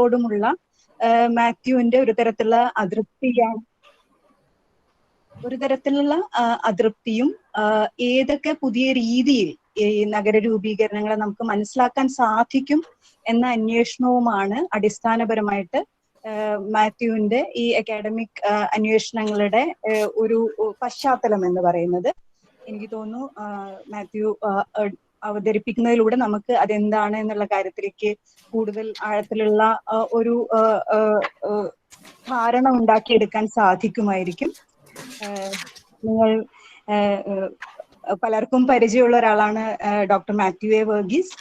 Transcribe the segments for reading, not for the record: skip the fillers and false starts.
ോടുമുള്ള മാത്യുവിന്റെ ഒരു തരത്തിലുള്ള അതൃപ്തിയും ഏതൊക്കെ പുതിയ രീതിയിൽ ഈ നഗര രൂപീകരണങ്ങളെ നമുക്ക് മനസ്സിലാക്കാൻ സാധിക്കും എന്ന അന്വേഷണവുമാണ് അടിസ്ഥാനപരമായിട്ട് മാത്യുവിന്റെ ഈ അക്കാഡമിക് അന്വേഷണങ്ങളുടെ ഒരു പശ്ചാത്തലം എന്ന് പറയുന്നത്. എനിക്ക് തോന്നുന്നു മാത്യു അവതരിപ്പിക്കുന്നതിലൂടെ നമുക്ക് അതെന്താണ് എന്നുള്ള കാര്യത്തിലേക്ക് കൂടുതൽ ആഴത്തിലുള്ള ഒരു ധാരണ ഉണ്ടാക്കിയെടുക്കാൻ സാധിക്കുമായിരിക്കും. നിങ്ങൾ പലർക്കും പരിചയമുള്ള ഒരാളാണ് ഡോക്ടർ മാത്യു എ വർഗീസ്.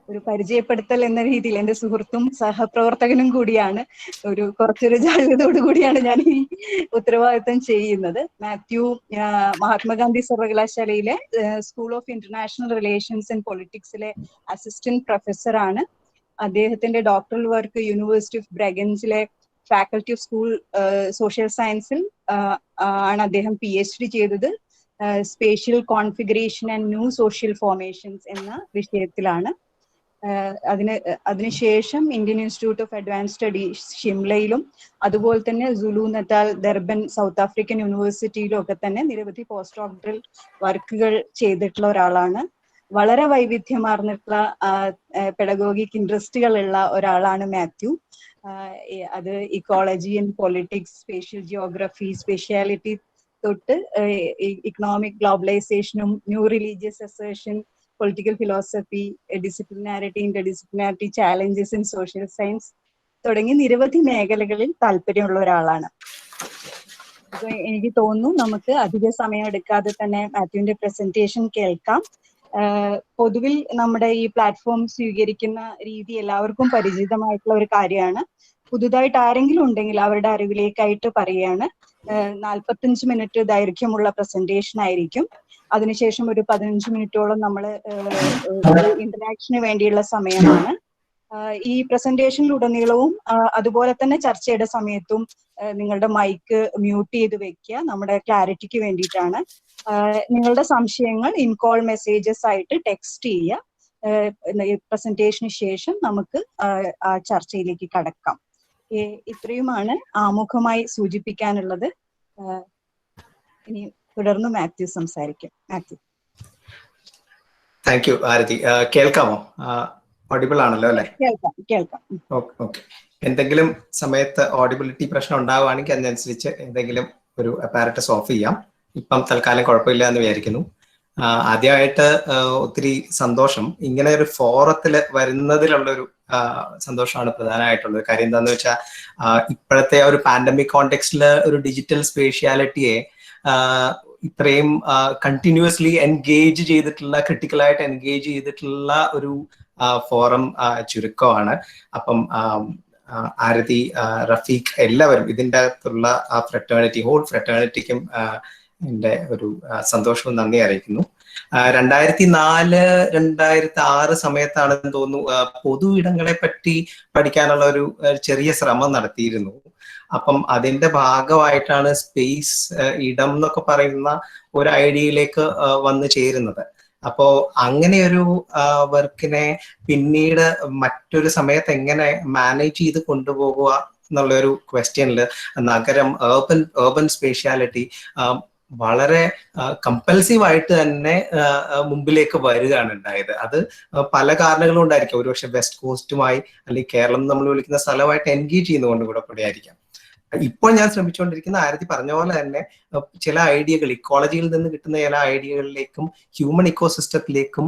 ഒരു പരിചയപ്പെടുത്തൽ എന്ന രീതിയിൽ എൻ്റെ സുഹൃത്തും സഹപ്രവർത്തകനും കൂടിയാണ്. കുറച്ചൊരു ജാഗ്രതയോടു കൂടിയാണ് ഞാൻ ഈ ഉത്തരവാദിത്തം ചെയ്യുന്നത്. മാത്യു മഹാത്മാഗാന്ധി സർവകലാശാലയിലെ school of international relations and പൊളിറ്റിക്സിലെ അസിസ്റ്റന്റ് പ്രൊഫസറാണ്. അദ്ദേഹത്തിന്റെ ഡോക്ടറൽ വർക്ക് യൂണിവേഴ്സിറ്റി ഓഫ് ബ്രഗൻസിലെ ഫാക്കൽറ്റി ഓഫ് സ്കൂൾ സോഷ്യൽ സയൻസിൽ ആണ് അദ്ദേഹം PhD ചെയ്തത്. Spatial configuration and new social formations എന്ന വിഷയത്തിലാണ്. അതിനുശേഷം Indian institute of advance studies ഷിംലയിലും അതുപോലെ തന്നെ Zulu Natal Durban South African യൂണിവേഴ്സിറ്റിയിലും ഒക്കെ തന്നെ നിരവധി പോസ്റ്റ് ഡോക്ടറൽ വർക്കുകൾ ചെയ്തിട്ടുള്ള ഒരാളാണ്. വളരെ വൈവിധ്യമാർന്നിട്ടുള്ള പെഡഗോഗിക് ഇൻട്രസ്റ്റുകളുള്ള ഒരാളാണ് മാത്യു. അത് ecology and politics, spatial geography, speciality തൊട്ട് ഇക്കണോമിക് ഗ്ലോബലൈസേഷനും new religious assertion, political philosophy, disciplinarity, interdisciplinarity, challenges in social science തുടങ്ങി നിരവധി മേഖലകളിൽ താല്പര്യമുള്ള ഒരാളാണ്. അപ്പൊ എനിക്ക് തോന്നുന്നു നമുക്ക് അധിക സമയം എടുക്കാതെ തന്നെ മാത്യുവിന്റെ പ്രസന്റേഷൻ കേൾക്കാം. പൊതുവിൽ നമ്മുടെ ഈ പ്ലാറ്റ്ഫോം സ്വീകരിക്കുന്ന രീതി എല്ലാവർക്കും പരിചിതമായിട്ടുള്ള ഒരു കാര്യമാണ്. പുതുതായിട്ട് ആരെങ്കിലും ഉണ്ടെങ്കിൽ അവരുടെ അറിവിലേക്കായിട്ട് പറയുകയാണ്. 45 മിനിറ്റ് ദൈർഘ്യമുള്ള പ്രസന്റേഷൻ ആയിരിക്കും. അതിനുശേഷം ഒരു 15 മിനിറ്റോളം നമ്മൾ ഇന്ററാക്ഷന് വേണ്ടിയുള്ള സമയമാണ്. ഈ പ്രസന്റേഷനിലുടനീളവും അതുപോലെ തന്നെ ചർച്ചയുടെ സമയത്തും നിങ്ങളുടെ മൈക്ക് മ്യൂട്ട് ചെയ്ത് വെക്കുക. നമ്മുടെ ക്ലാരിറ്റിക്ക് വേണ്ടിയിട്ടാണ്. നിങ്ങളുടെ സംശയങ്ങൾ ഇൻകോൾ മെസ്സേജസ് ആയിട്ട് ടെക്സ്റ്റ് ചെയ്യുക. പ്രസന്റേഷന് ശേഷം നമുക്ക് ആ ചർച്ചയിലേക്ക് കടക്കാം. ഇത്രയുമാണ് ആമുഖമായി സൂചിപ്പിക്കാനുള്ളത്. ഇനി തുടർന്ന് മാത്യു സംസാരിക്കും. മാത്യു. താങ്ക് യു ആരതി. കേൾക്കാമോ? ഓഡിബിൾ ആണല്ലോ അല്ലെ? കേൾക്കാം. ഓക്കെ. എന്തെങ്കിലും സമയത്ത് ഓഡിബിലിറ്റി പ്രശ്നം ഉണ്ടാവുകയാണെങ്കിൽ അതിനനുസരിച്ച് എന്തെങ്കിലും ഒരു അപ്പാരറ്റസ് ഓഫ് ചെയ്യാം. ഇപ്പം തൽക്കാലം കുഴപ്പമില്ല എന്ന് വിചാരിക്കുന്നു. ആദ്യമായിട്ട് ഒത്തിരി സന്തോഷം. ഇങ്ങനെ ഒരു ഫോറത്തിൽ വരുന്നതിലുള്ളൊരു സന്തോഷമാണ് പ്രധാനമായിട്ടുള്ളത്. കാര്യം എന്താണെന്ന് വെച്ചാൽ ഇപ്പോഴത്തെ ഒരു പാൻഡമിക് കോണ്ടെക്സ്റ്റിൽ ഒരു ഡിജിറ്റൽ സ്പേഷ്യാലിറ്റിയെ ഇത്രയും കണ്ടിന്യൂസ്ലി എൻഗേജ് ചെയ്തിട്ടുള്ള, ക്രിട്ടിക്കലായിട്ട് എൻഗേജ് ചെയ്തിട്ടുള്ള ഒരു ഫോറം ചുരുക്കമാണ്. അപ്പം ആരതി, റഫീഖ്, എല്ലാവരും ഇതിൻ്റെ അകത്തുള്ള ആ ഫ്രറ്റേണിറ്റി, ഹോൾ ഫ്രറ്റേണിറ്റിക്കും എൻ്റെ ഒരു സന്തോഷവും നന്ദി അറിയിക്കുന്നു. 2004-2006 സമയത്താണെന്ന് തോന്നുന്നു പൊതു ഇടങ്ങളെ പറ്റി പഠിക്കാനുള്ള ഒരു ചെറിയ ശ്രമം നടത്തിയിരുന്നു. അപ്പം അതിന്റെ ഭാഗമായിട്ടാണ് സ്പേസ് ഇടം എന്നൊക്കെ പറയുന്ന ഒരു ഐഡിയയിലേക്ക് വന്നു ചേരുന്നത്. അപ്പോ അങ്ങനെയൊരു വർക്കിനെ പിന്നീട് മറ്റൊരു സമയത്ത് എങ്ങനെ മാനേജ് ചെയ്ത് കൊണ്ടുപോകുക എന്നുള്ളൊരു ക്വസ്റ്റ്യനിൽ നഗരം, urban സ്പേഷ്യാലിറ്റി വളരെ കമ്പൽസീവ് ആയിട്ട് തന്നെ മുമ്പിലേക്ക് വരികയാണ് ഉണ്ടായത്. അത് പല കാരണങ്ങളും ഉണ്ടായിരിക്കും. ഒരുപക്ഷെ വെസ്റ്റ് കോസ്റ്റുമായി അല്ലെങ്കിൽ കേരളം നമ്മൾ വിളിക്കുന്ന സ്ഥലമായിട്ട് എൻഗേജ് ചെയ്യുന്നതുകൊണ്ട് കൂടെ ആയിരിക്കാം. ഇപ്പോൾ ഞാൻ ശ്രമിച്ചുകൊണ്ടിരിക്കുന്ന ആരതി പറഞ്ഞ പോലെ തന്നെ ചില ഐഡിയകൾ, ഇക്കോളജിയിൽ നിന്ന് കിട്ടുന്ന ചില ഐഡിയകളിലേക്കും ഹ്യൂമൻ ഇക്കോസിസ്റ്റത്തിലേക്കും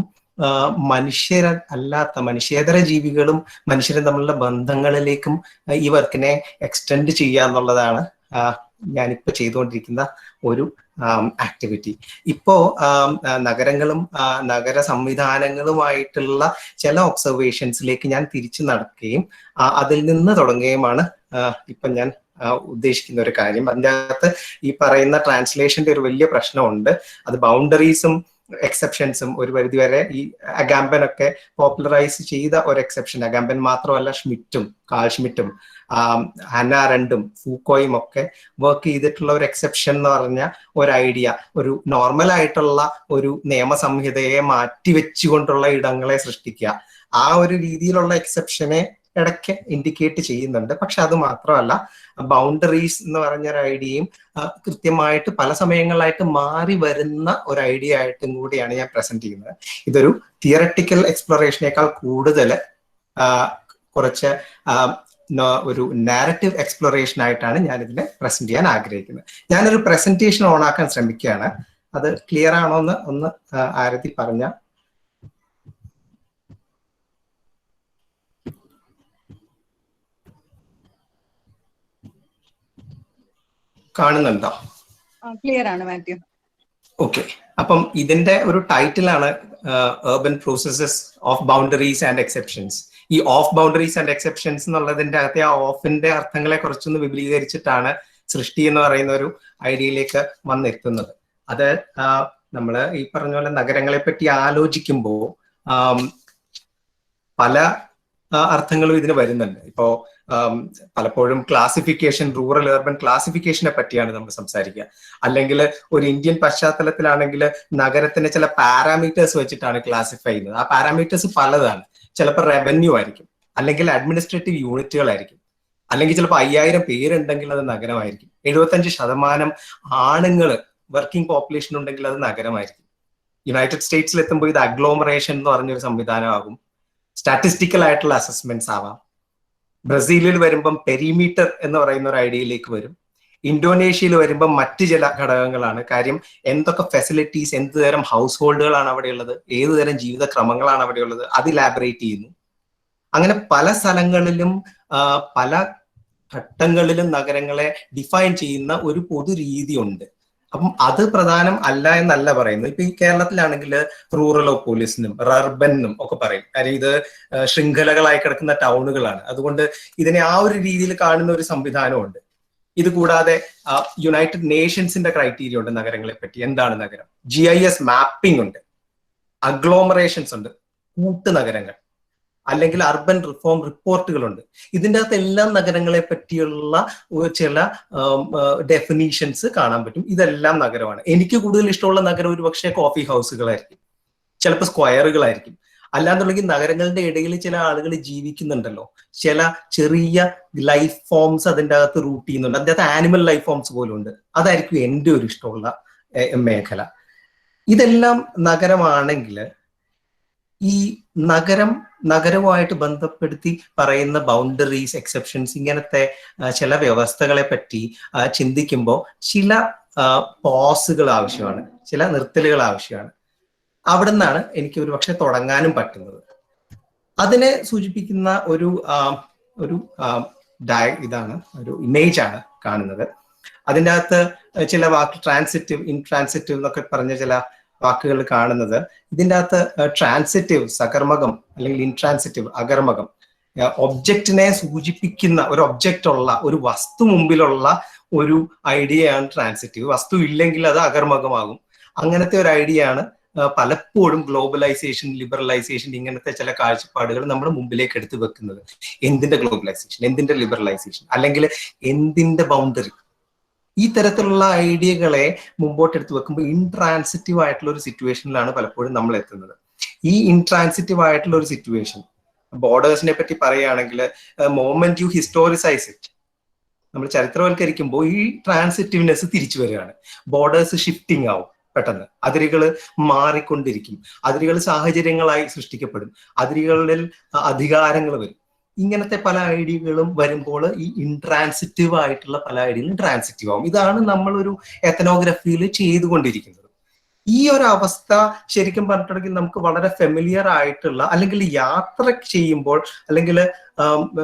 മനുഷ്യേതര ജീവികളും മനുഷ്യരും തമ്മിലുള്ള ബന്ധങ്ങളിലേക്കും ഈ വർക്കിനെ എക്സ്റ്റെൻഡ് ചെയ്യുക എന്നുള്ളതാണ് ഞാനിപ്പോൾ ചെയ്തുകൊണ്ടിരിക്കുന്ന ഒരു ആക്ടിവിറ്റി. ഇപ്പോ നഗരങ്ങളും നഗര സംവിധാനങ്ങളുമായിട്ടുള്ള ചില ഒബ്സർവേഷൻസിലേക്ക് ഞാൻ തിരിച്ചു നടക്കുകയും അതിൽ നിന്ന് തുടങ്ങുകയുമാണ് ഇപ്പൊ ഞാൻ ഉദ്ദേശിക്കുന്ന ഒരു കാര്യം. അതിൻ്റെ അകത്ത് ഈ പറയുന്ന ട്രാൻസ്ലേഷന്റെ ഒരു വലിയ പ്രശ്നമുണ്ട്. അത് ബൗണ്ടറീസും എക്സെപ്ഷൻസും ഒരു പരിധിവരെ ഈ അഗാംബൻ ഒക്കെ പോപ്പുലറൈസ് ചെയ്ത ഒരു എക്സെപ്ഷൻ. അഗാംബൻ മാത്രമല്ല, കാൾ ഷ്മിറ്റും ഹന്ന അരണ്ടും ഫൂക്കോയും ഒക്കെ വർക്ക് ചെയ്തിട്ടുള്ള ഒരു എക്സെപ്ഷൻ എന്ന് പറഞ്ഞ ഒരു ഐഡിയ, ഒരു നോർമൽ ആയിട്ടുള്ള ഒരു നിയമസംഹിതയെ മാറ്റിവെച്ചുകൊണ്ടുള്ള ഇടങ്ങളെ സൃഷ്ടിക്കുക. ആ ഒരു രീതിയിലുള്ള എക്സെപ്ഷനെ ഇടയ്ക്ക് ഇൻഡിക്കേറ്റ് ചെയ്യുന്നുണ്ട്. പക്ഷെ അത് മാത്രമല്ല, ബൗണ്ടറീസ് എന്ന് പറഞ്ഞൊരു ഐഡിയയും കൃത്യമായിട്ട് പല സമയങ്ങളിലായിട്ട് മാറി വരുന്ന ഒരു ഐഡിയ ആയിട്ടും കൂടിയാണ് ഞാൻ പ്രസന്റ് ചെയ്യുന്നത്. ഇതൊരു തിയററ്റിക്കൽ എക്സ്പ്ലോറേഷനേക്കാൾ കൂടുതൽ കുറച്ച് ഒരു നാരറ്റീവ് എക്സ്പ്ലോറേഷൻ ആയിട്ടാണ് ഞാൻ ഇതിനെ പ്രസന്റ് ചെയ്യാൻ ആഗ്രഹിക്കുന്നത്. ഞാനൊരു പ്രസന്റേഷൻ ഓൺ ആക്കാൻ ശ്രമിക്കുകയാണ്. അത് ക്ലിയർ ആണോ എന്ന് ഒന്ന് ആരതി പറഞ്ഞ. കാണുന്നുണ്ടോ? ക്ലിയർ ആണ് മാത്യു. ഓക്കെ. അപ്പം ഇതിന്റെ ഒരു ടൈറ്റിലാണ് urban processes of boundaries and exceptions. ഈ ഓഫ് ബൗണ്ടറീസ് ആൻഡ് എക്സെപ്ഷൻസ് എന്നുള്ളതിന്റെ അകത്തെ ആ ഓഫിന്റെ അർത്ഥങ്ങളെ കുറച്ചൊന്ന് വിപുലീകരിച്ചിട്ടാണ് സൃഷ്ടി എന്ന് പറയുന്ന ഒരു ഐഡിയയിലേക്ക് വന്നെത്തുന്നത്. അത് നമ്മൾ ഈ പറഞ്ഞ പോലെ നഗരങ്ങളെ പറ്റി ആലോചിക്കുമ്പോൾ പല അർത്ഥങ്ങളും ഇതിന് വരുന്നുണ്ട്. ഇപ്പോ പലപ്പോഴും ക്ലാസിഫിക്കേഷൻ, റൂറൽ അർബൻ ക്ലാസിഫിക്കേഷനെ പറ്റിയാണ് നമ്മൾ സംസാരിക്കുക. അല്ലെങ്കിൽ ഒരു ഇന്ത്യൻ പശ്ചാത്തലത്തിലാണെങ്കിൽ നഗരത്തിന്റെ ചില പാരാമീറ്റേഴ്സ് വെച്ചിട്ടാണ് ക്ലാസിഫൈ ചെയ്യുന്നത്. ആ പാരാമീറ്റേഴ്സ് പലതാണ്. ചിലപ്പോൾ റവന്യൂ ആയിരിക്കും, അല്ലെങ്കിൽ അഡ്മിനിസ്ട്രേറ്റീവ് യൂണിറ്റുകളായിരിക്കും, അല്ലെങ്കിൽ ചിലപ്പോൾ 5000 പേരുണ്ടെങ്കിൽ അത് നഗരമായിരിക്കും. 75% ആണുങ്ങൾ വർക്കിംഗ് പോപ്പുലേഷൻ ഉണ്ടെങ്കിൽ അത് നഗരമായിരിക്കും. യുണൈറ്റഡ് സ്റ്റേറ്റ്സിൽ എത്തുമ്പോൾ ഇത് അഗ്ലോമറേഷൻ എന്ന് പറഞ്ഞൊരു സംവിധാനമാകും. സ്റ്റാറ്റിസ്റ്റിക്കൽ ആയിട്ടുള്ള അസസ്മെന്റ്സ് ആവാം. ബ്രസീലിൽ വരുമ്പം പെരിമീറ്റർ എന്ന് പറയുന്ന ഒരു ഐഡിയയിലേക്ക് വരും. ഇന്തോനേഷ്യയിൽ വരുമ്പോൾ മറ്റ് ചില ഘടകങ്ങളാണ്. കാര്യം എന്തൊക്കെ ഫെസിലിറ്റീസ്, എന്ത് തരം ഹൗസ് ഹോൾഡുകളാണ് അവിടെയുള്ളത്, ഏതു തരം ജീവിത ക്രമങ്ങളാണ് അവിടെയുള്ളത്, അത് ഇലാബറേറ്റ് ചെയ്യുന്നു. അങ്ങനെ പല സ്ഥലങ്ങളിലും പല ഘട്ടങ്ങളിലും നഗരങ്ങളെ ഡിഫൈൻ ചെയ്യുന്ന ഒരു പൊതു രീതി ഉണ്ട്. അപ്പം അത് പ്രധാനം അല്ല എന്നല്ല പറയുന്നത്. ഇപ്പൊ ഈ കേരളത്തിലാണെങ്കിൽ റൂറലോപോളിസിനും റർബനും ഒക്കെ പറയും. കാര്യം ഇത് ശൃംഖലകളായി കിടക്കുന്ന ടൗണുകളാണ്. അതുകൊണ്ട് ഇതിനെ ആ ഒരു രീതിയിൽ കാണുന്ന ഒരു സംവിധാനമുണ്ട്. ഇത് കൂടാതെ യുണൈറ്റഡ് നേഷൻസിന്റെ ക്രൈറ്റീരിയ ഉണ്ട് നഗരങ്ങളെ പറ്റി. എന്താണ് നഗരം? GIS മാപ്പിംഗ് ഉണ്ട്, അഗ്ലോമറേഷൻസ് ഉണ്ട്, കൂട്ടുനഗരങ്ങൾ, അല്ലെങ്കിൽ അർബൻ റിഫോം റിപ്പോർട്ടുകളുണ്ട്. ഇതിൻ്റെ അകത്ത് എല്ലാ നഗരങ്ങളെ പറ്റിയുള്ള ചില ഡെഫിനീഷൻസ് കാണാൻ പറ്റും. ഇതെല്ലാം നഗരമാണ്. എനിക്ക് കൂടുതൽ ഇഷ്ടമുള്ള നഗരം ഒരു പക്ഷേ കോഫി ഹൗസുകളായിരിക്കും, ചിലപ്പോൾ സ്ക്വയറുകളായിരിക്കും. അല്ലാന്നുണ്ടെങ്കിൽ നഗരങ്ങളുടെ ഇടയിൽ ചില ആളുകൾ ജീവിക്കുന്നുണ്ടല്ലോ, ചില ചെറിയ ലൈഫ് ഫോംസ് അതിൻ്റെ അകത്ത് റൂട്ട് ചെയ്യുന്നുണ്ട്. അതിൻ്റെ അകത്ത് ആനിമൽ ലൈഫ് ഫോംസ് പോലും ഉണ്ട്. അതായിരിക്കും എൻ്റെ ഒരു ഇഷ്ടമുള്ള മേഖല. ഇതെല്ലാം നഗരമാണെങ്കിൽ ഈ നഗരവുമായിട്ട് ബന്ധപ്പെടുത്തി പറയുന്ന ബൗണ്ടറീസ്, എക്സെപ്ഷൻസ്, ഇങ്ങനത്തെ ചില വ്യവസ്ഥകളെ പറ്റി ചിന്തിക്കുമ്പോൾ ചില പോസുകൾ ആവശ്യമാണ്, ചില നിർത്തലുകൾ ആവശ്യമാണ്. അവിടെ നിന്നാണ് എനിക്ക് ഒരു പക്ഷെ തുടങ്ങാനും പറ്റുന്നത്. അതിനെ സൂചിപ്പിക്കുന്ന ഒരു ഇതാണ്, ഒരു ഇമേജ് ആണ് കാണുന്നത്. അതിൻ്റെ അകത്ത് ചില വാക്ക് ട്രാൻസിറ്റീവ്, ഇൻട്രാൻസിറ്റീവ് എന്നൊക്കെ പറഞ്ഞ ചില വാക്കുകൾ കാണുന്നത്. ഇതിൻ്റെ അകത്ത് ട്രാൻസിറ്റീവ് സകർമകം, അല്ലെങ്കിൽ ഇൻട്രാൻസിറ്റീവ് അകർമകം, ഒബ്ജക്റ്റിനെ സൂചിപ്പിക്കുന്ന ഒരു ഒബ്ജക്റ്റ് ഉള്ള ഒരു വസ്തു മുമ്പിലുള്ള ഒരു ഐഡിയയാണ് ട്രാൻസിറ്റീവ്. വസ്തു ഇല്ലെങ്കിൽ അത് അകർമകമാകും. അങ്ങനത്തെ ഒരു ഐഡിയ ആണ് പലപ്പോഴും ഗ്ലോബലൈസേഷൻ, ലിബറലൈസേഷൻ, ഇങ്ങനത്തെ ചില കാഴ്ചപ്പാടുകൾ നമ്മുടെ മുമ്പിലേക്ക് എടുത്തു വെക്കുന്നത്. എന്തിന്റെ ഗ്ലോബലൈസേഷൻ, എന്തിന്റെ ലിബറലൈസേഷൻ, അല്ലെങ്കിൽ എന്തിന്റെ ബൗണ്ടറി, ഈ തരത്തിലുള്ള ഐഡിയകളെ മുമ്പോട്ടെടുത്ത് വെക്കുമ്പോൾ ഇൻട്രാൻസിറ്റീവ് ആയിട്ടുള്ള ഒരു സിറ്റുവേഷനിലാണ് പലപ്പോഴും നമ്മൾ എത്തുന്നത്. ഈ ഇൻട്രാൻസിറ്റീവ് ആയിട്ടുള്ള ഒരു സിറ്റുവേഷൻ, ബോർഡേഴ്സിനെ പറ്റി പറയുകയാണെങ്കിൽ, മോമെന്റ് യു ഹിസ്റ്റോറിസൈസ് ഇറ്റ്, നമ്മൾ ചരിത്രവൽക്കരിക്കുമ്പോൾ ഈ ട്രാൻസിറ്റീവ്നെസ് തിരിച്ചു വരികയാണ്. ബോർഡേഴ്സ് ഷിഫ്റ്റിംഗ് ആവും പെട്ടെന്ന്, അതിരുകൾ മാറിക്കൊണ്ടിരിക്കും, അതിരുകൾ സാഹചര്യങ്ങളായി സൃഷ്ടിക്കപ്പെടും, അതിരുകളിൽ അധികാരങ്ങൾ വരും. ഇങ്ങനത്തെ പല ഐഡിയകളും വരുമ്പോൾ ഈ ഇൻട്രാൻസിറ്റീവ് ആയിട്ടുള്ള പല ഐഡിയകളും ട്രാൻസിറ്റീവ് ആവും. ഇതാണ് നമ്മളൊരു എത്തനോഗ്രഫിയിൽ ചെയ്തുകൊണ്ടിരിക്കുന്നത്. ഈ ഒരു അവസ്ഥ ശരിക്കും പറഞ്ഞിട്ടുണ്ടെങ്കിൽ നമുക്ക് വളരെ ഫെമിലിയർ ആയിട്ടുള്ള, അല്ലെങ്കിൽ യാത്ര ചെയ്യുമ്പോൾ, അല്ലെങ്കിൽ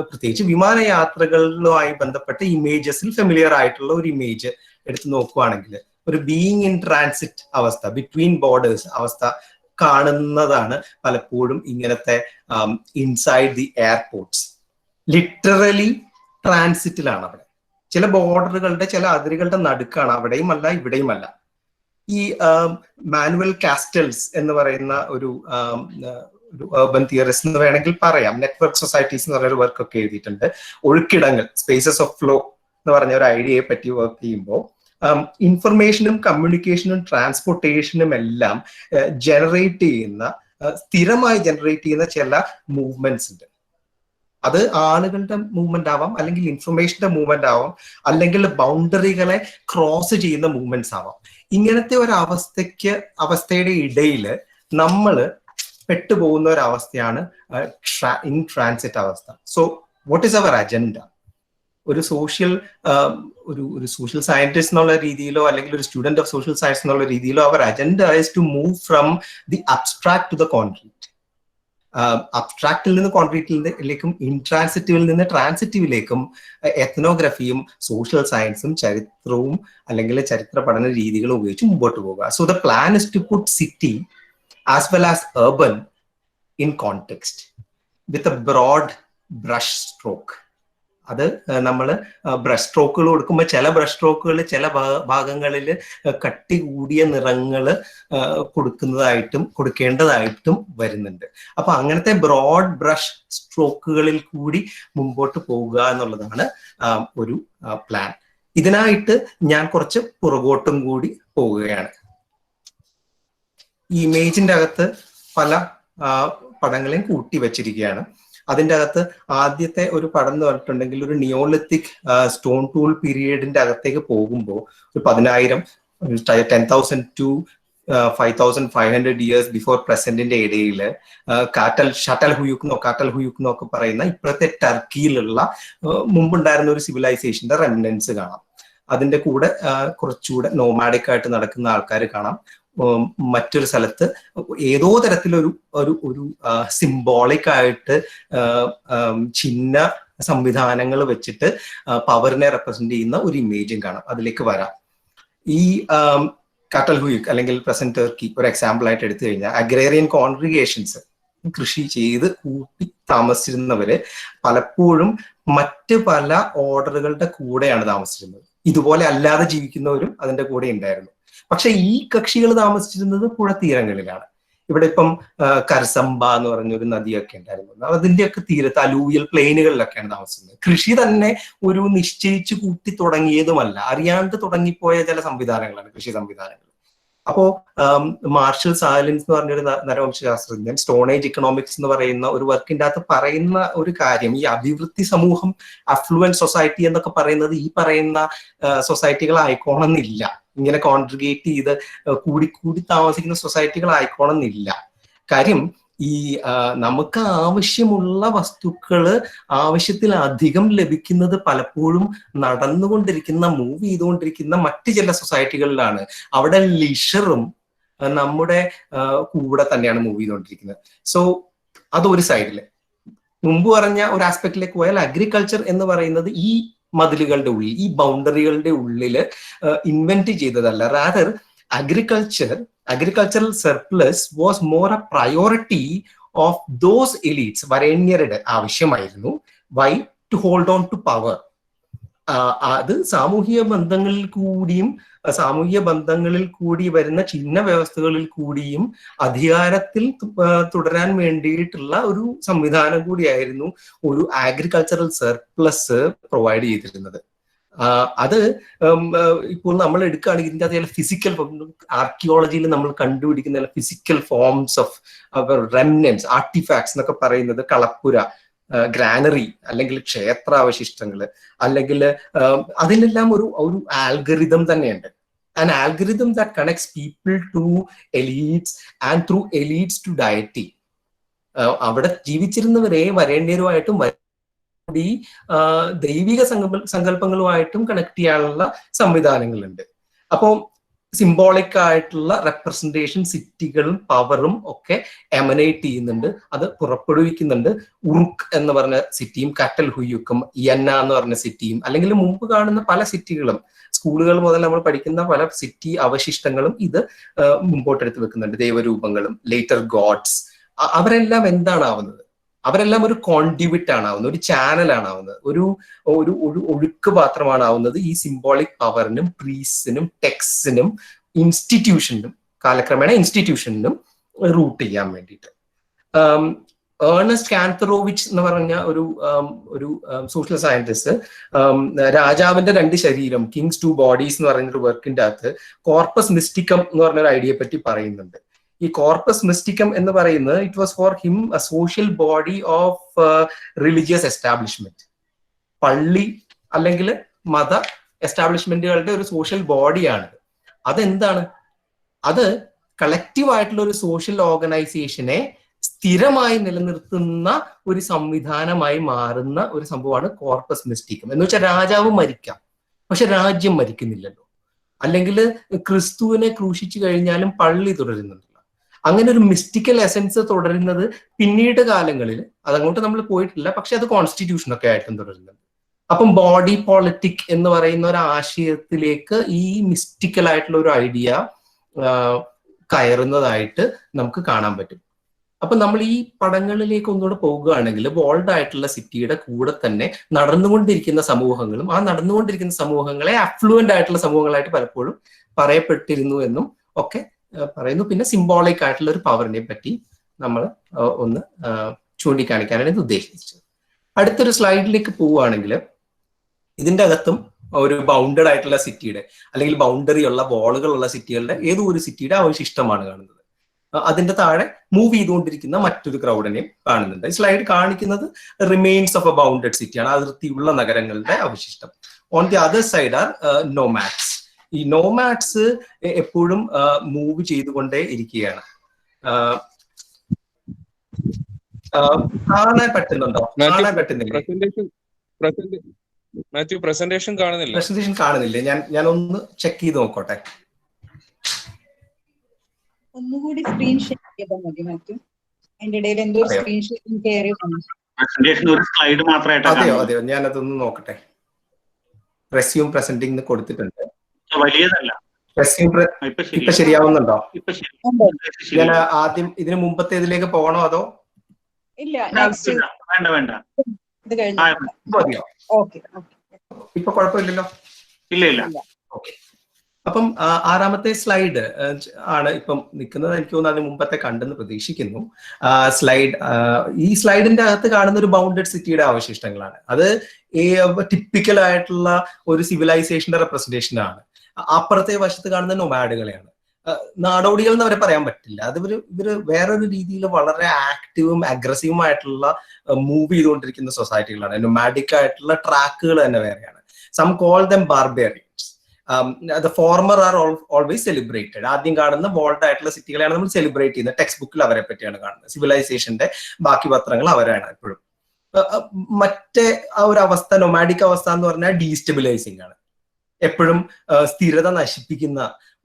പ്രത്യേകിച്ച് വിമാനയാത്രകളുമായി ബന്ധപ്പെട്ട ഇമേജസിൽ ഫെമിലിയർ ആയിട്ടുള്ള ഒരു ഇമേജ് എടുത്ത് നോക്കുകയാണെങ്കിൽ ഒരു ബീയിങ് ഇൻ ട്രാൻസിറ്റ് അവസ്ഥ, ബിറ്റ്വീൻ ബോർഡേഴ്സ് അവസ്ഥ കാണുന്നതാണ് പലപ്പോഴും ഇങ്ങനത്തെ ഇൻസൈഡ് ദി എയർപോർട്ട്സ്. ലിറ്ററലി ട്രാൻസിറ്റിലാണ് അവിടെ. ചില ബോർഡറുകളുടെ, ചില അതിരുകളുടെ നടുക്കാണ്, അവിടെയും അല്ല ഇവിടെയും അല്ല. ഈ മാനുവൽ കാസ്റ്റൽസ് എന്ന് പറയുന്ന ഒരു urban തിയറിസ്റ്റ് എന്ന് വേണമെങ്കിൽ പറയാം, നെറ്റ്വർക്ക് സൊസൈറ്റീസ് എന്ന് പറഞ്ഞൊരു വർക്ക് ഒക്കെ എഴുതിയിട്ടുണ്ട്. ഒഴുക്കിടങ്ങൾ, സ്പേസസ് ഓഫ് ഫ്ലോ എന്ന് പറഞ്ഞ ഒരു ഐഡിയയെ പറ്റി വർക്ക് ചെയ്യുമ്പോൾ ഇൻഫർമേഷനും കമ്മ്യൂണിക്കേഷനും ട്രാൻസ്പോർട്ടേഷനും എല്ലാം ജനറേറ്റ് ചെയ്യുന്ന സ്ഥിരമായി ജനറേറ്റ് ചെയ്യുന്ന ചില മൂവ്മെന്റ്സ് ഉണ്ട്. അത് ആളുകളുടെ മൂവ്മെന്റ് ആവാം, അല്ലെങ്കിൽ ഇൻഫർമേഷന്റെ മൂവ്മെന്റ് ആവാം, അല്ലെങ്കിൽ ബൗണ്ടറികളെ ക്രോസ് ചെയ്യുന്ന മൂവ്മെന്റ്സ് ആവാം. ഇങ്ങനത്തെ ഒരു അവസ്ഥയുടെ ഇടയിൽ നമ്മൾ പെട്ടുപോകുന്ന ഒരു അവസ്ഥയാണ് ഇൻ ട്രാൻസിറ്റ് അവസ്ഥ. So what is our agenda? ഒരു സോഷ്യൽ സയന്റിസ്റ്റ് എന്നുള്ള രീതിയിലോ, അല്ലെങ്കിൽ ഒരു സ്റ്റുഡന്റ് ഓഫ് സോഷ്യൽ സയൻസ് എന്നുള്ള രീതിയിലോ, അവർ agenda is to move from the abstract to the concrete. അബ്സ്ട്രാക്റ്റിൽ നിന്ന് കോൺക്രീറ്റിലേക്കും, ഇൻട്രാൻസിറ്റീവിൽ നിന്ന് ട്രാൻസിറ്റീവിലേക്കും എത്നോഗ്രഫിയും സോഷ്യൽ സയൻസും ചരിത്രവും അല്ലെങ്കിൽ ചരിത്ര പഠന രീതികളും ഉപയോഗിച്ച് മുമ്പോട്ട് പോകുക. So the plan is to put city as well as urban in context with a broad brush stroke. അത് നമ്മൾ ബ്രഷ് സ്ട്രോക്കുകൾ കൊടുക്കുമ്പോൾ ചില ബ്രഷ് സ്ട്രോക്കുകൾ ചില ഭാഗങ്ങളിൽ കട്ടി കൂടിയ നിറങ്ങൾ കൊടുക്കേണ്ടതായിട്ടും വരുന്നുണ്ട്. അപ്പൊ അങ്ങനത്തെ ബ്രോഡ് ബ്രഷ് സ്ട്രോക്കുകളിൽ കൂടി മുമ്പോട്ട് പോകുക എന്നുള്ളതാണ് ഒരു പ്ലാൻ. ഇതിനായിട്ട് ഞാൻ കുറച്ച് പുറകോട്ടും കൂടി പോവുകയാണ്. ഈ ഇമേജിന്റെ അകത്ത് പല പടങ്ങളെയും കൂട്ടി വെച്ചിരിക്കുകയാണ്. അതിൻ്റെ അകത്ത് ആദ്യത്തെ ഒരു പടം എന്ന് പറഞ്ഞിട്ടുണ്ടെങ്കിൽ ഒരു നിയോലിത്തിക് സ്റ്റോൺ ടൂൾ പീരീഡിന്റെ അകത്തേക്ക് പോകുമ്പോൾ ഒരു 10,000 to 5,500 ഇയേഴ്സ് ബിഫോർ പ്രസന്റിന്റെ ഇടയിൽ ഷട്ടൽ ഹുയുക്ക് എന്നൊക്കെ പറയുന്ന ഇപ്പോഴത്തെ ടർക്കിയിലുള്ള മുമ്പുണ്ടായിരുന്ന ഒരു സിവിലൈസേഷന്റെ റെമിനൻസ് കാണാം. അതിന്റെ കൂടെ കുറച്ചുകൂടെ നോമാഡിക് ആയിട്ട് നടക്കുന്ന ആൾക്കാർ കാണാം. മറ്റൊരു സ്ഥലത്ത് ഏതോ തരത്തിലൊരു ഒരു സിംബോളിക് ആയിട്ട് ചിഹ്ന സംവിധാനങ്ങൾ വെച്ചിട്ട് പവറിനെ റെപ്രസെന്റ് ചെയ്യുന്ന ഒരു ഇമേജും കാണാം. അതിലേക്ക് വരാം. ഈ കാട്ടൽ ഹുയുക്ക് അല്ലെങ്കിൽ പ്രസന്റ് ടർക്കി ഒരു എക്സാമ്പിൾ ആയിട്ട് എടുത്തു കഴിഞ്ഞാൽ അഗ്രേറിയൻ കോൺഗ്രിഗേഷൻസ്, കൃഷി ചെയ്ത് കൂട്ടി താമസിച്ചിരുന്നവര് പലപ്പോഴും മറ്റ് പല ഓർഡറുകളുടെ കൂടെയാണ് താമസിച്ചിരുന്നത്. ഇതുപോലെ അല്ലാതെ ജീവിക്കുന്നവരും അതിന്റെ കൂടെ ഉണ്ടായിരുന്നു. പക്ഷെ ഈ കക്ഷികൾ താമസിച്ചിരുന്നത് പുഴത്തീരങ്ങളിലാണ്. ഇവിടെ ഇപ്പം കർസംബ എന്ന് പറഞ്ഞൊരു നദിയൊക്കെ ഉണ്ടായിരുന്നു. അതിന്റെയൊക്കെ തീരത്ത് അലൂവിയൽ പ്ലെയിനുകളിലൊക്കെയാണ് താമസിക്കുന്നത്. കൃഷി തന്നെ ഒരു നിശ്ചയിച്ചു കൂട്ടി തുടങ്ങിയതുമല്ല, അറിയാണ്ട് തുടങ്ങിപ്പോയ ചില സംവിധാനങ്ങളാണ് കൃഷി സംവിധാനങ്ങൾ. അപ്പോ മാർഷൽ സാലൻസ് എന്ന് പറഞ്ഞൊരു നരവംശാസ്ത്രജ്ഞൻ സ്റ്റോൺ ഏജ് ഇക്കണോമിക്സ് എന്ന് പറയുന്ന ഒരു വർക്കിന്റെ അകത്ത് പറയുന്ന ഒരു കാര്യം, ഈ അഭിവൃദ്ധി സമൂഹം, അഫ്ലുവൻറ്റ് സൊസൈറ്റി എന്നൊക്കെ പറയുന്നത് ഈ പറയുന്ന സൊസൈറ്റികളായിക്കോണമെന്നില്ല. ഇങ്ങനെ കോൺട്രിഗേറ്റ് ചെയ്ത് കൂടി താമസിക്കുന്ന സൊസൈറ്റികളായിക്കോണമെന്നില്ല. കാര്യം ഈ നമുക്ക് ആവശ്യമുള്ള വസ്തുക്കള് ആവശ്യത്തിലധികം ലഭിക്കുന്നത് പലപ്പോഴും മൂവ് ചെയ്തുകൊണ്ടിരിക്കുന്ന മറ്റ് ചില സൊസൈറ്റികളിലാണ്. അവിടെ ലിഷറും നമ്മുടെ കൂടെ തന്നെയാണ് മൂവ് ചെയ്തുകൊണ്ടിരിക്കുന്നത്. സോ അതൊരു സൈഡില്. മുമ്പ് പറഞ്ഞ ഒരു ആസ്പെക്റ്റിലേക്ക് പോയാൽ അഗ്രികൾച്ചർ എന്ന് പറയുന്നത് ഈ മതിലുകളുടെ ഉള്ളിൽ, ഈ ബൗണ്ടറികളുടെ ഉള്ളില് ഇൻവെന്റ് ചെയ്തതല്ല. Rather agricultural surplus was more a priority of those elites. വരേണ്യരുടെ ആവശ്യമായിരുന്നു. Why? To hold on to power. അത് സാമൂഹിക ബന്ധങ്ങളിൽ കൂടി വരുന്ന ചിഹ്ന വ്യവസ്ഥകളിൽ കൂടിയും അധികാരത്തിൽ തുടരാൻ വേണ്ടിയിട്ടുള്ള ഒരു സംവിധാനം കൂടിയായിരുന്നു ഒരു അഗ്രികൾച്ചറൽ സർപ്ലസ് പ്രൊവൈഡ് ചെയ്തിരുന്നത്. അത് ഇപ്പോൾ നമ്മൾ എടുക്കുകയാണെങ്കിൽ ഇതിൻ്റെ അതേ ഫിസിക്കൽ ആർക്കിയോളജിയിൽ നമ്മൾ കണ്ടുപിടിക്കുന്ന ഫിസിക്കൽ ഫോംസ് ഓഫ് റെമിനൻസ്, ആർട്ടിഫാക്ട്സ് എന്നൊക്കെ പറയുന്നത് കളപ്പുര, ഗ്രാനറി, അല്ലെങ്കിൽ ക്ഷേത്രാവശിഷ്ടങ്ങൾ, അല്ലെങ്കിൽ അതിനെല്ലാം ഒരു ആൽഗറിതം തന്നെയുണ്ട്. An algorithm that connects people to elites and through elites to deity. അവിടെ ജീവിച്ചിരുന്നവരെ വരേണ്യരുമായിട്ടും ദൈവിക സങ്കല്പങ്ങളുമായിട്ടും കണക്ട് ചെയ്യാനുള്ള സംവിധാനങ്ങളുണ്ട്. അപ്പോൾ സിംബോളിക് ആയിട്ടുള്ള റെപ്രസെന്റേഷൻ സിറ്റികളും പവറും ഒക്കെ എമനേറ്റ് ചെയ്യുന്നുണ്ട്, അത് പുറപ്പെടുവിക്കുന്നുണ്ട്. ഉറുക്ക് എന്ന് പറഞ്ഞ സിറ്റിയും കാറ്റൽ ഹുയുക്കും യന്ന എന്ന് പറഞ്ഞ സിറ്റിയും, അല്ലെങ്കിൽ മുമ്പ് കാണുന്ന പല സിറ്റികളും, സ്കൂളുകൾ മുതൽ നമ്മൾ പഠിക്കുന്ന പല സിറ്റി അവശിഷ്ടങ്ങളും ഇത് മുമ്പോട്ടെടുത്ത് വെക്കുന്നുണ്ട്. ദൈവരൂപങ്ങളും ലേറ്റർ ഗോഡ്സ്, അവരെല്ലാം എന്താണ് ആവുന്നത്? അവരെല്ലാം ഒരു കോൺട്രിബ്യൂട്ട് ആണ് ആവുന്നത്, ഒരു ചാനലാണ് ആവുന്നത്, ഒരു ഒഴുക്ക് പാത്രമാണ് ആവുന്നത് ഈ സിംബോളിക് പവറിനും പ്രീസിനും ടെക്സിനും ഇൻസ്റ്റിറ്റ്യൂഷനും കാലക്രമേണ ഇൻസ്റ്റിറ്റ്യൂഷനും റൂട്ട് ചെയ്യാൻ വേണ്ടിയിട്ട്. ഏർണസ്റ്റ് കാന്തറോവിച്ച് എന്ന് പറഞ്ഞ ഒരു സോഷ്യൽ സയന്റിസ്റ്റ് രാജാവിന്റെ 2 ശരീരം, കിങ്സ് 2 ബോഡീസ് എന്ന് പറയുന്ന ഒരു വർക്കിന്റെ അകത്ത് കോർപ്പസ് മിസ്റ്റിക്കം എന്ന് പറഞ്ഞൊരു ഐഡിയയെ പറ്റി പറയുന്നുണ്ട്. ഈ കോർപ്പസ് മിസ്റ്റിക്കം എന്ന് പറയുന്നത് it was for him A social body of religious establishment. പള്ളി അല്ലെങ്കിൽ മത എസ്റ്റാബ്ലിഷ്മെന്റുകളുടെ ഒരു സോഷ്യൽ ബോഡിയാണ്. അതെന്താണ്? അത് കളക്റ്റീവ് ആയിട്ടുള്ള ഒരു സോഷ്യൽ ഓർഗനൈസേഷനെ സ്ഥിരമായി നിലനിർത്തുന്ന ഒരു സംവിധാനമായി മാറുന്ന ഒരു സംഭവമാണ് കോർപ്പസ് മിസ്റ്റിക്കം. എന്ന് വെച്ചാൽ രാജാവ് മരിക്കാം, പക്ഷെ രാജ്യം മരിക്കുന്നില്ലല്ലോ. അല്ലെങ്കിൽ ക്രിസ്തുവിനെ ക്രൂശിച്ചു കഴിഞ്ഞാലും പള്ളി തുടരുന്നുണ്ടല്ലോ. അങ്ങനെ ഒരു മിസ്റ്റിക്കൽ എസൻസ് തുടരുന്നത് പിന്നീട് കാലങ്ങളിൽ, അതങ്ങോട്ട് നമ്മൾ പോയിട്ടില്ല, പക്ഷെ അത് കോൺസ്റ്റിറ്റ്യൂഷനൊക്കെ ആയിട്ടും തുടരുന്നുണ്ട്. അപ്പം ബോഡി പോളിറ്റിക് എന്ന് പറയുന്ന ഒരു ആശയത്തിലേക്ക് ഈ മിസ്റ്റിക്കൽ ആയിട്ടുള്ള ഒരു ഐഡിയ കയറുന്നതായിട്ട് നമുക്ക് കാണാൻ പറ്റും. അപ്പൊ നമ്മൾ ഈ പടങ്ങളിലേക്ക് ഒന്നുകൂടെ പോകുകയാണെങ്കിൽ വോൾഡ് ആയിട്ടുള്ള സിറ്റിയുടെ കൂടെ തന്നെ നടന്നുകൊണ്ടിരിക്കുന്ന സമൂഹങ്ങളും ആ നടന്നുകൊണ്ടിരിക്കുന്ന സമൂഹങ്ങളെ അഫ്ലുവന്റ് ആയിട്ടുള്ള സമൂഹങ്ങളായിട്ട് പലപ്പോഴും പറയപ്പെട്ടിരുന്നു എന്നും ഒക്കെ പറയുന്നു. പിന്നെ സിംബോളിക് ആയിട്ടുള്ള ഒരു പവറിനെ പറ്റി നമ്മൾ ഒന്ന് ചൂണ്ടിക്കാണിക്കാനാണ് ഇത് ഉദ്ദേശിച്ചത്. അടുത്തൊരു സ്ലൈഡിലേക്ക് പോവുകയാണെങ്കിൽ ഇതിന്റെ അകത്തും ഒരു ബൗണ്ടഡ് ആയിട്ടുള്ള സിറ്റിയുടെ അല്ലെങ്കിൽ ബൗണ്ടറി ഉള്ള വാളുകളുള്ള സിറ്റികളുടെ ഏതോ ഒരു സിറ്റിയുടെ അവശിഷ്ടമാണ് കാണുന്നത്. അതിന്റെ താഴെ മൂവ് ചെയ്തുകൊണ്ടിരിക്കുന്ന മറ്റൊരു ക്രൗഡിനെയും കാണുന്നുണ്ട്. ഈ സ്ലൈഡ് കാണിക്കുന്നത് റിമെയിൻസ് ഓഫ് എ ബൗണ്ടഡ് സിറ്റിയാണ്, അതിർത്തിയുള്ള നഗരങ്ങളുടെ അവശിഷ്ടം. On the other side are nomads. ഈ നോമാഡ്സ് എപ്പോഴും മൂവ് ചെയ്തുകൊണ്ടേ ഇരിക്കുകയാണ്. കാണാൻ പറ്റുന്നുണ്ടോ? കാണാൻ പറ്റുന്നില്ല. പ്രസന്റേഷൻ കാണുന്നില്ലേ? ഞാൻ ഒന്ന് ചെക്ക് ചെയ്ത് നോക്കട്ടെ. ഒന്നുകൂടി സ്ക്രീൻ ഷെയർ ചെയ്താൽ മതി മാത്യു. അതിന്റെ ഇടയിൽ എന്തോ സ്ക്രീൻ ഷെയർ അതെയോ ഞാനതൊന്ന് നോക്കട്ടെ. റെസ്യൂം പ്രസന്റിംഗ് കൊടുത്തിട്ടുണ്ട്. ഇപ്പൊ ശരിയാവുന്നുണ്ടോ? ഞാൻ ആദ്യം ഇതിന് മുമ്പത്തേതിലേക്ക് പോകണോ അതോ വേണ്ട ഇത് കഴിഞ്ഞു? ഓക്കെ ഇപ്പൊ കുഴപ്പമില്ലല്ലോ. ഇല്ല. ഓക്കെ. അപ്പം ആറാമത്തെ സ്ലൈഡ് ആണ് ഇപ്പം നിൽക്കുന്നത്. എനിക്ക് തോന്നുന്നു അതിന് മുമ്പത്തെ കണ്ടെന്ന് പ്രതീക്ഷിക്കുന്നു. ഈ സ്ലൈഡിന്റെ അകത്ത് കാണുന്ന ഒരു ബൗണ്ടഡ് സിറ്റിയുടെ അവശിഷ്ടങ്ങളാണ്. അത് ടിപ്പിക്കൽ ആയിട്ടുള്ള ഒരു സിവിലൈസേഷന്റെ റെപ്രസെന്റേഷൻ ആണ്. അപ്പുറത്തെ വശത്ത് കാണുന്ന നൊമാഡുകളെയാണ്. നാടോടികൾ എന്ന് അവരെ പറയാൻ പറ്റില്ല. അത് ഇവര് വേറൊരു രീതിയിൽ വളരെ ആക്റ്റീവും അഗ്രസീവും ആയിട്ടുള്ള മൂവ് ചെയ്തുകൊണ്ടിരിക്കുന്ന സൊസൈറ്റികളാണ്. നൊമാഡിക് ആയിട്ടുള്ള ട്രാക്കുകൾ തന്നെ വേറെയാണ്. Some call them barbarians. The former are always celebrated. ആദ്യം കാണുന്ന വോൾഡ് ആയിട്ടുള്ള സിറ്റികളെയാണ് നമ്മൾ സെലിബ്രേറ്റ് ചെയ്യുന്നത്. ടെക്സ്റ്റ് ബുക്കിൽ അവരെ പറ്റിയാണ് കാണുന്നത്. സിവിലൈസേഷന്റെ ബാക്കി പത്രങ്ങൾ അവരാണ് എപ്പോഴും. മറ്റേ ആ ഒരു അവസ്ഥ, നൊമാഡിക് അവസ്ഥ എന്ന് പറഞ്ഞാൽ ഡീസ്റ്റെബിലൈസിങ് ആണ്. എപ്പോഴും സ്ഥിരത നശിപ്പിക്കുന്ന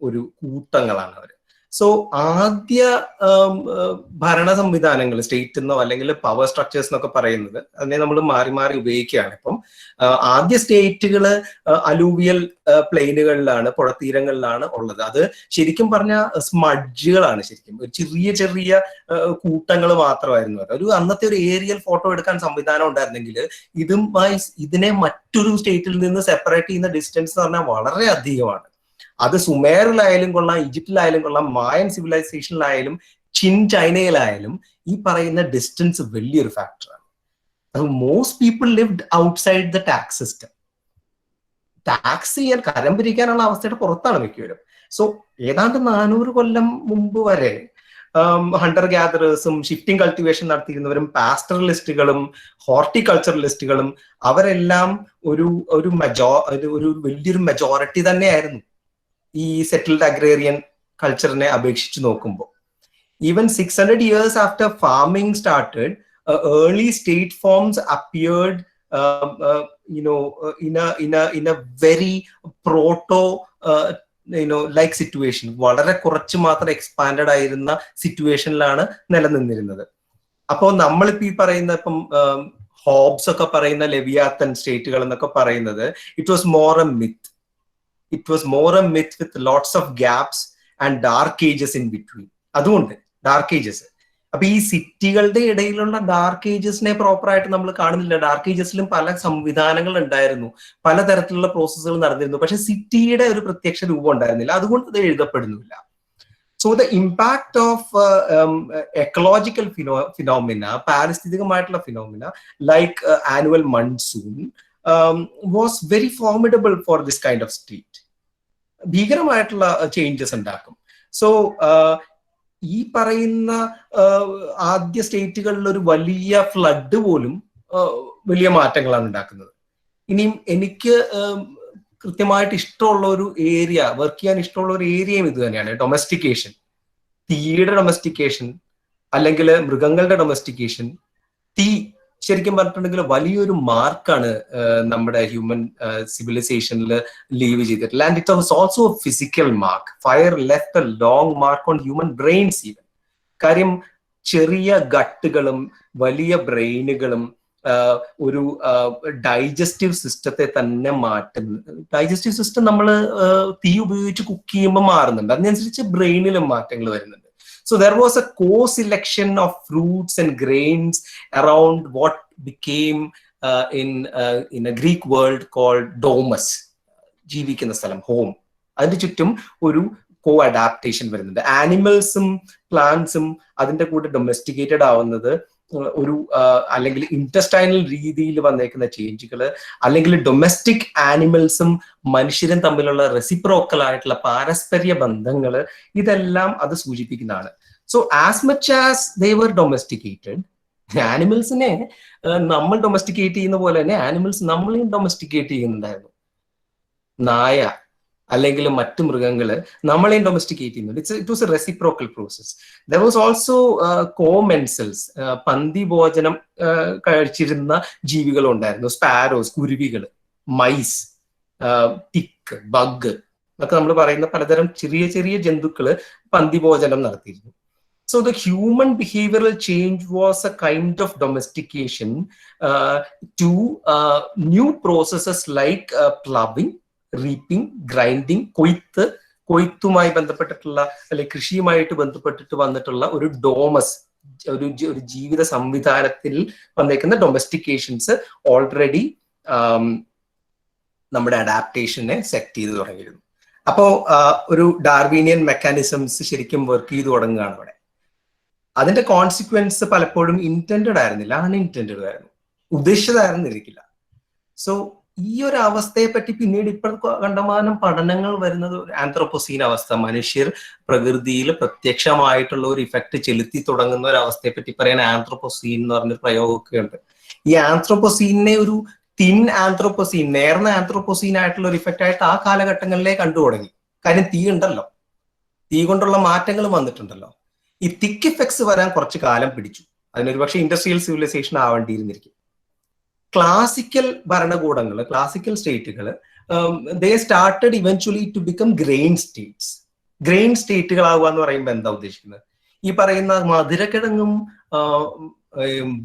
ഒരു കൂട്ടങ്ങളാണ് അവർ. സോ ആദ്യ ഭരണ സംവിധാനങ്ങൾ, സ്റ്റേറ്റ് എന്നോ അല്ലെങ്കിൽ പവർ സ്ട്രക്ചേഴ്സ് എന്നൊക്കെ പറയുന്നത് അതിനെ നമ്മൾ മാറി മാറി ഉപയോഗിക്കുകയാണ്. ഇപ്പം ആദ്യ സ്റ്റേറ്റുകൾ അലൂവിയൽ പ്ലെയിനുകളിലാണ്, പുഴത്തീരങ്ങളിലാണ് ഉള്ളത്. അത് ശരിക്കും പറഞ്ഞാൽ സ്മഡ്ജുകളാണ്. ശരിക്കും ഒരു ചെറിയ ചെറിയ കൂട്ടങ്ങൾ മാത്രമായിരുന്നു. ഒരു അന്നത്തെ ഒരു ഏരിയൽ ഫോട്ടോ എടുക്കാൻ സംവിധാനം ഉണ്ടായിരുന്നെങ്കിൽ ഇതിനെ മറ്റൊരു സ്റ്റേറ്റിൽ നിന്ന് സെപ്പറേറ്റ് ചെയ്യുന്ന ഡിസ്റ്റൻസ് എന്ന് പറഞ്ഞാൽ വളരെ അധികമാണ്. അത് സുമേറിലായാലും കൊള്ളാം, ഈജിപ്തിലായാലും കൊള്ളാം, മായൻ സിവിലൈസേഷനിലായാലും ചിൻ ചൈനയിലായാലും ഈ പറയുന്ന ഡിസ്റ്റൻസ് വലിയൊരു ഫാക്ടറാണ്. Most people lived outside the tax system. Tax ചെയ്യാൻ, കരം പിരിക്കാനുള്ള അവസ്ഥയുടെ പുറത്താണ് മിക്കവരും. സോ ഏതാണ്ട് 400 കൊല്ലം മുമ്പ് വരെ ഹണ്ടർ ഗ്യാദറേഴ്സും ഷിഫ്റ്റിംഗ് കൾട്ടിവേഷൻ നടത്തിയിരുന്നവരും പാസ്റ്ററലിസ്റ്റുകളും ഹോർട്ടിക്കൾച്ചറലിസ്റ്റുകളും അവരെല്ലാം ഒരു വലിയൊരു മെജോറിറ്റി തന്നെയായിരുന്നു ഈ സെറ്റിൽഡ് അഗ്രേറിയൻ കൾച്ചറിനെ അപേക്ഷിച്ച് നോക്കുമ്പോൾ. Even 600 years after farming started, early state forms appeared in a very proto like situation. വളരെ കുറച്ച് മാത്രം എക്സ്പാൻഡഡ് ആയിരുന്ന സിറ്റുവേഷനിലാണ് നിലനിന്നിരുന്നത്. അപ്പോൾ നമ്മളിപ്പോ ഈ പറയുന്ന ഇപ്പം ഹോബ്സ് ഒക്കെ പറയുന്ന ലെവിയാത്തൻ സ്റ്റേറ്റുകൾ എന്നൊക്കെ പറയുന്നത് it was more A myth. It was more a myth with lots of gaps and dark ages in between. അതുകൊണ്ട് ഡാർക്ക് ഏജസ്. അപ്പൊ ഈ സിറ്റികളുടെ ഇടയിലുള്ള ഡാർക്ക് ഏജസിനെ പ്രോപ്പർ ആയിട്ട് നമ്മൾ കാണുന്നില്ല. ഡാർക്ക് ഏജസിലും പല സംവിധാനങ്ങൾ ഉണ്ടായിരുന്നു, പലതരത്തിലുള്ള പ്രോസസ്സുകൾ നടന്നിരുന്നു. പക്ഷെ സിറ്റിയുടെ ഒരു പ്രത്യക്ഷ രൂപം ഉണ്ടായിരുന്നില്ല. അതുകൊണ്ട് അത് എഴുതപ്പെടുന്നില്ല. So the impact of ecological phenomena, പാരിസ്ഥിതികമായിട്ടുള്ള phenomena like annual monsoon was very formidable for this kind of state. ഭീകരമായിട്ടുള്ള ചേഞ്ചസ് ഉണ്ടാക്കും. സോ ഈ പറയുന്ന ആദ്യ സ്റ്റേറ്റുകളിൽ ഒരു വലിയ ഫ്ലഡ് പോലും വലിയ മാറ്റങ്ങളാണ് ഉണ്ടാക്കുന്നത്. ഇനിയും എനിക്ക് കൃത്യമായിട്ട് ഇഷ്ടമുള്ള ഒരു ഏരിയ, വർക്ക് ചെയ്യാൻ ഇഷ്ടമുള്ള ഒരു ഏരിയയും ഇത് തന്നെയാണ്. ഡൊമസ്റ്റിക്കേഷൻ, തീയുടെ ഡൊമസ്റ്റിക്കേഷൻ, അല്ലെങ്കിൽ മൃഗങ്ങളുടെ ഡൊമസ്റ്റിക്കേഷൻ. തീ ശരിക്കും പറഞ്ഞിട്ടുണ്ടെങ്കിൽ വലിയൊരു മാർക്കാണ് നമ്മുടെ ഹ്യൂമൻ സിവിലൈസേഷനിൽ ലീവ് ചെയ്തിട്ടുള്ളത്. And it was also a physical mark. Fire left a long mark on human brains even. കാര്യം ചെറിയ ഗട്ടുകളും വലിയ ബ്രെയിനുകളും ഒരു ഡൈജസ്റ്റീവ് സിസ്റ്റത്തെ തന്നെ മാറ്റുന്നു. ഡൈജസ്റ്റീവ് സിസ്റ്റം നമ്മൾ തീ ഉപയോഗിച്ച് കുക്ക് ചെയ്യുമ്പോൾ മാറുന്നുണ്ട്, അതിനനുസരിച്ച് ബ്രെയിനിലും മാറ്റങ്ങൾ വരുന്നുണ്ട്. So there was a co-selection of fruits and grains around what became in a Greek world called domus, ജീവിക്കുന്ന സ്ഥലം, ഹോം. അതിന്റെ ചുറ്റും ഒരു co-adaptation വരുന്നുണ്ട്. ആനിമൽസും പ്ലാന്റ്സും അതിന്റെ കൂടെ ഡൊമസ്റ്റിക്കേറ്റഡ് ആവുന്നത് ഒരു അല്ലെങ്കിൽ ഇൻറ്റസ്റ്റൈനൽ രീതിയിൽ വന്നേക്കുന്ന ചേഞ്ചുകൾ, അല്ലെങ്കിൽ ഡൊമസ്റ്റിക് ആനിമൽസും മനുഷ്യരും തമ്മിലുള്ള റെസിപ്രോക്കൽ ആയിട്ടുള്ള പാരസ്പര്യ ബന്ധങ്ങൾ, ഇതെല്ലാം അത് സൂചിപ്പിക്കുന്നതാണ്. So as much as they were domesticated, ആനിമൽസിനെ നമ്മൾ ഡൊമസ്റ്റിക്കേറ്റ് ചെയ്യുന്ന പോലെ തന്നെ ആനിമൽസ് നമ്മളെയും ഡൊമസ്റ്റിക്കേറ്റ് ചെയ്യുന്നുണ്ടായിരുന്നു. നായ അല്ലെങ്കിൽ മറ്റു മൃഗങ്ങള് നമ്മളെയും ഡൊമസ്റ്റിക്കേറ്റ് ചെയ്യുന്നുണ്ട്. It was a reciprocal process. There was also commensals, പന്തി ഭോജനം കഴിച്ചിരുന്ന ജീവികൾ ഉണ്ടായിരുന്നു. സ്പാരോസ്, കുരുവികൾ, മൈസ്, ടിക്ക്, ബഗ് എന്നൊക്കെ നമ്മൾ പറയുന്ന പലതരം ചെറിയ ചെറിയ ജന്തുക്കള് പന്തി ഭോജനം നടത്തിയിരുന്നു. So the human behavioral change was a kind of domestication to new processes like plowing, reaping, grinding, കൊയ്ത്തുമായി ബന്ധപ്പെട്ടിട്ടുള്ള അല്ലെങ്കിൽ കൃഷിയുമായിട്ട് ബന്ധപ്പെട്ടിട്ട് വന്നിട്ടുള്ള ഒരു ഡോമസ്, ഒരു ജീവിത സംവിധാനത്തിൽ വന്നേക്കുന്ന ഡൊമസ്റ്റിക്കേഷൻസ് ഓൾറെഡി നമ്മുടെ അഡാപ്റ്റേഷനെ സെറ്റ് ചെയ്ത് തുടങ്ങിയിരുന്നു. അപ്പോ ഒരു ഡാർവീനിയൻ മെക്കാനിസംസ് ശരിക്കും വർക്ക് ചെയ്ത് തുടങ്ങുകയാണ് അവിടെ. അതിന്റെ കോൺസിക്വൻസ് പലപ്പോഴും ഇന്റൻഡഡ് ആയിരുന്നില്ല, അൺഇന്റൻഡഡ് ആയിരുന്നു, ഉദ്ദേശിച്ചതായിരുന്നിരിക്കില്ല. സോ ഈ ഒരു അവസ്ഥയെ പറ്റി പിന്നീട് ഇപ്പോൾ കണ്ടമാനം പഠനങ്ങൾ വരുന്നത് ആന്ത്രോപോസീൻ അവസ്ഥ, മനുഷ്യർ പ്രകൃതിയിൽ പ്രത്യക്ഷമായിട്ടുള്ള ഒരു ഇഫക്റ്റ് ചെലുത്തി തുടങ്ങുന്ന ഒരു അവസ്ഥയെ പറ്റി പറയാൻ ആന്ത്രോപോസീൻ എന്ന് പറഞ്ഞൊരു പ്രയോഗമൊക്കെ ഉണ്ട്. ഈ ആന്ത്രോപോസീനെ ഒരു തിൻ ആന്ത്രോപോസീൻ, നേർന്ന ആന്ത്രോപോസീൻ ആയിട്ടുള്ള ഒരു ഇഫക്റ്റ് ആയിട്ട് ആ കാലഘട്ടങ്ങളിലേ കണ്ടു തുടങ്ങി. കാര്യം തീ ഉണ്ടല്ലോ, തീ കൊണ്ടുള്ള മാറ്റങ്ങൾ വന്നിട്ടുണ്ടല്ലോ. ഈ തിക്ക് ഇഫക്ട്സ് വരാൻ കുറച്ച് കാലം പിടിച്ചു. അതിനൊരു പക്ഷേ ഇൻഡസ്ട്രിയൽ സിവിലൈസേഷൻ ആവേണ്ടിയിരുന്നിരിക്കും. ക്ലാസിക്കൽ ഭരണകൂടങ്ങൾ, ക്ലാസിക്കൽ സ്റ്റേറ്റുകൾ, they started eventually to become grain states. Grain സ്റ്റേറ്റുകളാവുക എന്ന് പറയുമ്പോൾ എന്താ ഉദ്ദേശിക്കുന്നത്? ഈ പറയുന്ന മധുരക്കിഴങ്ങും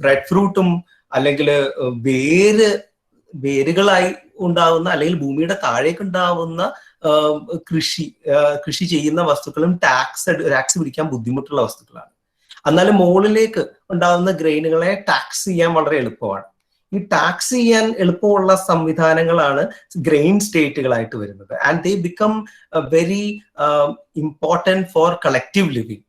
ബ്രെഡ് ഫ്രൂട്ടും അല്ലെങ്കിൽ വേരുകളായി ഉണ്ടാവുന്ന അല്ലെങ്കിൽ ഭൂമിയുടെ താഴേക്ക് ഉണ്ടാവുന്ന കൃഷി ചെയ്യുന്ന വസ്തുക്കളും ടാക്സ് പിടിക്കാൻ ബുദ്ധിമുട്ടുള്ള വസ്തുക്കളാണ്. എന്നാലും മുകളിലേക്ക് ഉണ്ടാവുന്ന ഗ്രെയിനുകളെ ടാക്സ് ചെയ്യാൻ വളരെ എളുപ്പമാണ്. ഈ ടാക്സ് ചെയ്യാൻ എളുപ്പമുള്ള സംവിധാനങ്ങളാണ് ഗ്രെയിൻ സ്റ്റേറ്റുകളായിട്ട് വരുന്നത്. And they become very important for collective living.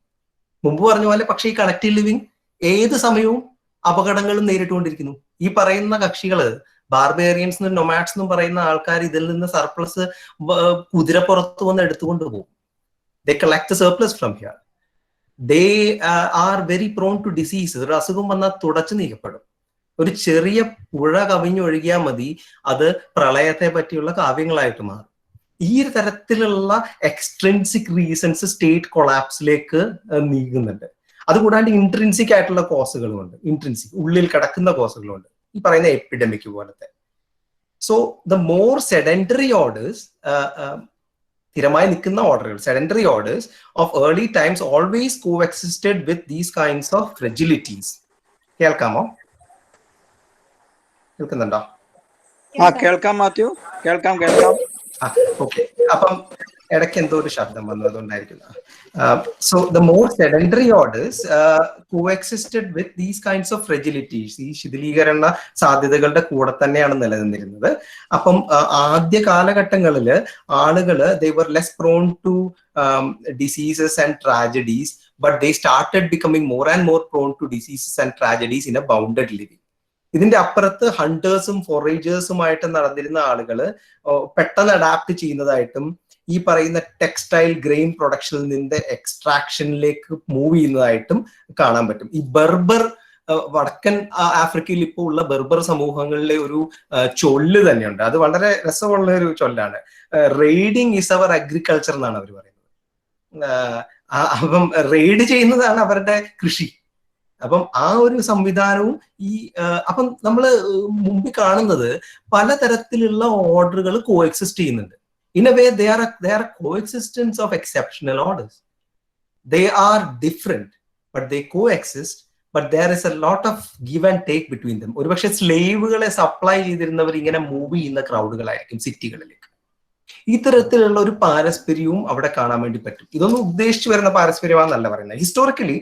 മുമ്പ് പറഞ്ഞ പോലെ പക്ഷേ ഈ കളക്റ്റീവ് ലിവിങ് ഏത് സമയവും അപകടങ്ങളും നേരിട്ടുകൊണ്ടിരിക്കുന്നു. ഈ പറയുന്ന കക്ഷികള്, ബാർബേറിയൻസ് എന്നും നൊമാഡ്സ് എന്നും പറയുന്ന ആൾക്കാർ ഇതിൽ നിന്ന് സർപ്ലസ് കുതിരപ്പുറത്ത് വന്ന് എടുത്തുകൊണ്ട് പോകും. They collect surplus from here. They are very prone to disease. ഒരു അസുഖം വന്നാൽ തുടച്ചു നീക്കപ്പെടും. ഒരു ചെറിയ പുഴ കവിഞ്ഞൊഴുകിയാൽ മതി, അത് പ്രളയത്തെ പറ്റിയുള്ള കാവ്യങ്ങളായിട്ട് മാറും. ഈ ഒരു തരത്തിലുള്ള എക്സ്ട്രിൻസിക് റീസൺസ് സ്റ്റേറ്റ് കൊളാപ്സിലേക്ക് നീങ്ങുന്നുണ്ട്. അതുകൂടാണ്ട് ഇൻട്രിൻസിക് ആയിട്ടുള്ള കോസുകളുമുണ്ട്. ഇൻട്രിൻസിക് ഉള്ളിൽ കിടക്കുന്ന കോസുകളുണ്ട്, ഈ പറയുന്ന എപ്പിഡമിക് പോലത്തെ. So the more sedentary orders, സ്ഥിരമായി നിൽക്കുന്ന ഓർഡറുകൾ, sedentary orders of early times always coexisted with these kinds of fragilities. കേൾക്കാമോ? കേൾക്കുന്നുണ്ടോ? കേൾക്കാം മാത്യു, കേൾക്കാം. ഓക്കെ. അപ്പം ഇടയ്ക്ക് എന്തോ ഒരു ശബ്ദം വന്നതുകൊണ്ടായിരിക്കും. So the more sedentary orders coexisted with these kinds of fragilities. ഈ ശിഥിലീകരണ സാധ്യതകളുടെ കൂടെ തന്നെയാണ് നിലനിന്നിരുന്നത്. അപ്പം ആദ്യ കാലഘട്ടങ്ങളിൽ ആളുകൾ they were less prone to diseases and tragedies, but they started becoming more and more prone to diseases and tragedies in a bounded living. ഇതിന്റെ അപ്പുറത്ത് ഹണ്ടേഴ്സും ഫോറേജേഴ്സുമായിട്ട് നടന്നിരുന്ന ആളുകൾ പെട്ടെന്ന് അഡാപ്റ്റ് ചെയ്യുന്നതായിട്ടും ഈ പറയുന്ന ടെക്സ്റ്റൈൽ ഗ്രെയിൻ പ്രൊഡക്ഷനിൽ നിന്ന് എക്സ്ട്രാക്ഷനിലേക്ക് മൂവ് ചെയ്യുന്നതായിട്ടും കാണാൻ പറ്റും. ഈ ബർബർ വടക്കൻ ആഫ്രിക്കയിൽ ഇപ്പോൾ ഉള്ള ബർബർ സമൂഹങ്ങളിലെ ഒരു ചൊല്ല് തന്നെയുണ്ട്. അത് വളരെ രസമുള്ള ഒരു ചൊല്ലാണ്. റെയ്ഡിങ് ഈസ് അവർ അഗ്രികൾച്ചർ എന്നാണ് അവർ പറയുന്നത്. അപ്പം റെയ്ഡ് ചെയ്യുന്നതാണ് അവരുടെ കൃഷി. അപ്പം ആ ഒരു സംവിധാനവും അപ്പം നമ്മൾ മുമ്പിൽ കാണുന്നത് പലതരത്തിലുള്ള ഓർഡറുകൾ കോഎക്സിസ്റ്റ് ചെയ്യുന്നുണ്ട്. In a way they are coexistence of exceptional orders. They are different but they coexist. But there is a lot of give and take between them. ഒരുപക്ഷെ സ്ലേവുകളെ സപ്ലൈ ചെയ്തിരുന്നവർ ഇങ്ങനെ മൂവ് ചെയ്യുന്ന ക്രൗഡുകളായിരിക്കും സിറ്റികളിലേക്ക്. ഇത്തരത്തിലുള്ള ഒരു പാരസ്പര്യവും അവിടെ കാണാൻ വേണ്ടി പറ്റും. ഇതൊന്നും ഉദ്ദേശിച്ചു വരുന്ന പാരസ്പര്യമാണെന്നല്ല പറയുന്നത്. Historically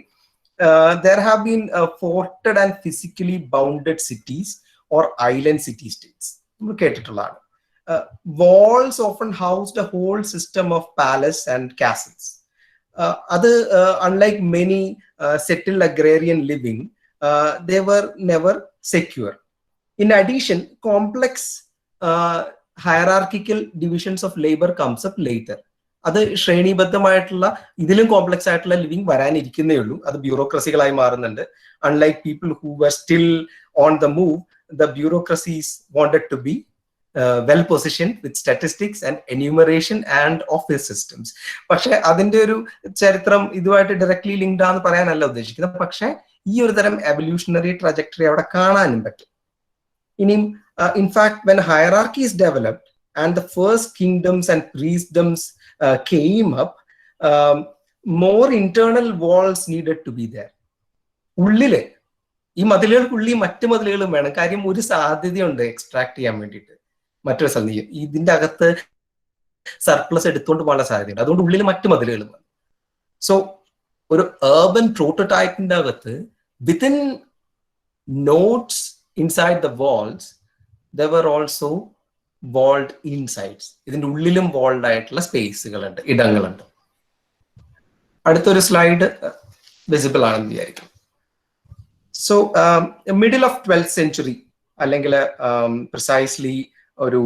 there have been forted and physically bounded cities or island city states. നമ്മൾ കേട്ടിട്ടുള്ളതാണ്. Walls often housed a whole system of palace and castles. അത് unlike many settled agrarian living, they were never secure. In addition, complex hierarchical divisions of labor comes up later. അത് ശ്രേണിബദ്ധമായിട്ടുള്ള ഇതിലും complex ആയിട്ടുള്ള living വരാനിരിക്കുന്നേ ഉള്ളൂ. അത് ബ്യൂറോക്രസികളായി മാറുന്നുണ്ട്. Unlike people who were still on the move, the bureaucracies wanted to be well position with statistics and enumeration and office systems. പക്ഷെ അതിന്റെ ഒരു ചരിത്രം ഇതുമായിട്ട് ഡയറക്ട്ലി ലിങ്ക്ഡ് ആണെന്ന് പറയാനല്ല ഉദ്ദേശിക്കുന്നത്. പക്ഷെ ഈ ഒരു തരം എവല്യൂഷണറി ട്രജക്ടറി അവിടെ കാണാനും പറ്റും. ഇനിയും in fact when hierarchy is developed and the first kingdoms and priestdoms came up, more internal walls needed to be there. ഉള്ളില് ഈ മതിലുകൾക്കുള്ളിൽ മറ്റു മതിലുകളും വേണം. കാര്യം ഒരു സാധ്യതയുണ്ട് എക്സ്ട്രാക്ട് ചെയ്യാൻ വേണ്ടിയിട്ട് മറ്റൊരു സ്ഥലം. ഇതിന്റെ അകത്ത് സർപ്ലസ് എടുത്തുകൊണ്ട് പോകാനുള്ള സാധ്യതയുണ്ട്. അതുകൊണ്ട് ഉള്ളിൽ മറ്റു മതിലുകളും വേണം. സോ ഒരു urban പ്രോട്ടോടൈപ്പിന്റെ അകത്ത് within notes inside the walls there were also walled insides. ഇതിന്റെ ഉള്ളിലും വാൾഡ് ആയിട്ടുള്ള സ്പേസുകളുണ്ട്, ഇടങ്ങളുണ്ട്. അടുത്തൊരു സ്ലൈഡ് വിസിബിൾ ആണെന്ന് വിചാരിക്കും. So middle of 12th century അല്ലെങ്കിൽ പ്രിസൈസ്ലി ഒരു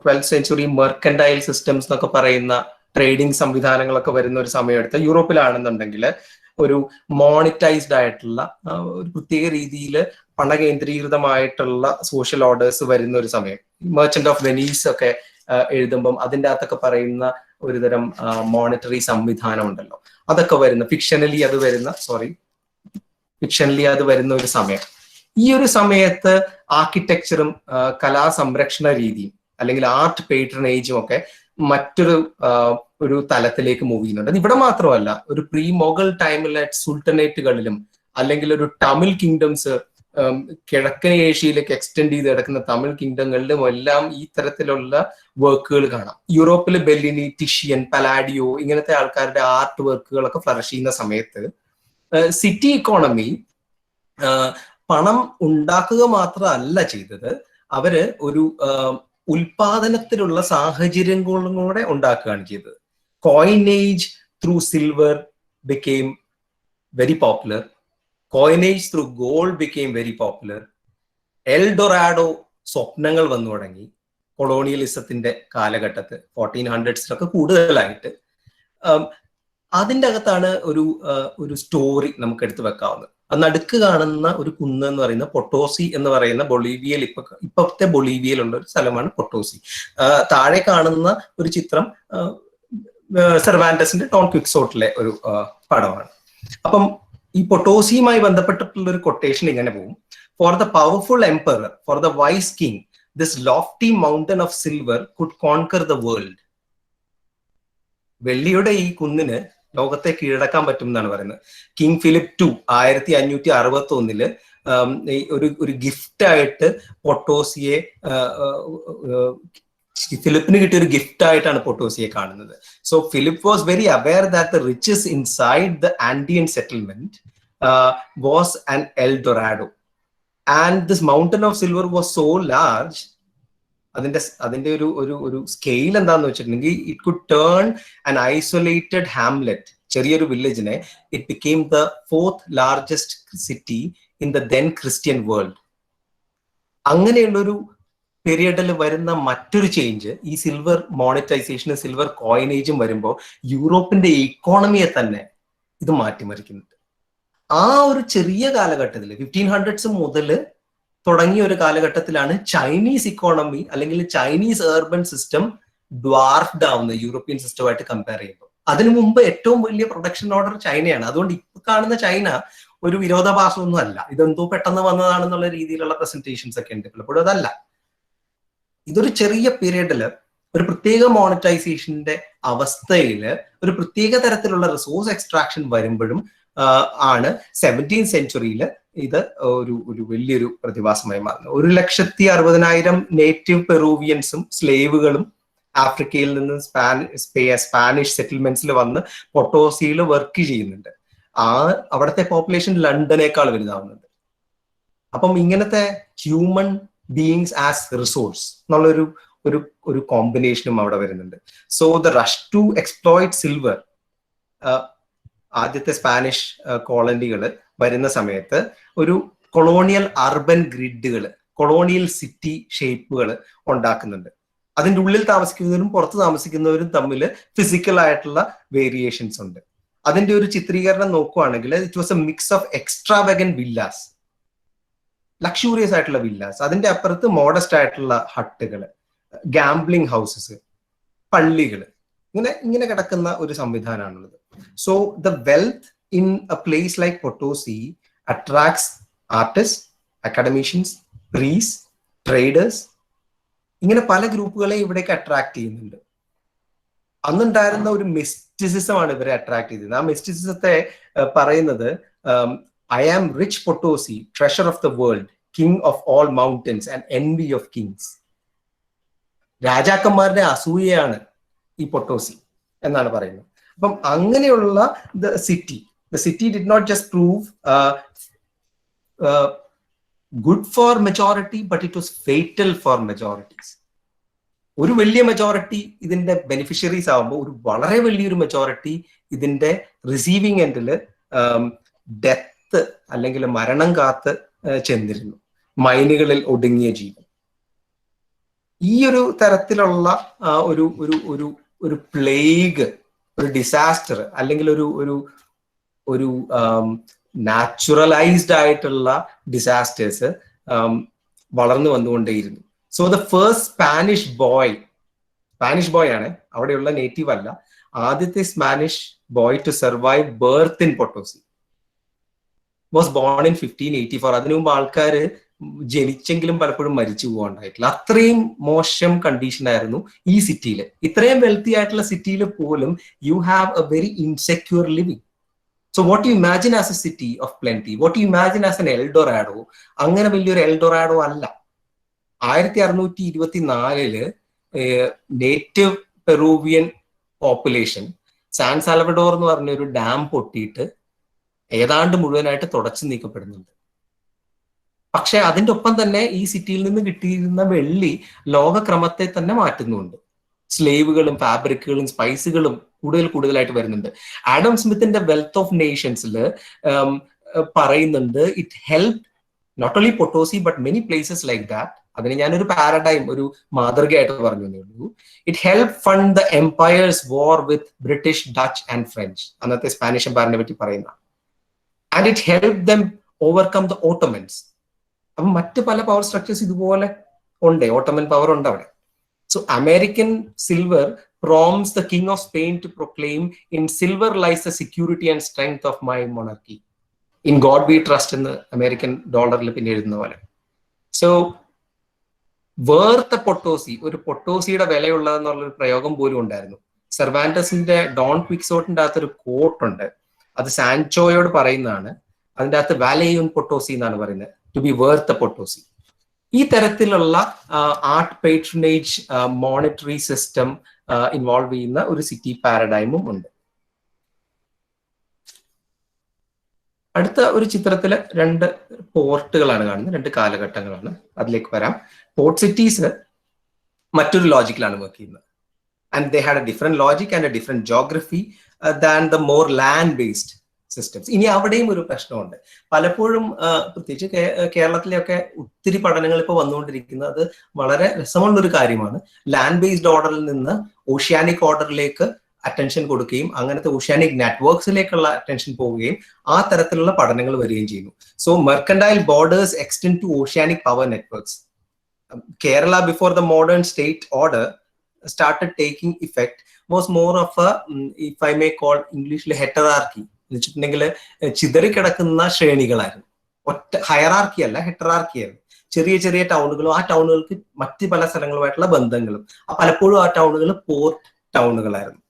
12th century മെർക്കൻഡൈൽ സിസ്റ്റംസ് എന്നൊക്കെ പറയുന്ന ട്രേഡിംഗ് സംവിധാനങ്ങളൊക്കെ വരുന്ന ഒരു സമയമെടുത്ത് യൂറോപ്പിലാണെന്നുണ്ടെങ്കിൽ ഒരു മോണിറ്റൈസ്ഡ് ആയിട്ടുള്ള ഒരു പ്രത്യേക രീതിയിൽ പണകേന്ദ്രീകൃതമായിട്ടുള്ള സോഷ്യൽ ഓർഡേഴ്സ് വരുന്ന ഒരു സമയം. മെർച്ചന്റ് ഓഫ് വെനീസ് ഒക്കെ എഴുതുമ്പം അതിൻ്റെ അകത്തൊക്കെ പറയുന്ന ഒരുതരം മോണിറ്ററി സംവിധാനം ഉണ്ടല്ലോ, അതൊക്കെ വരുന്ന ഫിക്ഷനലി അത് വരുന്ന ഒരു സമയം. ഈ ഒരു സമയത്ത് ആർക്കിടെക്ചറും കലാസംരക്ഷണ രീതിയും അല്ലെങ്കിൽ ആർട്ട് പേട്രണേജും ഒക്കെ മറ്റൊരു തലത്തിലേക്ക് മൂവ് ചെയ്യുന്നുണ്ട്. ഇവിടെ മാത്രമല്ല, ഒരു പ്രീ മൊഗൾ ടൈമിലെ സുൽട്ടനേറ്റുകളിലും അല്ലെങ്കിൽ ഒരു തമിഴ് കിങ്ഡംസ് കിഴക്കൻ ഏഷ്യയിലേക്ക് എക്സ്റ്റെൻഡ് ചെയ്ത് കിടക്കുന്ന തമിഴ് കിങ്ഡങ്ങളിലും എല്ലാം ഈ തരത്തിലുള്ള വർക്കുകൾ കാണാം. യൂറോപ്പിലെ ബെല്ലിനി, ടിഷ്യൻ, പലാഡിയോ ഇങ്ങനത്തെ ആൾക്കാരുടെ ആർട്ട് വർക്കുകളൊക്കെ ഫ്ലറിഷ് ചെയ്യുന്ന സമയത്ത് സിറ്റി ഇക്കോണമി പണം ഉണ്ടാക്കുക മാത്രമല്ല ചെയ്തത്, അവര് ഒരു ഉൽപാദനത്തിലുള്ള സാഹചര്യങ്ങളും കൂടെ ഉണ്ടാക്കുകയാണ് ചെയ്തത്. Coinage through silver became very popular. Coinage through gold became very popular. എൽഡൊറാഡോ സ്വപ്നങ്ങൾ വന്നു തുടങ്ങി കൊളോണിയലിസത്തിന്റെ കാലഘട്ടത്തിൽ 1400s കൂടുതലായിട്ട്. അതിൻ്റെ അകത്താണ് ഒരു സ്റ്റോറി നമുക്ക് എടുത്തു വെക്കാവുന്നത്. നടുക്ക് കാണുന്ന ഒരു കുന്ന് എന്ന് പറയുന്ന പൊട്ടോസി എന്ന് പറയുന്ന ബൊളീവിയയിൽ ഇപ്പോഴത്തെ ബൊളീവിയയിലുള്ള ഒരു സ്ഥലമാണ് പൊട്ടോസി. താഴെ കാണുന്ന ഒരു ചിത്രം സെർവാൻഡസിന്റെ ഡോൺ ക്വിക്സോട്ടിലെ ഒരു പടമാണ്. അപ്പം ഈ പൊട്ടോസിയുമായി ബന്ധപ്പെട്ടിട്ടുള്ള ഒരു കൊട്ടേഷൻ ഇങ്ങനെ പോകും: for the powerful emperor, for the wise king, this lofty mountain of silver could conquer the world. വെള്ളിയുടെ ഈ കുന്നിന് ലോകത്തെ കീഴടക്കാൻ പറ്റും എന്നാണ് പറയുന്നത്. കിങ് ഫിലിപ്പ് II 1561 ഒരു ഗിഫ്റ്റ് ആയിട്ട് പൊട്ടോസിയെ ഫിലിപ്പിന് കിട്ടിയ ഒരു ഗിഫ്റ്റ് ആയിട്ടാണ് പൊട്ടോസിയെ കാണുന്നത്. So Philip was very aware that the riches inside the Andean settlement was an Eldorado and this mountain of silver was so large. അതിന്റെ ഒരു സ്കെയിൽ എന്താന്ന് വെച്ചിട്ടുണ്ടെങ്കിൽ it could turn an isolated hamlet, ചെറിയൊരു വില്ലേജിനെ, it became the 4th largest city in the then Christian world. അങ്ങനെയുള്ളൊരു പീരിയഡിൽ വരുന്ന മറ്റൊരു ചേഞ്ച്, ഈ സിൽവർ മോണിറ്റൈസേഷനും സിൽവർ കോയിനേജും വരുമ്പോൾ യൂറോപ്പിന്റെ ഇക്കോണമിയെ തന്നെ ഇത് മാറ്റിമറിക്കുന്നുണ്ട്. ആ ഒരു ചെറിയ കാലഘട്ടത്തിൽ 1500s മുതൽ തുടങ്ങിയ ഒരു കാലഘട്ടത്തിലാണ് ചൈനീസ് ഇക്കോണമി അല്ലെങ്കിൽ ചൈനീസ് ഏർബൻ സിസ്റ്റം ഡ്വാർഫ്ഡ് ആവുന്നത് യൂറോപ്യൻ സിസ്റ്റമായിട്ട് കമ്പയർ ചെയ്യുമ്പോൾ. അതിനു മുമ്പ് ഏറ്റവും വലിയ പ്രൊഡക്ഷൻ ഓർഡർ ചൈനയാണ്. അതുകൊണ്ട് ഇപ്പൊ കാണുന്ന ചൈന ഒരു വിരോധാഭാസമൊന്നും അല്ല, ഇതെന്തോ പെട്ടെന്ന് വന്നതാണെന്നുള്ള രീതിയിലുള്ള പ്രസന്റേഷൻസ് ഒക്കെ ഉണ്ട്. പലപ്പോഴും അതല്ല. ഇതൊരു ചെറിയ പീരീഡില് ഒരു പ്രത്യേക മോണിറ്റൈസേഷന്റെ അവസ്ഥയില് ഒരു പ്രത്യേക തരത്തിലുള്ള റിസോഴ്സ് എക്സ്ട്രാക്ഷൻ വരുമ്പോഴും ആണ് 17th സെഞ്ച്വറിയിൽ ഇത് ഒരു വലിയൊരു പ്രതിഭാസമായി മാറുന്നത്. 1,60,000 നേറ്റീവ് പെറൂവിയൻസും സ്ലേവുകളും ആഫ്രിക്കയിൽ നിന്ന് സ്പാനിഷ് സെറ്റിൽമെന്റ്സിൽ വന്ന് പൊട്ടോസിയിൽ വർക്ക് ചെയ്യുന്നുണ്ട്. അവിടുത്തെ പോപ്പുലേഷൻ ലണ്ടനേക്കാൾ വലുതാവുന്നുണ്ട്. അപ്പം ഇങ്ങനത്തെ ഹ്യൂമൻ ബീയിങ്സ് ആസ് റിസോഴ്സ് എന്നുള്ളൊരു ഒരു കോമ്പിനേഷനും അവിടെ വരുന്നുണ്ട്. So the rush to exploit silver, ആദ്യത്തെ സ്പാനിഷ് കോളനികൾ വരുന്ന സമയത്ത് ഒരു കൊളോണിയൽ അർബൻ ഗ്രിഡുകൾ, കൊളോണിയൽ സിറ്റി ഷേപ്പുകൾ ഉണ്ടാക്കുന്നുണ്ട്. അതിൻ്റെ ഉള്ളിൽ താമസിക്കുന്നവരും പുറത്ത് താമസിക്കുന്നവരും തമ്മിൽ ഫിസിക്കൽ ആയിട്ടുള്ള വേരിയേഷൻസ് ഉണ്ട്. അതിന്റെ ഒരു ചിത്രീകരണം നോക്കുവാണെങ്കിൽ it was a mix of extravagant villas, luxurious ആയിട്ടുള്ള വില്ലാസ്, അതിന്റെ അപ്പുറത്ത് മോഡസ്റ്റ് ആയിട്ടുള്ള ഹട്ടുകൾ, ഗാംബ്ലിംഗ് ഹൗസസ്, പള്ളികൾ, ഇങ്ങനെ കിടക്കുന്ന ഒരു സംവിധാനമാണുള്ളത്. So the wealth in a place like Potosi attracts artist, academicians, priests, traders, ഇങ്ങനെ പല ഗ്രൂപ്പുകളെ ഇവിടേക്ക് അട്രാക്ട് ചെയ്യുന്നുണ്ട്. അന്നുണ്ടായിരുന്ന ഒരു മിസ്റ്റിസിസമാണ് ഇവരെ അട്രാക്ട് ചെയ്തത്. ആ മിസ്റ്റിസിസത്തെ പറയുന്നത് I am rich Potosi, treasure of the world, king of all mountains and envy of kings. രാജാക്കന്മാരുടെ അസൂയയാണ് ഈ പൊട്ടോസി എന്നാണ് പറയുന്നത്. അപ്പം അങ്ങനെയുള്ള the city did not just prove good for majority, but it was fatal for majorities. ഒരു വലിയ majority ഇതിന്റെ ബെനിഫിഷ്യറീസ് ആവുമ്പോൾ ഒരു വളരെ വലിയൊരു മെജോറിറ്റി ഇതിന്റെ റിസീവിങ് എൻഡില് ഡെത്ത് അല്ലെങ്കിൽ മരണം കാത്ത് ചെന്നിരുന്നു. മൈനുകളിൽ ഒടുങ്ങിയ ജീവൻ. ഈ ഒരു തരത്തിലുള്ള ഒരു ഒരു ഒരു ഒരു പ്ലേഗ്, ഒരു ഡിസാസ്റ്റർ അല്ലെങ്കിൽ ഒരു നാച്ചുറലൈസ്ഡ് ആയിട്ടുള്ള ഡിസാസ്റ്റേഴ്സ് വളർന്നു വന്നുകൊണ്ടേയിരുന്നു. So the first Spanish boy ആണ്, അവിടെയുള്ള നേറ്റീവ് അല്ല, ആദ്യത്തെ Spanish boy to survive birth in Potosi was born in 1584. അതിനു മുമ്പ് ആൾക്കാർ ജനിച്ചെങ്കിലും പലപ്പോഴും മരിച്ചു പോകാണ്ടായിട്ടില്ല. അത്രയും മോശം കണ്ടീഷൻ ആയിരുന്നു ഈ സിറ്റിയിൽ. ഇത്രയും വെൽത്തി ആയിട്ടുള്ള സിറ്റിയിൽ പോലും you have A very insecure living. So what you imagine as a city of plenty, what you imagine as an El Dorado, അങ്ങനെ വലിയൊരു എൽഡോറാഡോ അല്ല. 1624 native Peruvian population San Salvador എന്ന് പറഞ്ഞൊരു ഡാം പൊട്ടിയിട്ട് ഏതാണ്ട് മുഴുവനായിട്ട് തുടച്ചു നീക്കപ്പെടുന്നുണ്ട്. പക്ഷെ അതിൻ്റെ ഒപ്പം തന്നെ ഈ സിറ്റിയിൽ നിന്ന് കിട്ടിയിരുന്ന വെള്ളി ലോകക്രമത്തെ തന്നെ മാറ്റുന്നുണ്ട്. സ്ലേവുകളും ഫാബ്രിക്കുകളും സ്പൈസുകളും കൂടുതലായിട്ട് വരുന്നുണ്ട്. ആഡം സ്മിത്തിന്റെ വെൽത്ത് ഓഫ് നേഷൻസിൽ പറയുന്നുണ്ട് it help not only Potosi but many places like that. അതിന് ഞാനൊരു പാരഡൈം, ഒരു മാതൃകയായിട്ട് പറഞ്ഞു എന്നേ ഉള്ളൂ. It help fund the empires war with British, Dutch and French, അന്നത്തെ സ്പാനിഷ് എംപയറിനെ പറ്റി പറയുന്ന. And it help them overcome the Ottomans. അപ്പം മറ്റ് പല പവർ സ്ട്രക്ചേഴ്സ് ഇതുപോലെ ഉണ്ട്, ഓട്ടോമൻ പവർ ഉണ്ട് അവിടെ. So American silver prompts the King of Spain to proclaim, in silver lies the security and strength of my monarchy. In God we trust എന്ന് American ഡോളറിൽ പിന്നെ എഴുതുന്ന പോലെ. സോ വേർത്ത പൊട്ടോസി, ഒരു പൊട്ടോസിയുടെ വിലയുള്ളതെന്നുള്ളൊരു പ്രയോഗം പോലും ഉണ്ടായിരുന്നു. സെർവാൻറ്റസിന്റെ ഡോൺ ക്വിക്സോട്ടിന്റെ അകത്തൊരു കോട്ടുണ്ട്, അത് സാൻചോയോട് പറയുന്നതാണ്. അതിൻ്റെ അകത്ത് വാലേയുൻ പൊട്ടോസി എന്നാണ് പറയുന്നത്, ടു ബി വേർത്ത പൊട്ടോസി. ഈ തരത്തിലുള്ള art patronage monetary system involve ചെയ്യുന്ന ഒരു സിറ്റി പാരഡൈമും ഉണ്ട്. അടുത്ത ഒരു ചിത്രത്തില് 2 പോർട്ടുകളാണ് കാണുന്നത്, 2 കാലഘട്ടങ്ങളാണ്. അതിലേക്ക് വരാം. പോർട്ട് സിറ്റീസ് മറ്റൊരു ലോജിക്കിലാണ് വർക്ക് ചെയ്യുന്നത്. And they had A different logic and A different geography than the more land based systems. ഇനി അവിടെയും ഒരു പ്രശ്നമുണ്ട്. പലപ്പോഴും പ്രത്യേകിച്ച് കേരളത്തിലെയൊക്കെ ഒത്തിരി പഠനങ്ങൾ ഇപ്പോൾ വന്നുകൊണ്ടിരിക്കുന്നത് അത് വളരെ രസമുള്ളൊരു കാര്യമാണ്. ലാൻഡ് ബേസ്ഡ് ഓർഡറിൽ നിന്ന് ഓഷ്യാനിക് ഓർഡറിലേക്ക് അറ്റൻഷൻ കൊടുക്കുകയും അങ്ങനത്തെ ഓഷ്യാനിക് നെറ്റ്വർക്സിലേക്കുള്ള അറ്റൻഷൻ പോവുകയും ആ തരത്തിലുള്ള പഠനങ്ങൾ വരികയും ചെയ്യുന്നു. So mercantile borders extend to oceanic power networks. Kerala before the modern state order started taking effect was more of a, if I may call English, heterarchy. എന്ന് വെച്ചിട്ടുണ്ടെങ്കിൽ ചിതറിക്കിടക്കുന്ന ശ്രേണികളായിരുന്നു. ഒറ്റ ഹയറാർക്കി അല്ല, ഹെറ്ററാർക്കി ആയിരുന്നു. ചെറിയ ചെറിയ ടൗണുകളും ആ ടൗണുകൾക്ക് മറ്റ് പല സ്ഥലങ്ങളുമായിട്ടുള്ള ബന്ധങ്ങളും പലപ്പോഴും ആ ടൗണുകൾ പോർട്ട് ടൗണുകളായിരുന്നു.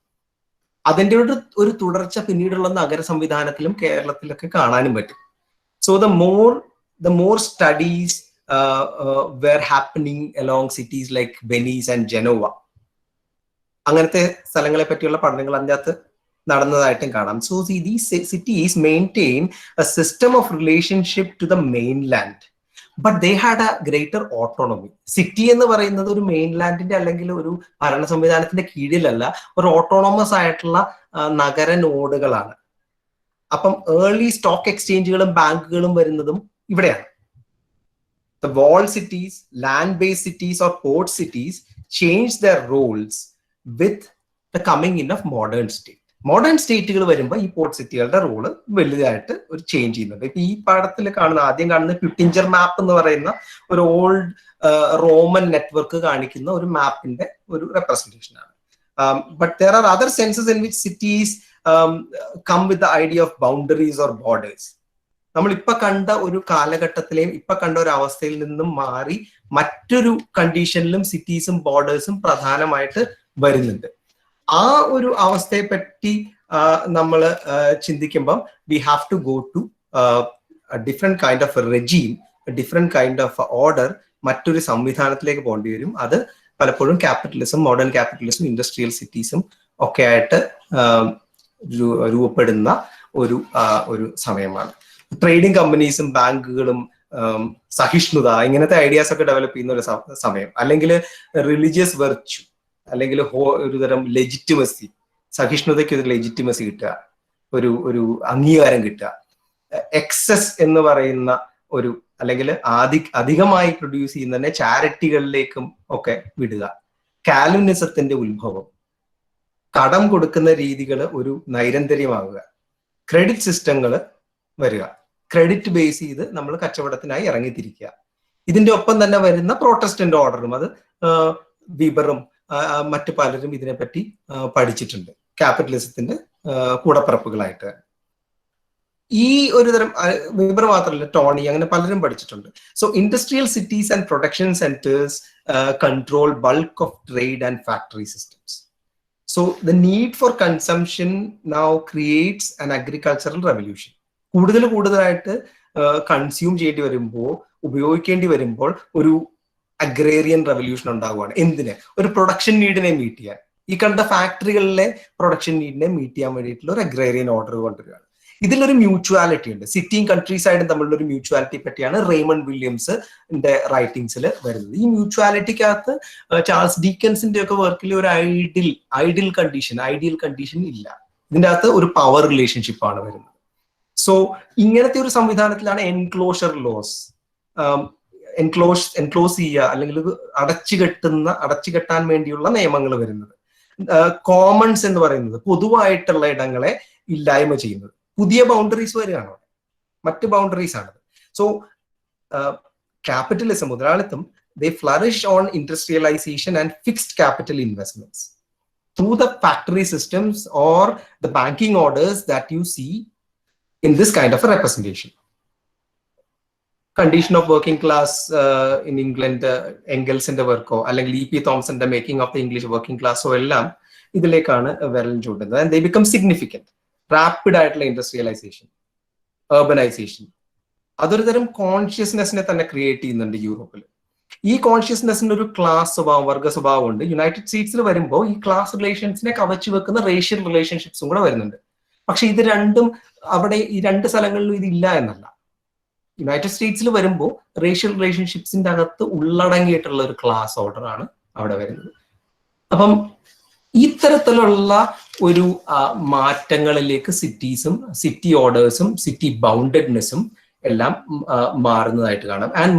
അതിൻ്റെ ഒരു തുടർച്ച പിന്നീടുള്ള നഗര സംവിധാനത്തിലും കേരളത്തിലൊക്കെ കാണാനും പറ്റും. So the more studies were happening along cities like Venice and Genoa. അങ്ങനത്തെ സ്ഥലങ്ങളെ പറ്റിയുള്ള പഠനങ്ങൾ അതിനകത്ത് നടന്നതായിട്ടും കാണാം. So these cities maintain a system of relationship to the mainland, but they had a greater autonomy. City എന്ന് പറയുന്നത് ഒരു മെയിൻലാൻഡിന്റെ അല്ലെങ്കിൽ ഒരു ഭരണ സംവിധാനത്തിന്റെ കീഴിലല്ല, ഒരു ഓട്ടോണമസ് ആയിട്ടുള്ള നഗര നോഡുകളാണ്. അപ്പം ഏർലി സ്റ്റോക്ക് എക്സ്ചേഞ്ചുകളും ബാങ്കുകളും വരുന്നതും ഇവിടെയാണ്. The walled cities, land-based cities or port cities changed their roles with the coming in of modern state. Modern സ്റ്റേറ്റുകൾ വരുമ്പോൾ ഈ പോർട്ട് സിറ്റികളുടെ റോള് വലുതായിട്ട് ഒരു ചേഞ്ച് ചെയ്യുന്നുണ്ട്. ഇപ്പൊ ഈ പാഠത്തിൽ ആദ്യം കാണുന്ന പ്യൂട്ടിഞ്ചർ മാപ്പ് എന്ന് പറയുന്ന ഒരു ഓൾഡ് റോമൻ നെറ്റ്വർക്ക് കാണിക്കുന്ന ഒരു മാപ്പിന്റെ ഒരു റെപ്രസെന്റേഷൻ ആണ്. But there are other senses in which cities come with the idea of boundaries or borders. നമ്മൾ ഇപ്പൊ കണ്ട ഒരു കാലഘട്ടത്തിലെയും ഇപ്പൊ കണ്ട ഒരു അവസ്ഥയിൽ നിന്നും മാറി മറ്റൊരു കണ്ടീഷനിലും സിറ്റീസും ബോർഡേഴ്സും പ്രധാനമായിട്ട് വരുന്നുണ്ട്. ആ ഒരു അവസ്ഥയെ പറ്റി നമ്മൾ ചിന്തിക്കുമ്പം we have to go to different kind of regime, different kind of order, മറ്റൊരു സംവിധാനത്തിലേക്ക് പോകേണ്ടി വരും. അത് പലപ്പോഴും ക്യാപിറ്റലിസം, മോഡേൺ ക്യാപിറ്റലിസം, ഇൻഡസ്ട്രിയൽ സിറ്റീസും ഒക്കെ ആയിട്ട് രൂപപ്പെടുന്ന ഒരു സമയമാണ്. ട്രേഡിംഗ് കമ്പനീസും ബാങ്കുകളും സഹിഷ്ണുത ഇങ്ങനത്തെ ഐഡിയാസ് ഒക്കെ ഡെവലപ്പ് ചെയ്യുന്ന ഒരു സമയം. അല്ലെങ്കിൽ റിലീജിയസ് വെർച്യു, അല്ലെങ്കിൽ ഒരു തരം ലെജിറ്റിമസി, സഹിഷ്ണുതയ്ക്ക് ഒരു ലെജിറ്റിമസി കിട്ടുക, ഒരു അംഗീകാരം കിട്ടുക. എക്സസ് എന്ന് പറയുന്ന ഒരു അല്ലെങ്കിൽ അധികമായി പ്രൊഡ്യൂസ് ചെയ്യുന്നതിനെ ചാരിറ്റികളിലേക്കും ഒക്കെ വിടുക. കാലുനിസത്തിന്റെ ഉത്ഭവം, കടം കൊടുക്കുന്ന രീതികൾ ഒരു നൈരന്തര്യമാവുക, ക്രെഡിറ്റ് സിസ്റ്റങ്ങൾ വരിക, ക്രെഡിറ്റ് ബേസ് ചെയ്ത് നമ്മൾ കച്ചവടത്തിനായി ഇറങ്ങിത്തിരിക്കുക. ഇതിന്റെ ഒപ്പം തന്നെ വരുന്ന പ്രോട്ടസ്റ്റന്റ് ഓർഡറും, അത് വീബറും മറ്റു പലരും ഇതിനെപ്പറ്റി പഠിച്ചിട്ടുണ്ട്, ക്യാപിറ്റലിസത്തിന്റെ കൂടപ്പിറപ്പുകളായിട്ട്. ഈ ഒരു തരം വീബർ മാത്രമല്ല, ടോണി, അങ്ങനെ പലരും പഠിച്ചിട്ടുണ്ട്. So industrial cities and production centres control bulk of trade and factory systems. So the need for consumption now creates an agricultural revolution. കൂടുതലായിട്ട് കൺസ്യൂം ചെയ്യേണ്ടി വരുമ്പോൾ, ഉപയോഗിക്കേണ്ടി വരുമ്പോൾ ഒരു അഗ്രേറിയൻ റെവല്യൂഷൻ ഉണ്ടാവുകയാണ്. എന്തിന്? ഒരു പ്രൊഡക്ഷൻ നീഡിനെ മീറ്റ് ചെയ്യാൻ. ഈ കണ്ട ഫാക്ടറികളിലെ പ്രൊഡക്ഷൻ നീഡിനെ മീറ്റ് ചെയ്യാൻ വേണ്ടിയിട്ടുള്ള ഒരു അഗ്രേറിയൻ ഓർഡർ കൊണ്ടുവരികയാണ്. ഇതിലൊരു മ്യൂച്വാലിറ്റി ഉണ്ട്. സിറ്റിയും കൺട്രി സൈഡും തമ്മിലുള്ള ഒരു മ്യൂച്വാലിറ്റി പറ്റിയാണ് റെയ്മണ്ട് വില്യംസിന്റെ റൈറ്റിംഗ്സിൽ വരുന്നത്. ഈ മ്യൂച്വാലിറ്റിക്കകത്ത് ചാൾസ് ഡീക്കൻസിന്റെ ഒക്കെ വർക്കിൽ ഒരു ഐഡിയൽ കണ്ടീഷൻ ഇല്ല. ഇതിൻ്റെ അകത്ത് ഒരു പവർ റിലേഷൻഷിപ്പ് ആണ് വരുന്നത്. സോ ഇങ്ങനത്തെ ഒരു സംവിധാനത്തിലാണ് എൻക്ലോഷർ ലോസ്, എൻക്ലോസ് ചെയ്യുക അല്ലെങ്കിൽ അടച്ചുകെട്ടാൻ വേണ്ടിയുള്ള നിയമങ്ങൾ വരുന്നത്. കോമൺസ് എന്ന് പറയുന്നത് പൊതുവായിട്ടുള്ള ഇടങ്ങളെ ഇല്ലായ്മ ചെയ്യുന്നത്. പുതിയ ബൗണ്ടറീസ് വരികയാണ്, മറ്റ് ബൗണ്ടറീസ് ആണത്. സോ ക്യാപിറ്റലിസം, മുതലാളിത്തം, they flourish on industrialization and fixed capital investments through the factory systems or the banking orders that you see in this kind of a representation. Condition of working class in England, Engels in the work, അല്ലെങ്കിൽ E.P. Thompson the making of the English working class, so എല്ലാം ഇതിലേക്കാണ് വിരൽ ചൂണ്ടുന്നത്. And they become significant. Rapid ആയിട്ടുള്ള industrialisation, urbanization, അതൊരു തരം കോൺഷ്യസ്നെസ്സിനെ തന്നെ create ചെയ്യുന്നുണ്ട് യൂറോപ്പിൽ. ഈ കോൺഷ്യസ്നെസ്സിന് ഒരു ക്ലാസ് സ്വഭാവം, വർഗ സ്വഭാവം ഉണ്ട്. യുണൈറ്റഡ് സ്റ്റേറ്റ്സിൽ വരുമ്പോൾ ഈ ക്ലാസ് റിലേഷൻസിനെ കവച്ചു വെക്കുന്ന റേഷ്യൽ റിലേഷൻഷിപ്സും കൂടെ വരുന്നുണ്ട്. പക്ഷെ ഇത് രണ്ടും അവിടെ ഈ രണ്ട് സ്ഥലങ്ങളിലും ഇതില്ല എന്നല്ല. യുണൈറ്റഡ് സ്റ്റേറ്റ്സിൽ വരുമ്പോൾ റേഷ്യൽ റിലേഷൻഷിപ്സിന്റെ അകത്ത് ഉള്ളടങ്ങിയിട്ടുള്ള ഒരു ക്ലാസ് ഓർഡർ ആണ് അവിടെ വരുന്നത്. അപ്പം ഇത്തരത്തിലുള്ള ഒരു മാറ്റങ്ങളിലേക്ക് സിറ്റീസും സിറ്റി ഓർഡേഴ്സും സിറ്റി ബൗണ്ടഡ്നെസ്സും എല്ലാം മാറുന്നതായിട്ട് കാണാം. And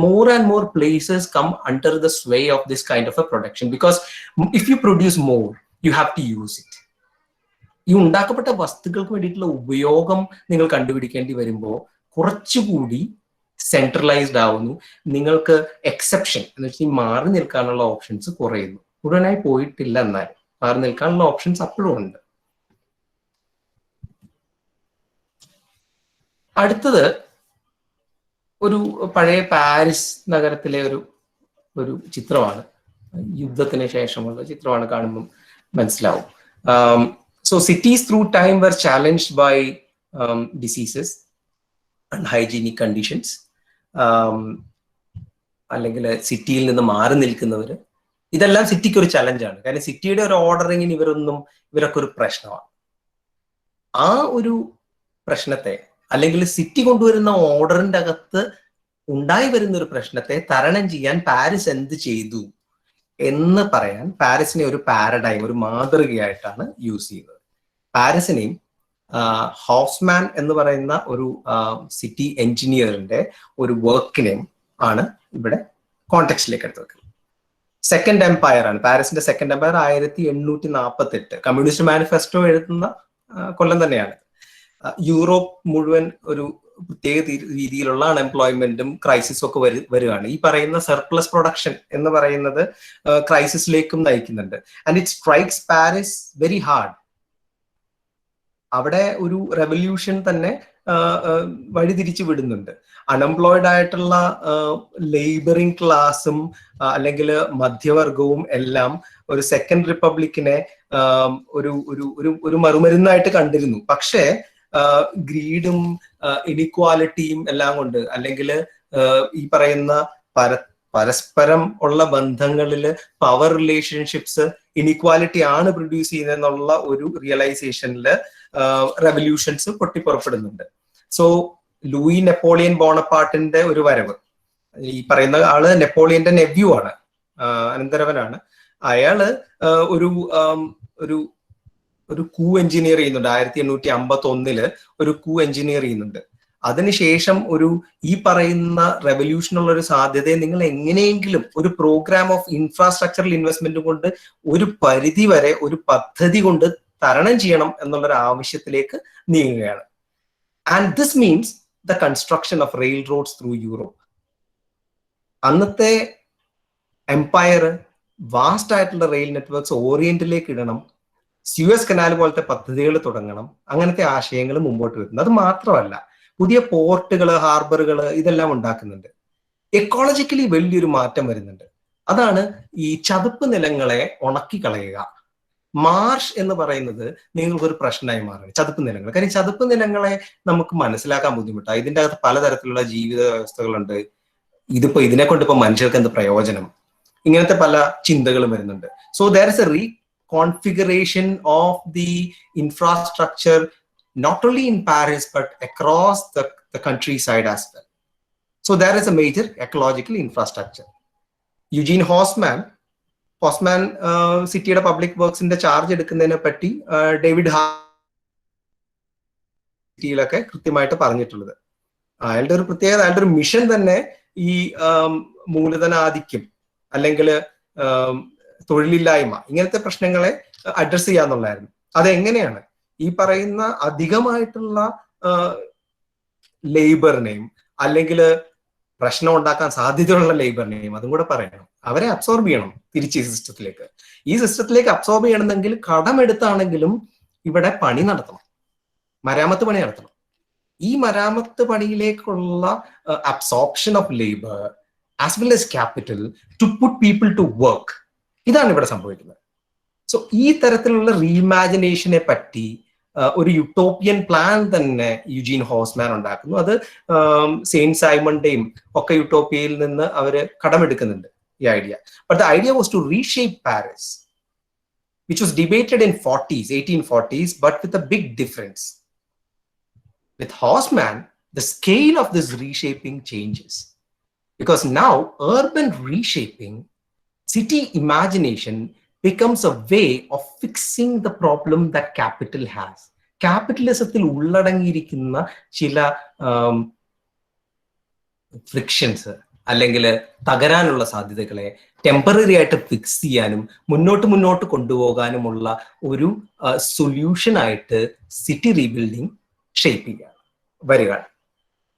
more places come under the sway of this kind of a production. Because if you produce more you have to use it. ഈ ഉണ്ടാക്കപ്പെട്ട വസ്തുക്കൾക്ക് വേണ്ടിയിട്ടുള്ള ഉപയോഗം നിങ്ങൾ കണ്ടുപിടിക്കേണ്ടി വരുമ്പോൾ കുറച്ചുകൂടി സെൻട്രലൈസ്ഡ് ആവുന്നു. നിങ്ങൾക്ക് എക്സെപ്ഷൻ എന്ന് വെച്ചാൽ മാറി നിൽക്കാനുള്ള ഓപ്ഷൻസ് കുറയുന്നു. മുഴുവനായി പോയിട്ടില്ല, എന്നാൽ മാറി നിൽക്കാനുള്ള ഓപ്ഷൻസ് അപ്പോഴും ഉണ്ട്. അടുത്തത് ഒരു പഴയ പാരീസ് നഗരത്തിലെ ഒരു ചിത്രമാണ്. യുദ്ധത്തിന് ശേഷമുള്ള ചിത്രമാണ്. കാണുമ്പം മനസ്സിലാവും. So cities through time were challenged by diseases, unhygienic conditions. അല്ലെങ്കിൽ സിറ്റിയിൽ നിന്ന് മാറി നിൽക്കുന്നവർ, ഇതെല്ലാം സിറ്റിക്ക് ഒരു ചലഞ്ചാണ്. കാരണം സിറ്റിയുടെ ഒരു ഓർഡറിങ്ങിന് ഇവരൊക്കെ ഒരു പ്രശ്നമാണ്. ആ ഒരു പ്രശ്നത്തെ, അല്ലെങ്കിൽ സിറ്റി കൊണ്ടുവരുന്ന ഓർഡറിന്റെ അകത്ത് ഉണ്ടായി വരുന്ന ഒരു പ്രശ്നത്തെ തരണം ചെയ്യാൻ പാരീസ് എന്ത് ചെയ്തു എന്ന് പറയാൻ പാരീസിനെ ഒരു പാരഡൈം, ഒരു മാതൃകയായിട്ടാണ് യൂസ് ചെയ്യുന്നത്. പാരീസിനെയും ഹോഫ്മാൻ എന്ന് പറയുന്ന ഒരു സിറ്റി എഞ്ചിനീയറിന്റെ ഒരു വർക്കിനെയും ആണ് ഇവിടെ കോണ്ടെക്സ്റ്റിലേക്ക് എടുത്ത് വെക്കുന്നത്. സെക്കൻഡ് എംപയർ ആണ് പാരീസിന്റെ സെക്കൻഡ് എംപയർ. 1848 കമ്മ്യൂണിസ്റ്റ് മാനിഫെസ്റ്റോ എഴുതുന്ന കൊല്ലം തന്നെയാണ്. യൂറോപ്പ് മുഴുവൻ ഒരു പ്രത്യേക രീതിയിലുള്ള അൺഎംപ്ലോയ്മെന്റും ക്രൈസിസും ഒക്കെ വരികയാണ്. ഈ പറയുന്ന സർപ്ലസ് പ്രൊഡക്ഷൻ എന്ന് പറയുന്നത് ക്രൈസിസിലേക്കും നയിക്കുന്നുണ്ട്. And it strikes Paris very hard. അവിടെ ഒരു റെവല്യൂഷൻ തന്നെ വഴിതിരിച്ചു വിടുന്നുണ്ട്. അൺഎംപ്ലോയിഡ് ആയിട്ടുള്ള ലേബറിംഗ് ക്ലാസും അല്ലെങ്കിൽ മധ്യവർഗവും എല്ലാം ഒരു സെക്കൻഡ് റിപ്പബ്ലിക്കിനെ ഒരു മറുമരുന്നായിട്ട് കണ്ടിരുന്നു. പക്ഷേ ഗ്രീഡും ഇനിക്വാലിറ്റിയും എല്ലാം കൊണ്ട്, അല്ലെങ്കിൽ ഈ പറയുന്ന പരസ്പരം ഉള്ള ബന്ധങ്ങളിൽ പവർ റിലേഷൻഷിപ്സ് ഇനിക്വാലിറ്റി ആണ് പ്രൊഡ്യൂസ് ചെയ്യുന്നതെന്നുള്ള ഒരു റിയലൈസേഷനിൽ റെവല്യൂഷൻസ് പൊട്ടിപ്പുറപ്പെടുന്നുണ്ട്. സോ ലൂയി നെപ്പോളിയൻ ബോണപ്പാർട്ടിന്റെ ഒരു വരവ്, ഈ പറയുന്ന ആള് നെപ്പോളിയന്റെ നെവ്യൂ ആണ്, അനന്തരവനാണ്. അയാള് ഒരു കൂ എഞ്ചിനീയർ ചെയ്യുന്നുണ്ട്. 1851 ഒരു കൂ എഞ്ചിനീയർ ചെയ്യുന്നുണ്ട്. അതിനുശേഷം ഈ പറയുന്ന റെവല്യൂഷനുള്ള ഒരു സാധ്യതയെ നിങ്ങൾ എങ്ങനെയെങ്കിലും ഒരു പ്രോഗ്രാം ഓഫ് ഇൻഫ്രാസ്ട്രക്ചറൽ ഇൻവെസ്റ്റ്മെന്റ് കൊണ്ട് ഒരു പരിധി വരെ ഒരു പദ്ധതി കൊണ്ട് തരണം ചെയ്യണം എന്നുള്ളൊരു ആവശ്യത്തിലേക്ക് നീങ്ങുകയാണ്. And this means the construction of rail roads through Europe. അന്നത്തെ എംപയർ വാസ്റ്റ് ആയിട്ടുള്ള റെയിൽ നെറ്റ്വർക്ക്സ് ഓറിയന്റിലേക്ക് ഇടണം, സ്യൂയസ് കനാൽ പോലത്തെ പദ്ധതികൾ തുടങ്ങണം, അങ്ങനത്തെ ആശയങ്ങൾ മുമ്പോട്ട് വരുന്നത്. അത് മാത്രമല്ല, പുതിയ പോർട്ടുകൾ, ഹാർബറുകൾ ഇതെല്ലാം ഉണ്ടാക്കുന്നുണ്ട്. എക്കോളജിക്കലി വലിയൊരു മാറ്റം വരുന്നുണ്ട്. അതാണ് ഈ ചതുപ്പ് നിലങ്ങളെ ഉണക്കി കളയുക. മാർഷ് എന്ന് പറയുന്നത് നിങ്ങൾക്കൊരു പ്രശ്നമായി മാറുകയാണ്, ചതുപ്പ് നിലങ്ങൾ. കാര്യം ചതുപ്പ് നിലങ്ങളെ നമുക്ക് മനസ്സിലാക്കാൻ ബുദ്ധിമുട്ടാണ്. ഇതിൻ്റെ അകത്ത് പലതരത്തിലുള്ള ജീവിത വ്യവസ്ഥകളുണ്ട്. ഇതിനെ കൊണ്ട് ഇപ്പൊ മനുഷ്യർക്ക് എന്ത് പ്രയോജനം, ഇങ്ങനത്തെ പല ചിന്തകളും വരുന്നുണ്ട്. So there is A reconfiguration of the infrastructure not only in Paris but across the countryside as well. So there is a major ecological infrastructure. Eugene Haussmann സിറ്റിയുടെ പബ്ലിക് വർക്ക്സിന്റെ ചാർജ് എടുക്കുന്നതിനെ പറ്റി ഡേവിഡ് സിറ്റിയിലൊക്കെ കൃത്യമായിട്ട് പറഞ്ഞിട്ടുള്ളത്. അയാളുടെ ഒരു പ്രത്യേകത, അയാളുടെ ഒരു മിഷൻ തന്നെ ഈ മൂലധനാധിക്യം അല്ലെങ്കിൽ തൊഴിലില്ലായ്മ ഇങ്ങനത്തെ പ്രശ്നങ്ങളെ അഡ്രസ് ചെയ്യാന്നുള്ളായിരുന്നു. അതെങ്ങനെയാണ് ഈ പറയുന്ന അധികമായിട്ടുള്ള ലേബറിനെയും അല്ലെങ്കിൽ പ്രശ്നം ഉണ്ടാക്കാൻ സാധ്യതയുള്ള ലേബറിനെയും അതും കൂടെ പറയണം, അവരെ അബ്സോർബ് ചെയ്യണം തിരിച്ച് ഈ സിസ്റ്റത്തിലേക്ക്. ഈ സിസ്റ്റത്തിലേക്ക് അബ്സോർബ് ചെയ്യണമെന്നെങ്കിൽ കടമെടുത്താണെങ്കിലും ഇവിടെ പണി നടത്തണം, മരാമത്ത് പണി നടത്തണം. ഈ മരാമത്ത് പണിയിലേക്കുള്ള absorption of labour as well as capital to put people to work, ഇതാണ് ഇവിടെ സംഭവിക്കുന്നത്. സോ ഈ തരത്തിലുള്ള റീഇമാജിനേഷനെ പറ്റി ഒരു യൂട്ടോപ്പിയൻ പ്ലാൻ തന്നെ യുജീൻ ഹോസ്മാൻ ഉണ്ടാക്കുന്നു. അത് സെയിന്റ് സൈമണിന്റെയും ഒക്കെ യൂട്ടോപ്പിയയിൽ നിന്ന് അവര് കടമെടുക്കുന്നുണ്ട് ഈ idea. But the idea was to reshape Paris, which was debated in 1840s, but with a big difference. With Haussmann, the scale of this reshaping changes. Because now urban reshaping, city imagination becomes a way of fixing the problem that capital has. ക്യാപിറ്റലിസത്തിൽ ഉള്ളടങ്ങിയിരിക്കുന്ന ചില frictions അല്ലെങ്കിൽ തകരാനുള്ള സാധ്യതകളെ temporary ആയിട്ട് fix ചെയ്യാനും മുന്നോട്ട് കൊണ്ടുപോകാനുമുള്ള ഒരു solution ആയിട്ട് city rebuilding shape ചെയ്യുകയാണ് വരിക.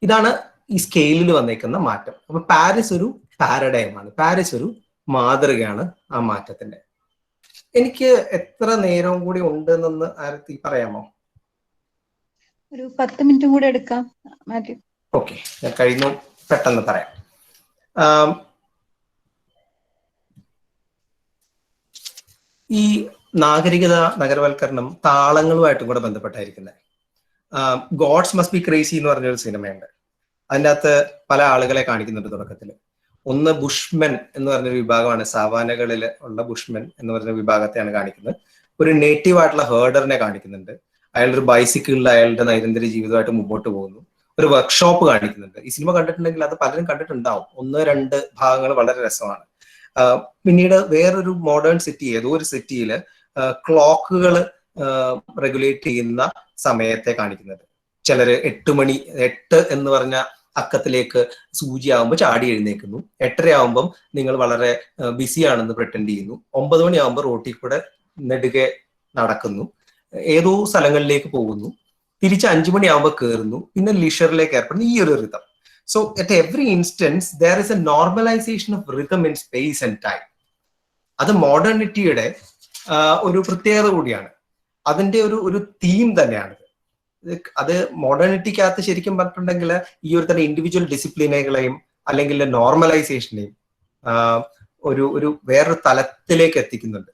ഇതാണ് ഈ സ്കെയിലിൽ വന്നേക്കുന്ന മാറ്റം. അപ്പൊ പാരീസ് ഒരു പാരഡൈമാണ്, പാരീസ് ഒരു മാതൃകയാണ് ആ മാറ്റത്തിന്റെ. എനിക്ക് എത്ര നേരവും കൂടി ഉണ്ടെന്ന് ആരത്തി പറയാമോ? ഒരു 10 മിനിറ്റും കൂടെ എടുക്കാം മാത്യു. ഓക്കെ, ഞാൻ കഴിഞ്ഞു പെട്ടെന്ന് പറയാം. ഈ നഗരവൽക്കരണം താളങ്ങളുമായിട്ടും കൂടെ ബന്ധപ്പെട്ടായിരിക്കുന്നത്. ഗോഡ്സ് മസ്റ്റ് ബി ക്രേസി എന്ന് പറഞ്ഞൊരു സിനിമയുണ്ട്. അതിൻ്റെ അകത്ത് പല ആളുകളെ കാണിക്കുന്നുണ്ട് തുടക്കത്തിൽ. ഒന്ന് ബുഷ്മെൻ എന്ന് പറഞ്ഞൊരു വിഭാഗമാണ്, സാവാനകളിൽ ഉള്ള ബുഷ്മെൻ എന്ന് പറഞ്ഞ വിഭാഗത്തെയാണ് കാണിക്കുന്നത്. ഒരു നേറ്റീവ് ആയിട്ടുള്ള ഹേർഡറിനെ കാണിക്കുന്നുണ്ട്. അയാളൊരു ബൈസിക്കിളിൽ അയാളുടെ നൈരന്തര്യ ജീവിതമായിട്ട് മുമ്പോട്ട് പോകുന്നു. ഒരു വർക്ക്ഷോപ്പ് കാണിക്കുന്നുണ്ട്. ഈ സിനിമ കണ്ടിട്ടുണ്ടെങ്കിൽ അത് പലരും കണ്ടിട്ടുണ്ടാവും. 1-2 ഭാഗങ്ങൾ വളരെ രസമാണ്. പിന്നീട് വേറൊരു മോഡേൺ സിറ്റി, ഏതോ ഒരു സിറ്റിയിൽ ക്ലോക്കുകൾ റെഗുലേറ്റ് ചെയ്യുന്ന സമയത്തെ കാണിക്കുന്നത്. ചിലര് 8 എന്ന് പറഞ്ഞ അക്കത്തിലേക്ക് സൂചി ആകുമ്പോൾ ചാടി എഴുന്നേക്കുന്നു. 8:30 ആകുമ്പം നിങ്ങൾ വളരെ ബിസി ആണെന്ന് പ്രിറ്റൻഡ് ചെയ്യുന്നു. 9 മണിയാകുമ്പോൾ റോട്ടിൽ കൂടെ നെടുകെ നടക്കുന്നു, ഏതോ സ്ഥലങ്ങളിലേക്ക് പോകുന്നു, തിരിച്ച് 5 മണിയാകുമ്പോൾ കയറുന്നു, പിന്നെ ലിഷറിലേക്ക് ഏർപ്പെടുന്നു. ഈ ഒരു rhythm. So at every instance there is A normalisation of rhythm in space and time. അത് മോഡേണിറ്റിയുടെ ഒരു പ്രത്യേകത കൂടിയാണ്. അതിന്റെ ഒരു തീം തന്നെയാണിത്. അത് മോഡേണിറ്റിക്കകത്ത് ശരിക്കും പറഞ്ഞിട്ടുണ്ടെങ്കിൽ ഈ ഒരു തന്നെ ഇൻഡിവിജ്വൽ ഡിസിപ്ലിനുകളെയും അല്ലെങ്കിൽ നോർമലൈസേഷനെയും ഒരു വേറൊരു തലത്തിലേക്ക് എത്തിക്കുന്നുണ്ട്.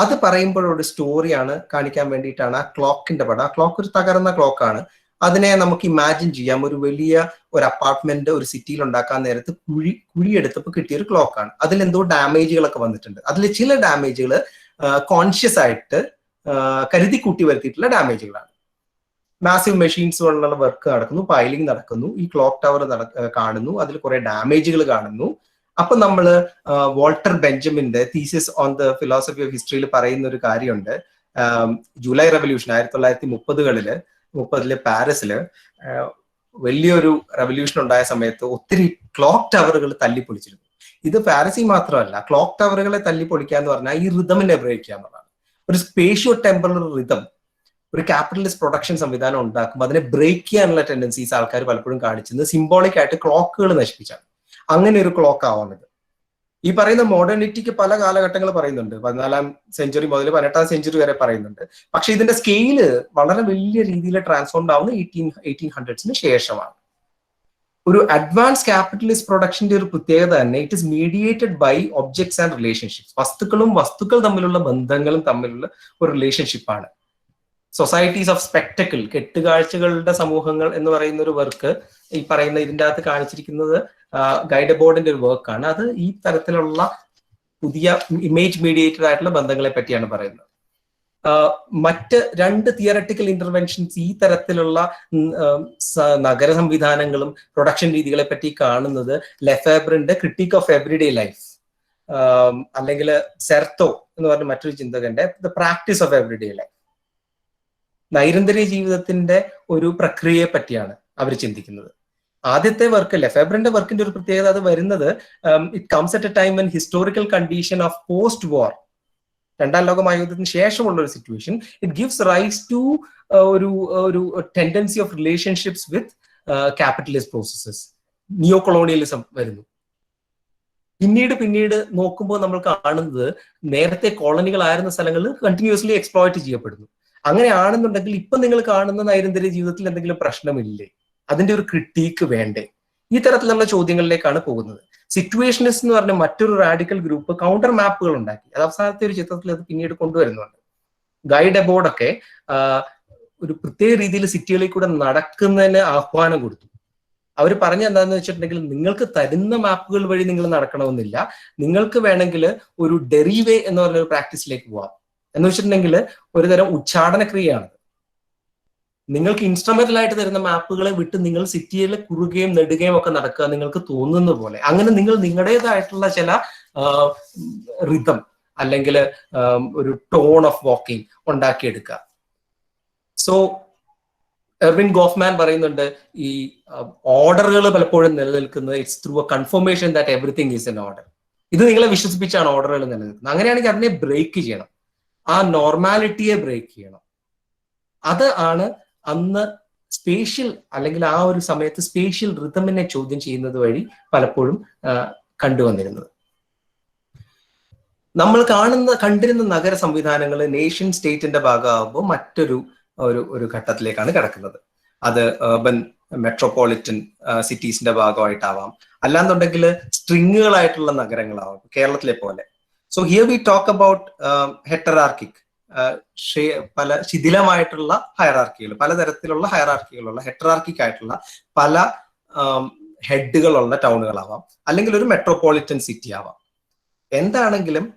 അത് പറയുമ്പോഴൊരു സ്റ്റോറിയാണ് കാണിക്കാൻ വേണ്ടിയിട്ടാണ് ആ ക്ലോക്കിന്റെ പടം. ആ ക്ലോക്ക് ഒരു തകർന്ന ക്ലോക്കാണ്. അതിനെ നമുക്ക് ഇമാജിൻ ചെയ്യാം. ഒരു വലിയ ഒരു അപ്പാർട്ട്മെന്റ് ഒരു സിറ്റിയിൽ ഉണ്ടാക്കാൻ നേരത്ത് കുഴിയെടുത്തപ്പോൾ കിട്ടിയ ഒരു ക്ലോക്കാണ്. അതിലെന്തോ ഡാമേജുകളൊക്കെ വന്നിട്ടുണ്ട്. അതിൽ ചില ഡാമേജുകൾ കോൺഷ്യസ് ആയിട്ട് കരുതി കൂട്ടി വരുത്തിയിട്ടുള്ള ഡാമേജുകളാണ്. മാസീവ് മെഷീൻസ് കൊണ്ടുള്ള വർക്ക് നടക്കുന്നു, പൈലിംഗ് നടക്കുന്നു, ഈ ക്ലോക്ക് ടവർ കാണുന്നു, അതിൽ കുറെ ഡാമേജുകൾ കാണുന്നു. അപ്പൊ നമ്മള് വോൾട്ടർ ബെഞ്ചമിന്റെ thesis on the philosophy of ഹിസ്റ്ററിയിൽ പറയുന്ന ഒരു കാര്യമുണ്ട്. ജൂലൈ റെവല്യൂഷൻ 1930 പാരീസില് വലിയൊരു റെവല്യൂഷൻ ഉണ്ടായ സമയത്ത് ഒത്തിരി ക്ലോക്ക് ടവറുകൾ തല്ലിപ്പൊളിച്ചിരുന്നു. ഇത് പാരീസിൽ മാത്രമല്ല, ക്ലോക്ക് ടവറുകളെ തല്ലിപ്പൊളിക്കുക എന്ന് പറഞ്ഞാൽ ഈ റിതമിനെ ബ്രേക്ക് ചെയ്യുക എന്നുള്ളതാണ്. ഒരു സ്പേഷ്യോ ടെമ്പറൽ റിതം ഒരു ക്യാപിറ്റലിസ്റ്റ് പ്രൊഡക്ഷൻ സംവിധാനം ഉണ്ടാക്കുമ്പോൾ അതിനെ ബ്രേക്ക് ചെയ്യാനുള്ള ടെൻഡൻസീസ് ആൾക്കാർ പലപ്പോഴും കാണിച്ചത് സിംബോളിക് ആയിട്ട് ക്ലോക്കുകൾ നശിപ്പിച്ചാണ്. അങ്ങനെ ഒരു ക്ലോക്ക് ആവുന്നത് ഈ പറയുന്ന മോഡേണിറ്റിക്ക് പല കാലഘട്ടങ്ങൾ പറയുന്നുണ്ട്. 14ാം സെഞ്ചുറി മുതൽ 18ാം സെഞ്ചുറി വരെ പറയുന്നുണ്ട്. പക്ഷെ ഇതിന്റെ സ്കെയില് വളരെ വലിയ രീതിയിൽ ട്രാൻസ്ഫോംഡ് ആവുന്ന 1800s ശേഷമാണ്. ഒരു അഡ്വാൻസ് ക്യാപിറ്റലിസ്റ്റ് പ്രൊഡക്ഷന്റെ ഒരു പ്രത്യേകത തന്നെ it is mediated by objects and relationships. വസ്തുക്കൾ തമ്മിലുള്ള ബന്ധങ്ങളും തമ്മിലുള്ള ഒരു റിലേഷൻഷിപ്പാണ്. സൊസൈറ്റീസ് ഓഫ് സ്പെക്ടക്കിൾ, കെട്ടുകാഴ്ചകളുടെ സമൂഹങ്ങൾ എന്ന് പറയുന്ന ഒരു വർക്ക് ഈ പറയുന്ന ഇതിൻ്റെ അകത്ത് കാണിച്ചിരിക്കുന്നത് ഗൈഡ് ബോർഡിന്റെ ഒരു വർക്കാണ്. അത് ഈ തരത്തിലുള്ള പുതിയ ഇമേജ് മീഡിയേറ്റഡ് ആയിട്ടുള്ള ബന്ധങ്ങളെ പറ്റിയാണ് പറയുന്നത്. മറ്റ് 2 തിയററ്റിക്കൽ ഇന്റർവെൻഷൻസ് ഈ തരത്തിലുള്ള നഗര സംവിധാനങ്ങളും പ്രൊഡക്ഷൻ രീതികളെ പറ്റി കാണുന്നത് ലെഫേബ്രിന്റെ ക്രിട്ടിക് ഓഫ് എവറിഡേ ലൈഫ് അല്ലെങ്കിൽ സെർത്തോ എന്ന് പറഞ്ഞ മറ്റൊരു ചിന്തകന്റെ the practice of everyday life. നൈരന്തര്യ ജീവിതത്തിന്റെ ഒരു പ്രക്രിയയെ പറ്റിയാണ് അവർ ചിന്തിക്കുന്നത്. ആദ്യത്തെ വർക്ക് ലെഫേബ്രിന്റെ വർക്കിന്റെ ഒരു പ്രത്യേകത അത് വരുന്നത് it comes at a time and historical condition of post war, 2ാം ലോക മഹായുദ്ധത്തിന് ശേഷമുള്ള ഒരു situation. It gives rise to ഒരു tendency of relationships with capitalist processes. Neo colonialism വരുന്നു. പിന്നീട് നോക്കുമ്പോൾ നമ്മൾ കാണുന്നത് നേരത്തെ കോളനികളായിരുന്ന സ്ഥലങ്ങളിൽ കണ്ടിന്യൂസ്ലി എക്സ്പ്ലോയിറ്റ് ചെയ്യപ്പെടുന്നു. അങ്ങനെയാണെന്നുണ്ടെങ്കിൽ ഇപ്പൊ നിങ്ങൾ കാണുന്ന നൈരന്തര്യ ജീവിതത്തിൽ എന്തെങ്കിലും പ്രശ്നമില്ലേ? അതിന്റെ ഒരു ക്രിട്ടീക്ക് വേണ്ടേ? ഈ തരത്തിലുള്ള ചോദ്യങ്ങളിലേക്കാണ് പോകുന്നത്. സിറ്റുവേഷനിസ്റ്റ് എന്ന് പറഞ്ഞ മറ്റൊരു റാഡിക്കൽ ഗ്രൂപ്പ് കൗണ്ടർ മാപ്പുകൾ ഉണ്ടാക്കി. അത് അവസാനത്തെ ഒരു ചിത്രത്തിൽ അത് പിന്നീട് കൊണ്ടുവരുന്നുണ്ട്. ഗൈഡ് അബോർഡൊക്കെ ഒരു പ്രത്യേക രീതിയിൽ സിറ്റികളിൽ കൂടെ നടക്കുന്നതിന് ആഹ്വാനം കൊടുത്തു. അവർ പറഞ്ഞ എന്താണെന്ന് വെച്ചിട്ടുണ്ടെങ്കിൽ നിങ്ങൾക്ക് തരുന്ന മാപ്പുകൾ വഴി നിങ്ങൾ നടക്കണമെന്നില്ല, നിങ്ങൾക്ക് വേണമെങ്കിൽ ഒരു ഡെറിവേ എന്ന് പറഞ്ഞ ഒരു പ്രാക്ടീസിലേക്ക് പോവാം. എന്ന് വെച്ചിട്ടുണ്ടെങ്കിൽ ഒരു തരം ഉച്ചാടന ക്രിയയാണ്. നിങ്ങൾക്ക് ഇൻസ്ട്രുമെന്റൽ ആയിട്ട് തരുന്ന മാപ്പുകളെ വിട്ട് നിങ്ങൾ സിറ്റിയിൽ കുറുകയും നെടുകയും ഒക്കെ നടക്കുക നിങ്ങൾക്ക് തോന്നുന്ന പോലെ. അങ്ങനെ നിങ്ങൾ നിങ്ങളുടേതായിട്ടുള്ള ചില റിതം അല്ലെങ്കിൽ ഒരു ടോൺ ഓഫ് വാക്കിംഗ് ഉണ്ടാക്കിയെടുക്കുക. സോ എർവിൻ ഗോഫ്മാൻ പറയുന്നുണ്ട് ഈ ഓർഡറുകൾ പലപ്പോഴും നിലനിൽക്കുന്നത് it's through A confirmation that everything is in order. ഇത് നിങ്ങളെ വിശ്വസിപ്പിച്ചാണ് ഓർഡറുകൾ നിലനിൽക്കുന്നത്. അങ്ങനെയാണെങ്കിൽ അതിനെ ബ്രേക്ക് ചെയ്യണം, ആ നോർമാലിറ്റിയെ ബ്രേക്ക് ചെയ്യണം. അത് ആണ് അന്ന് സ്പേഷ്യൽ അല്ലെങ്കിൽ ആ ഒരു സമയത്ത് സ്പേഷ്യൽ റിതമിനെ ചോദ്യം ചെയ്യുന്നത് വഴി പലപ്പോഴും കണ്ടുവന്നിരുന്നത്. നമ്മൾ കണ്ടിരുന്ന നഗര സംവിധാനങ്ങൾ നേഷൻ സ്റ്റേറ്റിന്റെ ഭാഗമാകുമ്പോൾ മറ്റൊരു ഒരു ഘട്ടത്തിലേക്കാണ് കിടക്കുന്നത്. അത് urban മെട്രോപൊളിറ്റൻ സിറ്റീസിന്റെ ഭാഗമായിട്ടാവാം, അല്ലാന്നുണ്ടെങ്കിൽ സ്ട്രിങ്ങുകളായിട്ടുള്ള നഗരങ്ങളാവാം, കേരളത്തിലെ പോലെ. So here we talk about heterarchic, പല ശിഥിലമായിട്ടുള്ള ഹയറാർക്കികൾ, പലതരത്തിലുള്ള ഹയറാർക്കികളുള്ള ഹെറ്ററാർക്കിക് ആയിട്ടുള്ള പല ഹെഡുകളുള്ള ടൗണുകളാവാം, അല്ലെങ്കിൽ ഒരു മെട്രോപൊളിറ്റൻ സിറ്റി ആവാം. എന്താണെങ്കിലും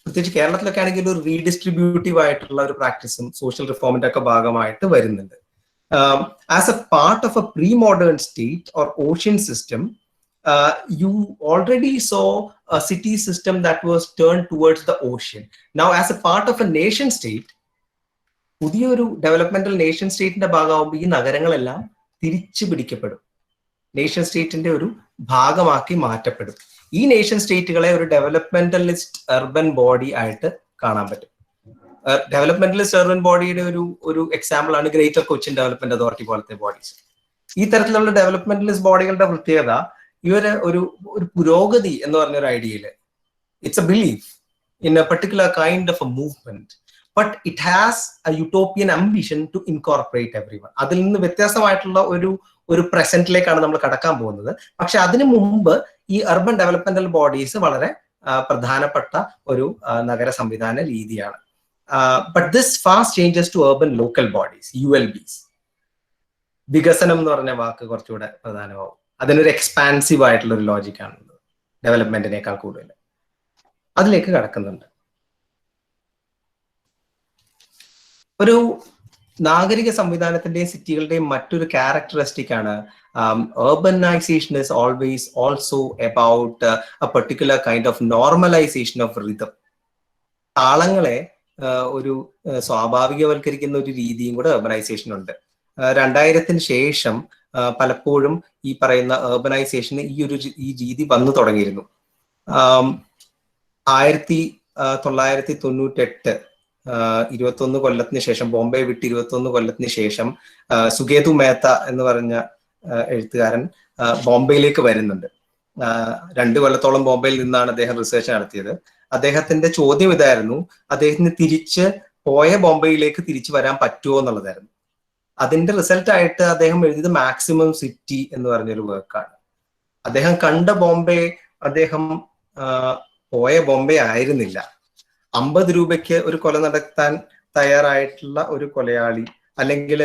പ്രത്യേകിച്ച് കേരളത്തിലൊക്കെ ആണെങ്കിൽ ഒരു റീഡിസ്ട്രിബ്യൂട്ടീവ് ആയിട്ടുള്ള ഒരു പ്രാക്ടീസും സോഷ്യൽ റിഫോമിന്റെ ഒക്കെ ഭാഗമായിട്ട് വരുന്നുണ്ട്. As A part of A pre modern state or ocean system, you already saw a city system that was turned towards the ocean. Now as a part of a nation state, പുതിയൊരു developmental nation സ്റ്റേറ്റിന്റെ ഭാഗമാകുമ്പോൾ ഈ നഗരങ്ങളെല്ലാം തിരിച്ചു പിടിക്കപ്പെടും, nation സ്റ്റേറ്റിന്റെ ഒരു ഭാഗമാക്കി മാറ്റപ്പെടും. ഈ nation സ്റ്റേറ്റുകളെ ഒരു ഡെവലപ്മെന്റലിസ്റ്റ് urban body ആയിട്ട് കാണാൻ പറ്റും. ഡെവലപ്മെന്റലിസ്റ്റ് അർബൻ ബോഡിയുടെ ഒരു എക്സാമ്പിൾ ആണ് ഗ്രേറ്റർ കൊച്ചിൻ ഡെവലപ്മെന്റ് അതോറിറ്റി പോലത്തെ ബോഡീസ്. ഈ തരത്തിലുള്ള ഡെവലപ്മെന്റലിസ്റ്റ് ബോഡികളുടെ പ്രത്യേകത, ഇവര് ഒരു പുരോഗതി എന്ന് പറഞ്ഞൊരു ഐഡിയയില്, it's a belief in a particular kind of a movement, but it has a utopian ambition to incorporate everyone. അതിൽ നിന്ന് വ്യത്യസ്തമായിട്ടുള്ള ഒരു പ്രസന്റിലേക്കാണ് നമ്മൾ കടക്കാൻ പോകുന്നത്. പക്ഷെ അതിനു മുമ്പ് ഈ അർബൻ ഡെവലപ്മെന്റൽ ബോഡീസ് വളരെ പ്രധാനപ്പെട്ട ഒരു നഗര സംവിധാന രീതിയാണ്. But this fast changes to urban local bodies, ULBs. വികസനം എന്ന് പറഞ്ഞ വാക്ക് കുറച്ചുകൂടെ പ്രധാനമാവും. അതിനൊരു എക്സ്പാൻസീവ് ആയിട്ടുള്ള ഒരു ലോജിക്കാണ് ഡെവലപ്മെന്റിനേക്കാൾ കൂടുതൽ. അതിലേക്ക് കടക്കുന്നുണ്ട്. ഒരു നാഗരിക സംവിധാനത്തിന്റെയും സിറ്റികളുടെയും മറ്റൊരു ക്യാരക്ടറിസ്റ്റിക് ആണ് urbanization is always also about a particular kind of normalization of rhythm. താളങ്ങളെ ഒരു സ്വാഭാവികവൽക്കരിക്കുന്ന ഒരു രീതിയും കൂടെ urbanization ഉണ്ട്. 2000-ന് ശേഷം പലപ്പോഴും ഈ പറയുന്ന urbanization ഈ രീതി വന്നു തുടങ്ങിയിരുന്നു. 1998 21 കൊല്ലത്തിന് ശേഷം, ബോംബെ വിട്ട് 21 കൊല്ലത്തിന് ശേഷം സുഗേതു മേത്ത എന്ന് പറഞ്ഞ എഴുത്തുകാരൻ ബോംബെയിലേക്ക് വരുന്നുണ്ട്. 2 കൊല്ലത്തോളം ബോംബെയിൽ നിന്നാണ് അദ്ദേഹം റിസർച്ച് നടത്തിയത്. അദ്ദേഹത്തിന്റെ ചോദ്യം ഇതായിരുന്നു, അദ്ദേഹത്തിന് തിരിച്ച് പോയ ബോംബെയിലേക്ക് തിരിച്ചു വരാൻ പറ്റുമോ എന്നുള്ളതായിരുന്നു. അതിന്റെ റിസൾട്ട് ആയിട്ട് അദ്ദേഹം എഴുതിയത് മാക്സിമം സിറ്റി എന്ന് പറഞ്ഞൊരു വർക്കാണ്. അദ്ദേഹം കണ്ട ബോംബെ അദ്ദേഹം പോയ ബോംബെ ആയിരുന്നില്ല. 50 രൂപയ്ക്ക് ഒരു കൊല നടത്താൻ തയ്യാറായിട്ടുള്ള ഒരു കൊലയാളി, അല്ലെങ്കിൽ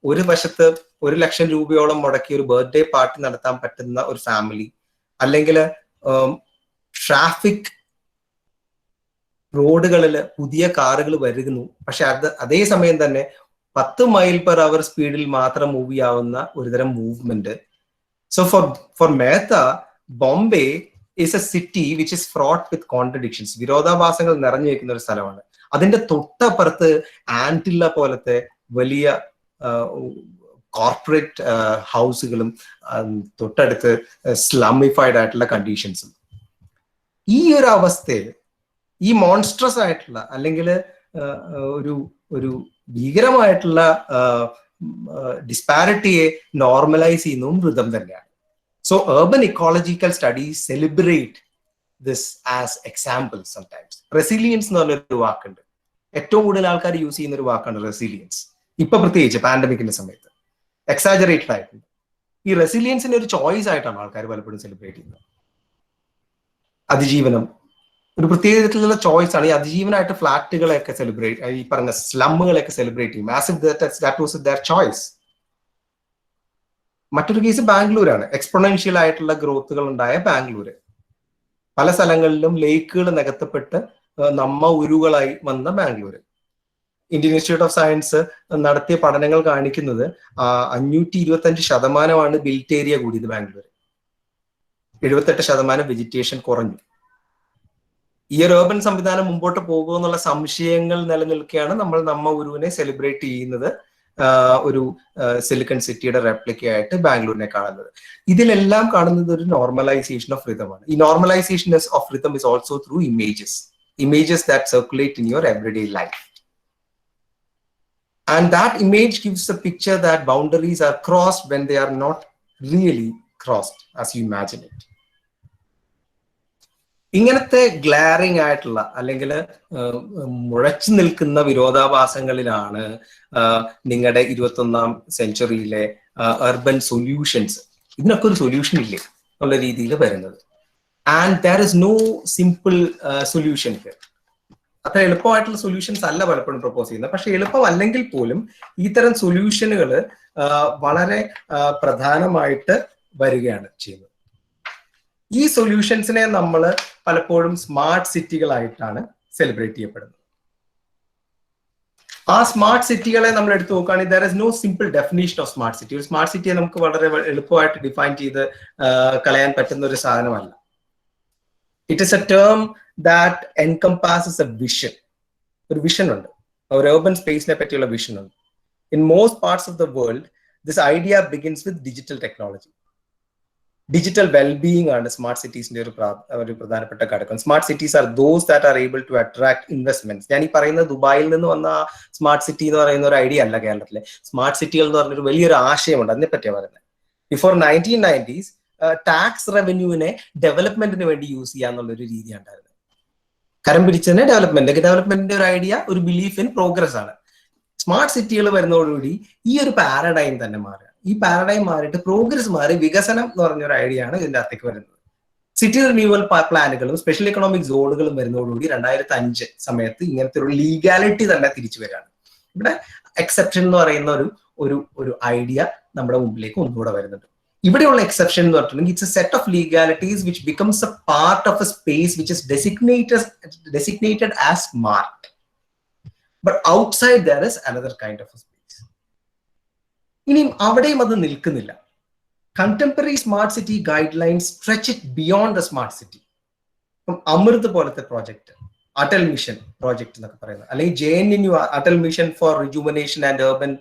ഒരു വശത്ത് 1 ലക്ഷം രൂപയോളം മുടക്കി ഒരു ബർത്ത്ഡേ പാർട്ടി നടത്താൻ പറ്റുന്ന ഒരു ഫാമിലി, അല്ലെങ്കിൽ ട്രാഫിക് റോഡുകളിൽ പുതിയ കാറുകൾ വരുന്നു, പക്ഷെ അതേ സമയം തന്നെ 10 മൈൽ പെർ അവർ സ്പീഡിൽ മാത്രം മൂവ് ചെയ്യാവുന്ന ഒരുതരം movement. So for Mehta, Bombay is a city which is fraught with contradictions. വിരോധാഭാസങ്ങൾ നിറഞ്ഞു വെക്കുന്ന ഒരു സ്ഥലമാണ്. അതിന്റെ തൊട്ടപ്പുറത്ത് ആന്റില്ല പോലത്തെ വലിയ കോർപ്പറേറ്റ് ഹൗസുകളും തൊട്ടടുത്ത് സ്ലമിഫൈഡ് ആയിട്ടുള്ള കണ്ടീഷൻസും. ഈ ഒരു അവസ്ഥയിൽ ഈ മോൺസ്ട്രസ് ആയിട്ടുള്ള അല്ലെങ്കിൽ ഒരു ഭീകരമായിട്ടുള്ള ഡിസ്പാരിറ്റിയെ നോർമലൈസ് ചെയ്യുന്നതും റിതം തന്നെയാണ്. So urban ecological studies celebrate this as examples sometimes. Resilience എന്ന് പറഞ്ഞൊരു വാക്കുണ്ട്. ഏറ്റവും കൂടുതൽ ആൾക്കാർ യൂസ് ചെയ്യുന്ന ഒരു വാക്കാണ് റെസിലിയൻസ്. ഇപ്പൊ പ്രത്യേകിച്ച് പാൻഡമിക്കിന്റെ സമയത്ത് എക്സാജറേറ്റഡ് ആയിട്ടുണ്ട്. ഈ റെസിലിയൻസിന്റെ ഒരു ചോയ്സ് ആയിട്ടാണ് ആൾക്കാർ പലപ്പോഴും സെലിബ്രേറ്റ് ചെയ്യുന്നത്. അതിജീവനം ഒരു പ്രത്യേകതരത്തിലുള്ള ചോയ്സ് ആണ്. ഈ അതിജീവനായിട്ട് ഫ്ലാറ്റുകളെയൊക്കെ സെലിബ്രേറ്റ്, ഈ പറഞ്ഞ സ്ലമ്മുകളെയൊക്കെ സെലിബ്രേറ്റ് ചെയ്യും. As if that was their choice. മറ്റൊരു കേസ് ബാംഗ്ലൂരാണ്. എക്സ്പൊണൻഷ്യൽ ആയിട്ടുള്ള ഗ്രോത്തുകൾ ഉണ്ടായ ബാംഗ്ലൂര്. പല സ്ഥലങ്ങളിലും ലേക്കുകൾ നികത്തപ്പെട്ട് ഉരുകളായി വന്ന Bangalore. Indian institute of science നടത്തിയ പഠനങ്ങൾ കാണിക്കുന്നത് 525% ബിൽറ്റ് ഏരിയ കൂടിയത് ബാംഗ്ലൂര്. 78% വെജിറ്റേഷൻ കുറഞ്ഞു. ഈ ഒരു urban സംവിധാനം മുമ്പോട്ട് പോകുമോ എന്നുള്ള സംശയങ്ങൾ നിലനിൽക്കുകയാണ് നമ്മൾ നമ്മ ഉരുവിനെ സെലിബ്രേറ്റ് ചെയ്യുന്നത് ഒരു സിലിക്കൺ സിറ്റിയുടെ റെപ്ലിക്കയായിട്ട് ബാംഗ്ലൂരിനെ കാണുന്നത്. ഇതിലെല്ലാം കാണുന്നത് ഒരു നോർമലൈസേഷൻ ഓഫ് റിതമാണ്. ഈ normalisation of rhythm is also through images that circulate in your everyday life. And that image gives a picture that boundaries are crossed when they are not really crossed as you imagine it. ഇങ്ങനത്തെ glaring ആയിട്ടുള്ള അല്ലെങ്കിൽ മുഴച്ചു നിൽക്കുന്ന വിരോധാഭാസങ്ങളിലാണ് നിങ്ങളുടെ 21ാം സെഞ്ചുറിയിലെ urban solutions, ഇതിനൊക്കെ ഒരു solution ഇല്ലേ എന്നുള്ള രീതിയിൽ വരുന്നത്. And there is no simple solution. അത്ര എളുപ്പമായിട്ടുള്ള സൊല്യൂഷൻസ് അല്ല പലപ്പോഴും പ്രപ്പോസ് ചെയ്യുന്നത്. പക്ഷെ എളുപ്പമല്ലെങ്കിൽ പോലും ഇത്തരം സൊല്യൂഷനുകൾ വളരെ പ്രധാനമായിട്ട് വരികയാണ് ചെയ്യുന്നത്. ഈ സൊല്യൂഷൻസിനെ നമ്മൾ പലപ്പോഴും സ്മാർട്ട് സിറ്റികളായിട്ടാണ് സെലിബ്രേറ്റ് ചെയ്യപ്പെടുന്നത്. ആ സ്മാർട്ട് സിറ്റികളെ നമ്മൾ എടുത്തു നോക്കുകയാണെങ്കിൽ there is no simple definition of smart city. ഒരു സ്മാർട്ട് സിറ്റിയെ നമുക്ക് വളരെ എളുപ്പമായിട്ട് ഡിഫൈൻ ചെയ്ത് കളയാൻ പറ്റുന്ന ഒരു സാധനമല്ല. It is a term that encompasses a vision. ഒരു വിഷൻ ഉണ്ട്, ഒരു urban സ്പേസിനെ പറ്റിയുള്ള വിഷൻ ഉണ്ട്. In most parts of the world this idea begins with digital technology. Digital wellbeing ആണ് സ്മാർട്ട് സിറ്റീസിന്റെ ഒരു പ്രധാനപ്പെട്ട ഘടകം. Smart cities are those that are able to attract investments. ഞാൻ ഈ പറയുന്നത് ദുബായിൽ നിന്ന് വന്ന സ്മാർട്ട് സിറ്റി എന്ന് പറയുന്ന ഒരു ഐഡിയ അല്ല. കേരളത്തിലെ സ്മാർട്ട് സിറ്റികൾ എന്ന് പറഞ്ഞൊരു വലിയൊരു ആശയമുണ്ട്, അതിനെ പറ്റിയാണ് പറയുന്നത്. ബിഫോർ 1990s ടാക്സ് റവന്യൂവിനെ ഡെവലപ്മെന്റിന് വേണ്ടി യൂസ് ചെയ്യാന്നുള്ളൊരു രീതി ഉണ്ടായിരുന്നു. കരം പിടിച്ചതിനെ ഡെവലപ്മെന്റിന്റെ ഒരു ഐഡിയ, ഒരു ബിലീഫ് ഇൻ പ്രോഗ്രസ് ആണ്. സ്മാർട്ട് സിറ്റികൾ വരുന്നതോടുകൂടി ഈ ഒരു പാരഡൈം തന്നെ മാറുക. ഈ പാരഡൈം മാറിയിട്ട് പ്രോഗ്രസ് മാറി വികസനം എന്ന് പറഞ്ഞൊരു ഐഡിയ ആണ് ഇതിന്റെ അകത്തേക്ക് വരുന്നത്. സിറ്റി റിന്യൂവൽ പ്ലാനുകളും സ്പെഷ്യൽ എക്കണോമിക് സോണുകളും വരുന്നതോടുകൂടി 2005 സമയത്ത് ഇങ്ങനത്തെ ഒരു ലീഗാലിറ്റി തന്നെ തിരിച്ചു വരികയാണ്. ഇവിടെ എക്സെപ്ഷൻ എന്ന് പറയുന്ന ഒരു ഐഡിയ നമ്മുടെ മുമ്പിലേക്ക് ഒന്നുകൂടെ വരുന്നുണ്ട്. ഇവിടെയുള്ള എക്സെപ്ഷൻ എന്ന് പറഞ്ഞിട്ടുണ്ടെങ്കിൽ it's a set of legalities which becomes a part of a space which is designated as smart. But outside there is another kind of a space. ഇനിയും അവിടെയും അത് നിൽക്കുന്നില്ല. Contemporary smart city guide lines stretch it beyond the smart city. ഇപ്പം അമൃത് പോലത്തെ project, Atal mission project എന്നൊക്കെ പറയുന്നത്, അല്ലെങ്കിൽ JNNU Atal mission four rejuvenation and urban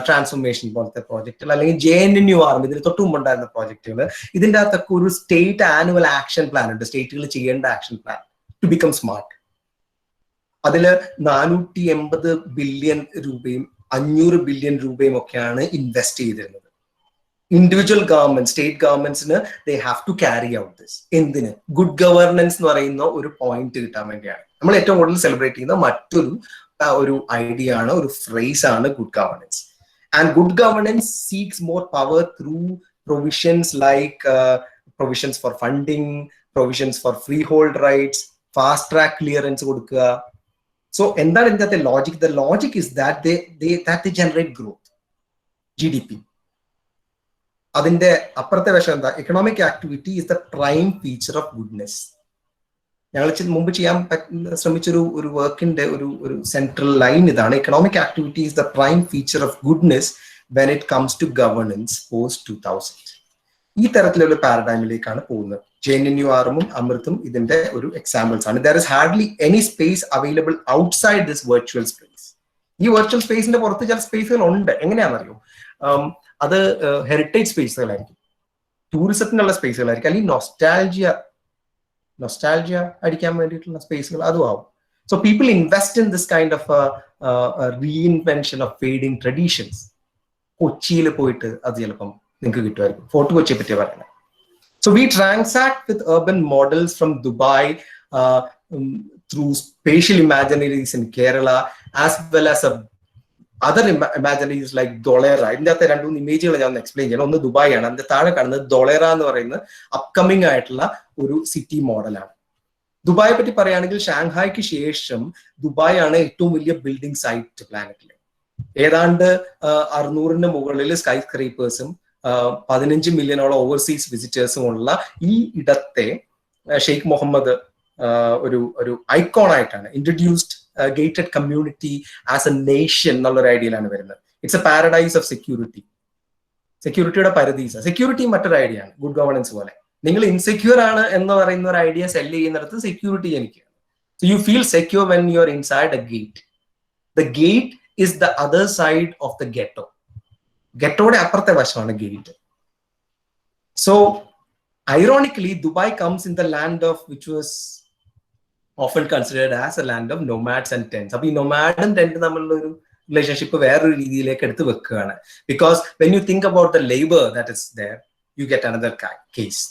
transformation പോലത്തെ പ്രോജക്റ്റുകൾ, അല്ലെങ്കിൽ JNNU ഇതിന് തൊട്ട് മുമ്പുണ്ടായിരുന്ന പ്രോജക്റ്റുകൾ, ഇതിൻ്റെ അകത്തൊക്കെ ഒരു സ്റ്റേറ്റ് ആനുവൽ ആക്ഷൻ പ്ലാൻ ഉണ്ട്. സ്റ്റേറ്റുകൾ ചെയ്യേണ്ട action plan to become smart. അതിൽ 480 ബില്യൺ രൂപയും 500 ബില്യൺ രൂപയും ഒക്കെയാണ് ഇൻവെസ്റ്റ് ചെയ്തിരുന്നത്. ഇൻഡിവിജ്വൽ ഗവൺമെന്റ്, സ്റ്റേറ്റ് ഗവൺമെന്റ്സിന് they have to carry out this. എന്തിന്? ഗുഡ് ഗവർണൻസ് എന്ന് പറയുന്ന ഒരു പോയിന്റ് കിട്ടാൻ വേണ്ടിയാണ്. നമ്മൾ ഏറ്റവും കൂടുതൽ സെലിബ്രേറ്റ് ചെയ്യുന്ന മറ്റൊരു ഐഡിയ ആണ്, ഒരു ഫ്രേസ് ആണ് good governance. And good governance seeks more power through provisions like provisions for funding, provisions for free hold rights, fast track clearance കൊടുക്കുക. So, എന്താണ് ഇതിന്റെ logic? The logic is that they generate growth, GDP. അതിന്റെ അപ്പുറത്തെ വശം എന്താ? Economic activity is the prime feature of goodness. ഞങ്ങൾ മുമ്പ് ചെയ്യാൻ ശ്രമിച്ചൊരു വർക്കിന്റെ ഒരു സെൻട്രൽ ലൈൻ ഇതാണ്. Economic activity is the prime feature of goodness when it comes to governance post 2000. ഈ തരത്തിലുള്ള പാരഡൈമിലേക്കാണ് പോകുന്നത്. JNNU അമൃതും ഇതിന്റെ ഒരു എക്സാമ്പിൾസ് ആണ്. There is hardly any space available outside this virtual space. ഈ വെർച്വൽ സ്പേസിന്റെ പുറത്ത് ചില സ്പേസുകൾ ഉണ്ട്. എങ്ങനെയാണെന്നറിയോ? അത് ഹെറിറ്റേജ് സ്പേസുകളായിരിക്കും, ടൂറിസത്തിനുള്ള സ്പേസുകളായിരിക്കും, അല്ലെങ്കിൽ നൊസ്റ്റാൾജിയ അടിക്കാൻ വേണ്ടിയിട്ടുള്ള സ്പേസുകൾ അതും ആവും. So people invest in this kind of reinvention of fading traditions. കൊച്ചിയിൽ പോയിട്ട് അത് ചിലപ്പം നിങ്ങൾക്ക് കിട്ടുമായിരിക്കും. ഫോർട്ട് കൊച്ചിയെ പറ്റിയ പറയുന്നത്. So we transact with urban models from Dubai through spatial imaginaries in Kerala, as well as other imaginaries like Dholera. ഇതിന്റെ അകത്തെ 2-3 ഇമേജുകൾ ഞാൻ ഒന്ന് എക്സ്പ്ലെയിൻ ചെയ്യണം. ഒന്ന് ദുബായ് ആണ്, അതിന്റെ താഴെ കാണുന്നത് ധോളേറ എന്ന് പറയുന്ന അപ്കമിങ് ആയിട്ടുള്ള ഒരു സിറ്റി മോഡലാണ്. ദുബായെ പറ്റി പറയുകയാണെങ്കിൽ ഷാങ്ഹായ്ക്ക് ശേഷം ദുബായ് ആണ് ഏറ്റവും വലിയ ബിൽഡിംഗ് സൈറ്റ് പ്ലാനറ്റിൽ. ഏതാണ്ട് 600-ന് മുകളിൽ സ്കൈ സ്ക്രേപ്പേഴ്സും 15 മില്യണോളം ഓവർസീസ് വിസിറ്റേഴ്സുമുള്ള ഈ ഇടത്തെ ഷെയ്ഖ് മുഹമ്മദ് ഒരു ഐക്കോൺ ആയിട്ടാണ് introduced gated community as a nation എന്നുള്ളൊരു ഐഡിയയിലാണ് വരുന്നത്. It's a paradise of security. സെക്യൂരിറ്റിയുടെ പരിധീസ. സെക്യൂരിറ്റി മറ്റൊരു ഐഡിയ ആണ്, ഗുഡ് ഗവർണൻസ് പോലെ. നിങ്ങൾ ഇൻസെക്യൂർ ആണ് എന്ന് പറയുന്ന ഒരു ഐഡിയ സെല് ചെയ്യുന്നിടത്ത് സെക്യൂരിറ്റി ജനിക്കുകയാണ്. So you feel secure when you're inside a gate. The gate is the other side of the ghetto. Ghettoയുടെ അപ്പുറത്തെ വശമാണ് gate. So ironically, Dubai comes in the land of which was often considered as a land of nomads and tents. അപ്പോൾ ഈ nomad and tent തമ്മിലുള്ള ഒരു relationship വേറൊരു രീതിയിലേക്ക് എടുത്ത് വെക്കുകയാണ്. Because when you think about the labor that is there, you get another case.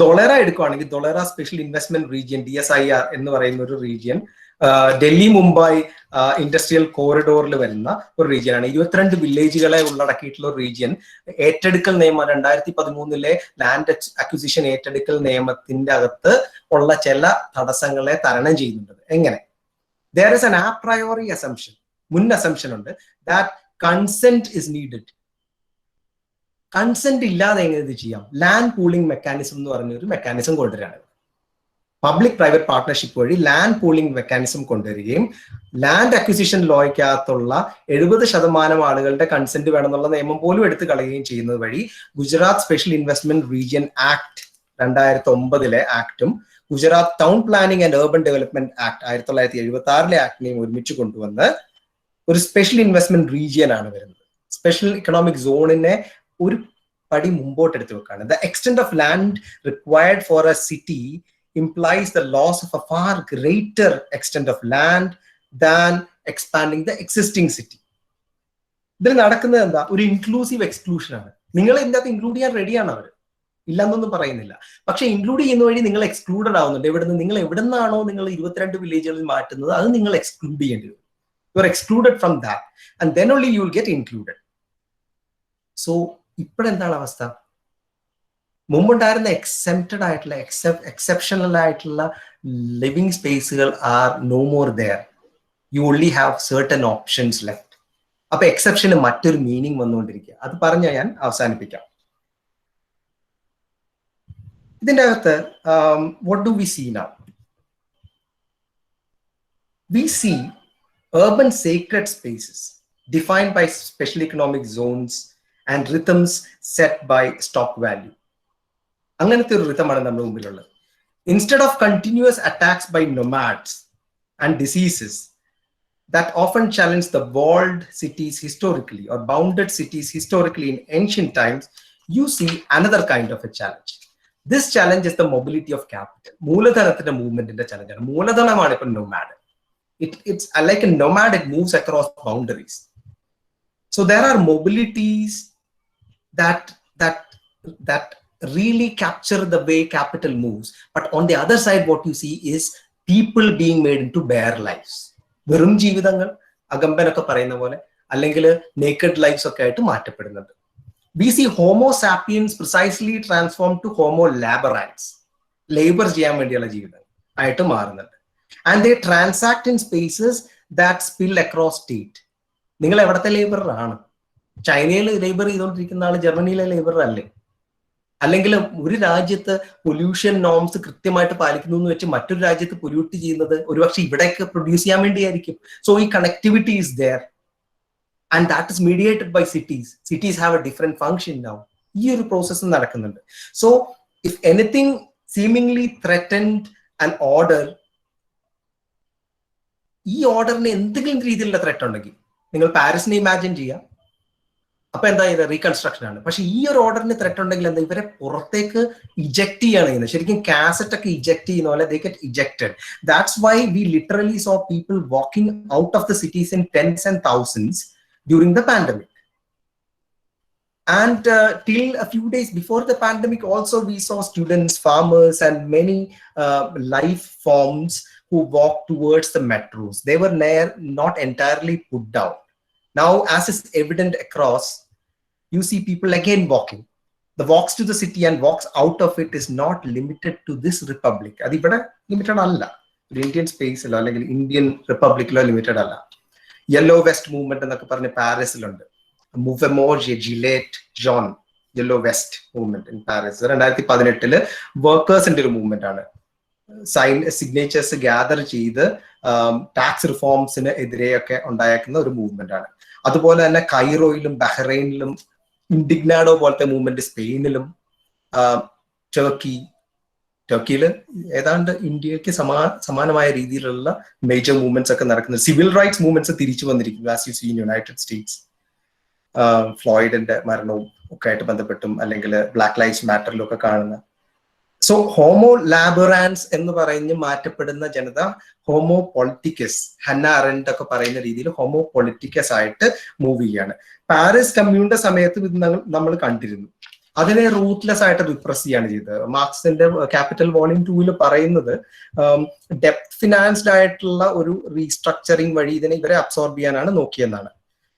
ദൊളേറ എടുക്കുകയാണെങ്കിൽ ദൊളേറ special investment region, DSIR എന്ന് പറയുന്ന ഒരു റീജിയൻ ഡൽഹി മുംബൈ ഇൻഡസ്ട്രിയൽ കോറിഡോറിൽ വരുന്ന ഒരു റീജിയനാണ്. 22 വില്ലേജുകളെ ഉള്ളടക്കിയിട്ടുള്ള ഒരു റീജിയൻ. ഏറ്റെടുക്കൽ നിയമം 2013 ലാൻഡ് അക്വിസിഷൻ ഏറ്റെടുക്കൽ നിയമത്തിന്റെ അകത്ത് ഉള്ള ചില തടസ്സങ്ങളെ തരണം ചെയ്യുന്നുണ്ട്. എങ്ങനെ? there is an a priori assumption, മുൻ അസംഷൻ ഉണ്ട്, that consent is needed. Consent ഇല്ലാതെ എങ്ങനെ ഇത് ചെയ്യാം? ലാൻഡ് പൂളിംഗ് മെക്കാനിസം എന്ന് പറഞ്ഞൊരു മെക്കാനിസം കൊണ്ടുവരികയാണ്. പബ്ലിക് പ്രൈവറ്റ് പാർട്ട്ണർഷിപ്പ് വഴി ലാൻഡ് പൂളിംഗ് മെക്കാനിസം കൊണ്ടുവരികയും ലാൻഡ് അക്വിസിഷൻ ലോയ്ക്കകത്തുള്ള 70% ആളുകളുടെ കൺസെന്റ് വേണമെന്നുള്ള നിയമം പോലും എടുത്തു കളയുകയും ചെയ്യുന്നത് വഴി Gujarat special investment region act 2009 ആക്ടും Gujarat town planning and urban development act 1976 ആക്ടിനെയും ഒരുമിച്ച് കൊണ്ടുവന്ന് ഒരു സ്പെഷ്യൽ ഇൻവെസ്റ്റ്മെന്റ് റീജിയൻ ആണ് വരുന്നത്. സ്പെഷ്യൽ ഇക്കണോമിക് സോണിനെ ഒരു പടി മുമ്പോട്ട് എടുത്തു വെക്കാണ്. The extent of land required for a city implies the loss of a far greater extent of land than expanding the existing city. ഇതിൽ നടക്കുന്നത് എന്താ? ഒരു ഇൻക്ലൂസീവ് എക്സ്ക്ലൂഷൻ ആണ്. നിങ്ങൾ ഇതിൻ്റെ അകത്ത് ഇൻക്ലൂഡ് ചെയ്യാൻ റെഡിയാണ് അവർ, ഇല്ലെന്നൊന്നും പറയുന്നില്ല. പക്ഷെ ഇൻക്ലൂഡ് ചെയ്യുന്ന വഴി നിങ്ങൾ എക്സ്ക്ലൂഡഡ് ആവുന്നുണ്ട്. എവിടുന്ന് നിങ്ങൾ എവിടെ നിന്നാണോ നിങ്ങൾ 22 വില്ലേജുകളിൽ മാറ്റുന്നത് അത് നിങ്ങൾ എക്സ്ക്ലൂഡ് ചെയ്യേണ്ടി വരും. You are excluded from that and then only you will get included. So ഇപ്പോഴെന്താണ് അവസ്ഥ? മുമ്പുണ്ടായിരുന്ന എക്സെപ്റ്റഡ് ആയിട്ടുള്ള എക്സെപ്ഷണൽ ആയിട്ടുള്ള ലിവിങ് സ്പേസുകൾ are no more there. You only have certain options left. അപ്പൊ എക്സെപ്ഷന് മറ്റൊരു മീനിങ് വന്നുകൊണ്ടിരിക്കുക. അത് പറഞ്ഞ ഞാൻ അവസാനിപ്പിക്കാം. ഇതിൻ്റെ അകത്ത് what do we see now? We see urban sacred spaces defined by special economic zones and rhythms set by stock value. അങ്ങനത്തെ ഒരു rhythm ആണ് നമ്മുടെ മുമ്പിലുള്ളത്. Instead of continuous attacks by nomads and diseases that often challenge the walled cities historically or bounded cities historically in ancient times, you see another kind of a challenge. This challenge is the mobility of capital. മൂലധനത്തിന്റെ മൂവ്മെന്റിന്റെ ചലഞ്ചാണ്. മൂലധനമാണ് ഇപ്പൊ nomad. It's like a nomad, it moves across boundaries. So there are mobilities that really capture the way capital moves. But on the other side, what you see is people being made into bare lives. വെറും ജീവിതങ്ങൾ അഗമ്പനൊക്കെ പറയുന്ന പോലെ അല്ലെങ്കിൽ naked lives ഒക്കെ ആയിട്ട് മാറ്റപ്പെടുന്നുണ്ട്. We see Homo sapiens precisely transformed to Homo laborans. Labor ചെയ്യാൻ വേണ്ടിയുള്ള ജീവിതം ആയിട്ട് മാറുന്നുണ്ട്. And they transact in spaces that spill across state. നിങ്ങൾ എവിടത്തെ ലേബറാണ്? ചൈനയിൽ ലേബർ ചെയ്തുകൊണ്ടിരിക്കുന്ന ആള് ജർമ്മനിയിലെ ലേബർ അല്ലേ? അല്ലെങ്കിൽ ഒരു രാജ്യത്ത് പൊല്യൂഷൻ നോംസ് കൃത്യമായിട്ട് പാലിക്കുന്നു എന്ന് വെച്ച് മറ്റൊരു രാജ്യത്ത് പൊല്യൂട്ട് ചെയ്യുന്നത് ഒരുപക്ഷെ ഇവിടേക്ക് പ്രൊഡ്യൂസ് ചെയ്യാൻ വേണ്ടിയായിരിക്കും. സോ ഈ connectivity is there and that is mediated by cities. Cities have a different function now. ഈ ഒരു പ്രോസസ്സ് നടക്കുന്നുണ്ട്. So if anything seemingly threatened an order, ഈ ഓർഡറിന് എന്തെങ്കിലും രീതിയിലുള്ള ത്രെറ്റ് ഉണ്ടെങ്കിൽ നിങ്ങൾ പാരീസിനെ ഇമാജിൻ ചെയ്യാം. അപ്പൊ എന്താ ഇത്? റീകൺസ്ട്രക്ഷൻ ആണ്. പക്ഷെ ഈ ഒരു ഓർഡറിന് ത്രെറ്റ് ഉണ്ടെങ്കിൽ എന്താ? ഇവരെ പുറത്തേക്ക് ഇജക്ട് ചെയ്യാണ് ചെയ്യുന്നത്. ശരിക്കും കാസറ്റ് ഒക്കെ ഇജക്ട് ചെയ്യുന്ന പോലെ they get ejected. That's why we literally saw people walking out of the cities in tens and thousands during the pandemic. And till a few days before the pandemic also we saw students, farmers and many life forms who walked towards the metros. They were not entirely put down. Now as is evident across, you see people again walking. The walks to the city and walks out of it is not limited to this republic. Adi bada limited alla. Indian space la അല്ലെങ്കിൽ Indian Republic la limited alla. Yellow vest movement എന്നൊക്കെ പറഞ്ഞ് പാരീസിലുണ്ട്. മൂവെമോർ ജിലേറ്റ് ജോൺ yellow vest movement in Paris 2018 വർക്കേഴ്സിന്റെ ഒരു movement ആണ്. സിഗ്നേച്ചേഴ്സ് ഗ്യാദർ ചെയ്ത് ടാക്സ് റിഫോംസിന് എതിരെയൊക്കെ ഉണ്ടായേക്കുന്ന ഒരു മൂവ്മെന്റ് ആണ്. അതുപോലെ തന്നെ കൈറോയിലും ബഹ്റൈനിലും ഇൻഡിഗ്നാഡോ പോലത്തെ മൂവ്മെന്റ് സ്പെയിനിലും ടർക്കി ടർക്കിയിൽ ഏതാണ്ട് ഇന്ത്യക്ക് സമാനമായ രീതിയിലുള്ള മേജർ മൂവ്മെന്റ്സ് ഒക്കെ നടക്കുന്നത്. സിവിൽ റൈറ്റ്സ് മൂവ്മെന്റ്സ് തിരിച്ചു വന്നിരിക്കുന്നു. As you see in United States ഫ്ലോയിഡിന്റെ മരണവും ഒക്കെ ആയിട്ട് ബന്ധപ്പെട്ടും അല്ലെങ്കിൽ ബ്ലാക്ക് ലൈവ്സ് മാറ്ററിലും ഒക്കെ കാണുന്ന. സോ ഹോമോ ലാബറാൻസ് എന്ന് പറഞ്ഞ് മാറ്റപ്പെടുന്ന ജനത ഹോമോ പൊളിറ്റിക്കസ്, ഹന്ന അറൻഡ് ഒക്കെ പറയുന്ന രീതിയിൽ ഹോമോ പൊളിറ്റിക്കസ് ആയിട്ട് മൂവ് ചെയ്യാണ്. പാരീസ് കമ്മ്യൂണിന്റെ സമയത്ത് ഇത് നമ്മൾ കണ്ടിരുന്നു. അതിനെ റൂട്ട്ലെസ് ആയിട്ട് റിപ്രസ് ചെയ്യാണ് ചെയ്തത്. മാർക്സിന്റെ ക്യാപിറ്റൽ വോളിയം 2 പറയുന്നത് ഡെപ്ത് ഫിനാൻസ്ഡ് ആയിട്ടുള്ള ഒരു റീസ്ട്രക്ചറിങ് വഴി ഇതിനെ ഇവരെ അബ്സോർബ് ചെയ്യാനാണ് നോക്കിയെന്നാണ്.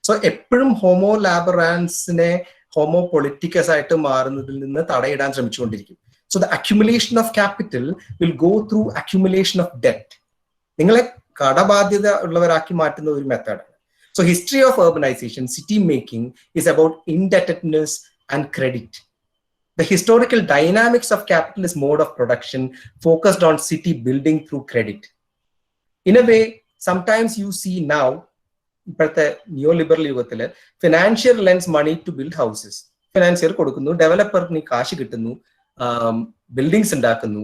സോ എപ്പോഴും ഹോമോ ലാബറാൻസിനെ ഹോമോ പൊളിറ്റിക്കസ് ആയിട്ട് മാറുന്നതിൽ നിന്ന് തടയിടാൻ ശ്രമിച്ചുകൊണ്ടിരിക്കും. So the accumulation of capital will go through accumulation of debt. നിങ്ങളെ കടബാധ്യത ഉള്ളവരാക്കി മാറ്റുന്ന ഒരു മെത്തേഡാണ്. So history of urbanization, city making is about indebtedness and credit. The historical dynamics of capitalist mode of production focused on city building through credit. In a way, sometimes you see now, ഇപ്പോഴത്തെ neoliberal യുഗത്തില് financier lends money to build houses. Financier കൊടുക്കുന്നു, ഡെവലപ്പറിന് കാശ് കിട്ടുന്നു, buildings ഉണ്ടാക്കുന്നു,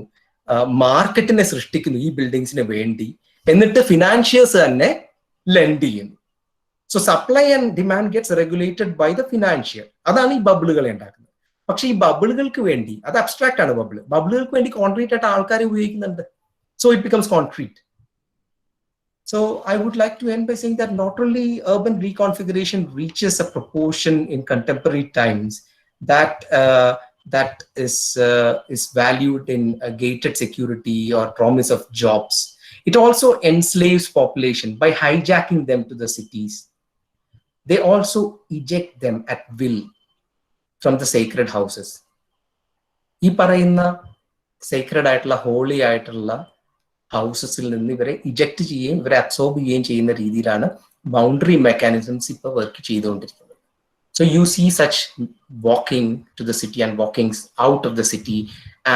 മാർക്കറ്റിനെ സൃഷ്ടിക്കുന്നു ഈ ബിൽഡിങ്സിന് വേണ്ടി, എന്നിട്ട് ഫിനാൻഷ്യേഴ്സ് തന്നെ ലെൻഡ് ചെയ്യുന്നു. So supply and demand gets regulated by the financier. അതാണ് ഈ ബബിളുകളെ ഉണ്ടാക്കുന്നത്. പക്ഷെ ഈ ബബിളുകൾക്ക് വേണ്ടി, അത് അബ്സ്ട്രാക്ട് ആണ് ബബിളുകൾക്ക് വേണ്ടി കോൺക്രീറ്റ് ആയിട്ട് ആൾക്കാരെ ഉപയോഗിക്കുന്നുണ്ട്. So it becomes concrete. So I would like to end by saying that not only urban reconfiguration reaches a proportion in contemporary times that is valued in gated security or promise of jobs, it also enslaves population by hijacking them to the cities. They also eject them at will from the sacred houses. ഈ പറയുന്ന Sacred ആയിട്ടുള്ള holy ആയിട്ടുള്ള ഹൗസസിൽ നിന്ന് ഇവരെ eject ചെയ്യുകയും ഇവരെ absorb ചെയ്യുകയും ചെയ്യുന്ന രീതിയിലാണ് ബൗണ്ടറി മെക്കാനിസംസ് ഇപ്പൊ വർക്ക് ചെയ്തുകൊണ്ടിരിക്കുന്നത്. So you see such walking to the city and walkings out of the city,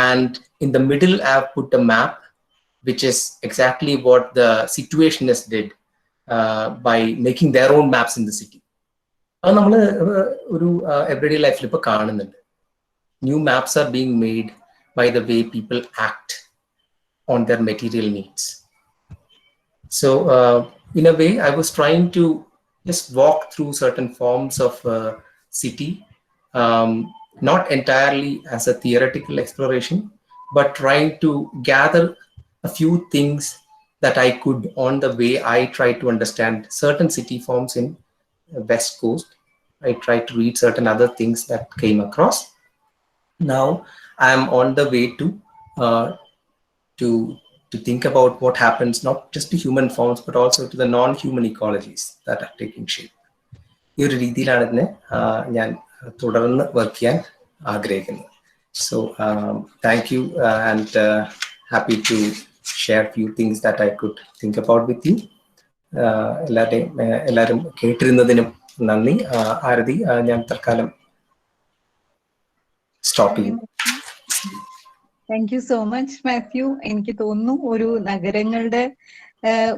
and in the middle I have put a map which is exactly what the situationists did by making their own maps in the city. അത് നമ്മൾ ഒരു everyday ലൈഫിൽ ഇപ്പൊ കാണുന്നുണ്ട്. New maps are being made by the way people act on their material needs. So in a way, I was trying to just walk through certain forms of city, not entirely as a theoretical exploration, but trying to gather a few things that I could on the way I tried to understand certain city forms in West Coast. I tried to read certain other things that came across. Now I am on the way to think about what happens not just to human forms but also to the non-human ecologies that are taking shape. ഈ ഒരു രീതിയിലാണ് ഇതിനെ ഞാൻ തുടർന്ന് work ചെയ്യാൻ ആഗ്രഹിക്കുന്നത്. So thank you and happy to share few things that I could think about with you. എല്ലാവരും കേട്ടിരുന്നതിനും നന്ദി. ആരതി, ഞാൻ തൽക്കാലം സ്റ്റോപ്പ് ചെയ്യും. Thank you so much Mathew. എനിക്ക് തോന്നുന്നു ഒരു നഗരങ്ങളുടെ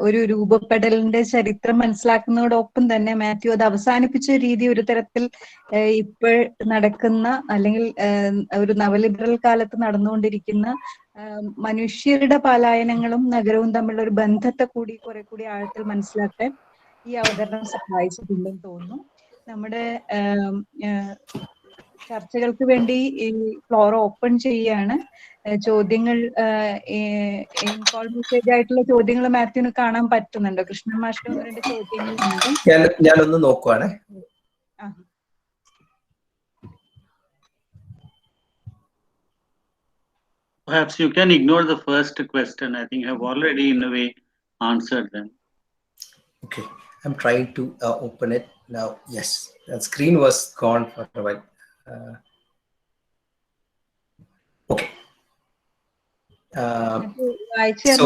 ഒരു രൂപപ്പെടലിന്റെ ചരിത്രം മനസ്സിലാക്കുന്നതോടൊപ്പം തന്നെ മാത്യു അത് അവസാനിപ്പിച്ച രീതി ഒരു തരത്തിൽ ഇപ്പോൾ നടക്കുന്ന അല്ലെങ്കിൽ ഒരു നവലിബറൽ കാലത്ത് നടന്നുകൊണ്ടിരിക്കുന്ന മനുഷ്യരുടെ പലായനങ്ങളും നഗരവും തമ്മിലുള്ള ഒരു ബന്ധത്തെ കൂടി കുറെ കൂടി ആഴത്തിൽ മനസ്സിലാക്കാൻ ഈ അവതരണം സഹായിച്ചിട്ടുണ്ടെന്ന് തോന്നുന്നു. നമ്മുടെ ചർച്ചകൾക്ക് വേണ്ടി ഈ ഫ്ലോർ ഓപ്പൺ ചെയ്യാണ്. ചോദ്യങ്ങൾ കോൾ മെസ്സേജ് ആയിട്ടുള്ള ചോദ്യങ്ങൾ മാത്യുവിന് കാണാൻ പറ്റുന്നുണ്ടോ? കൃഷ്ണൻ മാഷിന്റെ 1-2 ചോദ്യങ്ങളുണ്ട്. ഞാനൊന്ന് നോക്കുവാണ്. Perhaps you can ignore the first question. I think I have already in a way answered them. Okay, I'm trying to open it now. Yes, the screen was gone for a while. Okay. So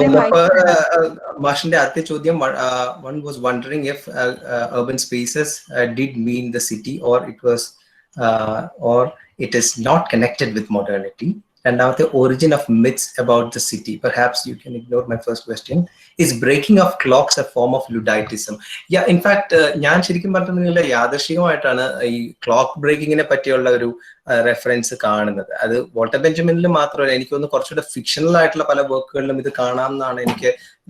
Mashin's other ചോദ്യം, one was wondering if urban spaces did mean the city or it is not connected with modernity. രണ്ടാമത്തെ origin of myths about the city. Perhaps you can ignore my first question. Is breaking of clocks a form of Ludditism? Yeah, in fact, ഞാൻ ശരിക്കും പറഞ്ഞിട്ടുണ്ടെങ്കിൽ യാദൃശ്ചികമായിട്ടാണ് ഈ clock ബ്രേക്കിങ്ങിനെ പറ്റിയുള്ള ഒരു reference കാണുന്നത്. അത് Walter ബെഞ്ചമിനിൽ മാത്രമല്ല, എനിക്ക് തോന്നുന്നു കുറച്ചുകൂടെ ഫിക്ഷണൽ ആയിട്ടുള്ള പല വർക്കുകളിലും ഇത് കാണാം എന്നാണ് എനിക്ക്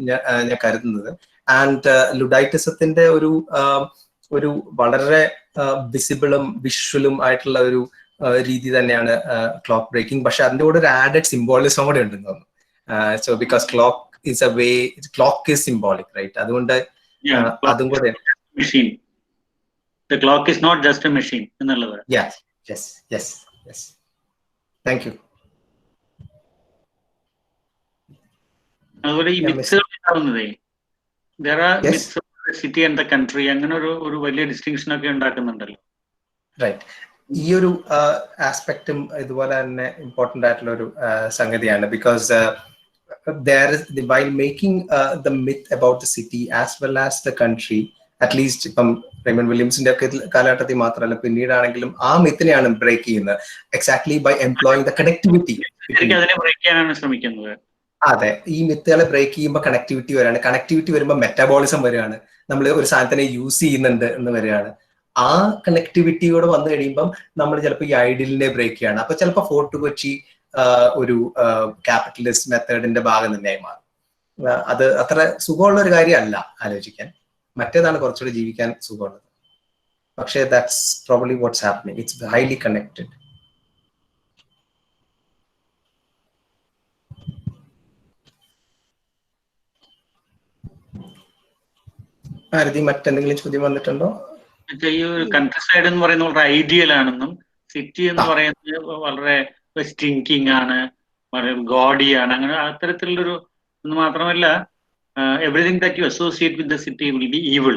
ഞാൻ കരുതുന്നത്. ആൻഡ് ലുഡൈറ്റിസത്തിന്റെ ഒരു വളരെ വിസിബിളും വിഷ്വലും ആയിട്ടുള്ള ഒരു രീതി തന്നെയാണ് ക്ലോക്ക് ബ്രേക്കിംഗ്. പക്ഷെ അതിന്റെ കൂടെ ഒരു ആഡഡ് സിംബോളിസം കൂടെ ഉണ്ടെന്ന് തോന്നുന്നു. So because clock is symbolic, right? അതുകൊണ്ട് അതും കൂടെ machine, the clock is not just a machine എന്നുള്ളത്. yes. Thank you. അതുപോലെ ഈ myths ഉണ്ടാവുന്നതേ, there are myths of the city and the country, അങ്ങനെ ഒരു വലിയ ഡിസ്റ്റിങ്ഷൻ ഒക്കെ ഉണ്ടാക്കുന്നുണ്ടല്ലോ. റൈറ്റ്. ഈ ഒരു ആസ്പെക്റ്റും ഇതുപോലെ തന്നെ ഇമ്പോർട്ടന്റ് ആയിട്ടുള്ള ഒരു സംഗതിയാണ്. Because while making the myth about the city as well as the country, at least ഇപ്പം റെയ്മണ്ട് വില്യംസിന്റെ ഒക്കെ കാലഘട്ടത്തിൽ മാത്രമല്ല പിന്നീടാണെങ്കിലും ആ മിത്തിനെയാണ് ബ്രേക്ക് ചെയ്യുന്നത്. Exactly by employing the connectivity. അതിനെ ബ്രേക്ക് ചെയ്യാനാണ് ശ്രമിക്കുന്നത്. അതെ, ഈ മിത്തുകളെ ബ്രേക്ക് ചെയ്യുമ്പോൾ കണക്ടിവിറ്റി വരികയാണ്. കണക്ടിവിറ്റി വരുമ്പോൾ മെറ്റബോളിസം വരികയാണ്. നമ്മൾ ഒരു സാധനത്തിനെ യൂസ് ചെയ്യുന്നുണ്ട് എന്ന് വരികയാണ്. ആ കണക്ടിവിറ്റിയോട് വന്നു കഴിയുമ്പം നമ്മൾ ചിലപ്പോൾ ഈ ഐഡിയലിനെ ബ്രേക്ക് ചെയ്യാണ്. അപ്പൊ ചിലപ്പോൾ ഫോർട്ട് കൊച്ചി ഒരു ക്യാപിറ്റലിസ്റ്റ് മെത്തേഡിന്റെ ഭാഗം തന്നെയായി മാറും. അത് അത്ര സുഖമുള്ള ഒരു കാര്യമല്ല ആലോചിക്കാൻ. മറ്റേതാണ് കുറച്ചുകൂടി ജീവിക്കാൻ സുഖമുള്ളത്. പക്ഷേ that's probably what's happening. It's highly connected. Bharati, മറ്റെന്തെങ്കിലും ചോദ്യം വന്നിട്ടുണ്ടോ? ഈ ഒരു കൺട്രി സൈഡ് എന്ന് പറയുന്നത് വളരെ ഐഡിയൽ ആണെന്നും സിറ്റി എന്ന് പറയുന്നത് വളരെ സ്റ്റിങ്കിങ് ആണ്, വളരെ ഗോഡിയാണ്, അങ്ങനെ അത്തരത്തിലുള്ളൊരു എന്ന് മാത്രമല്ല everything that you associate with the city will be evil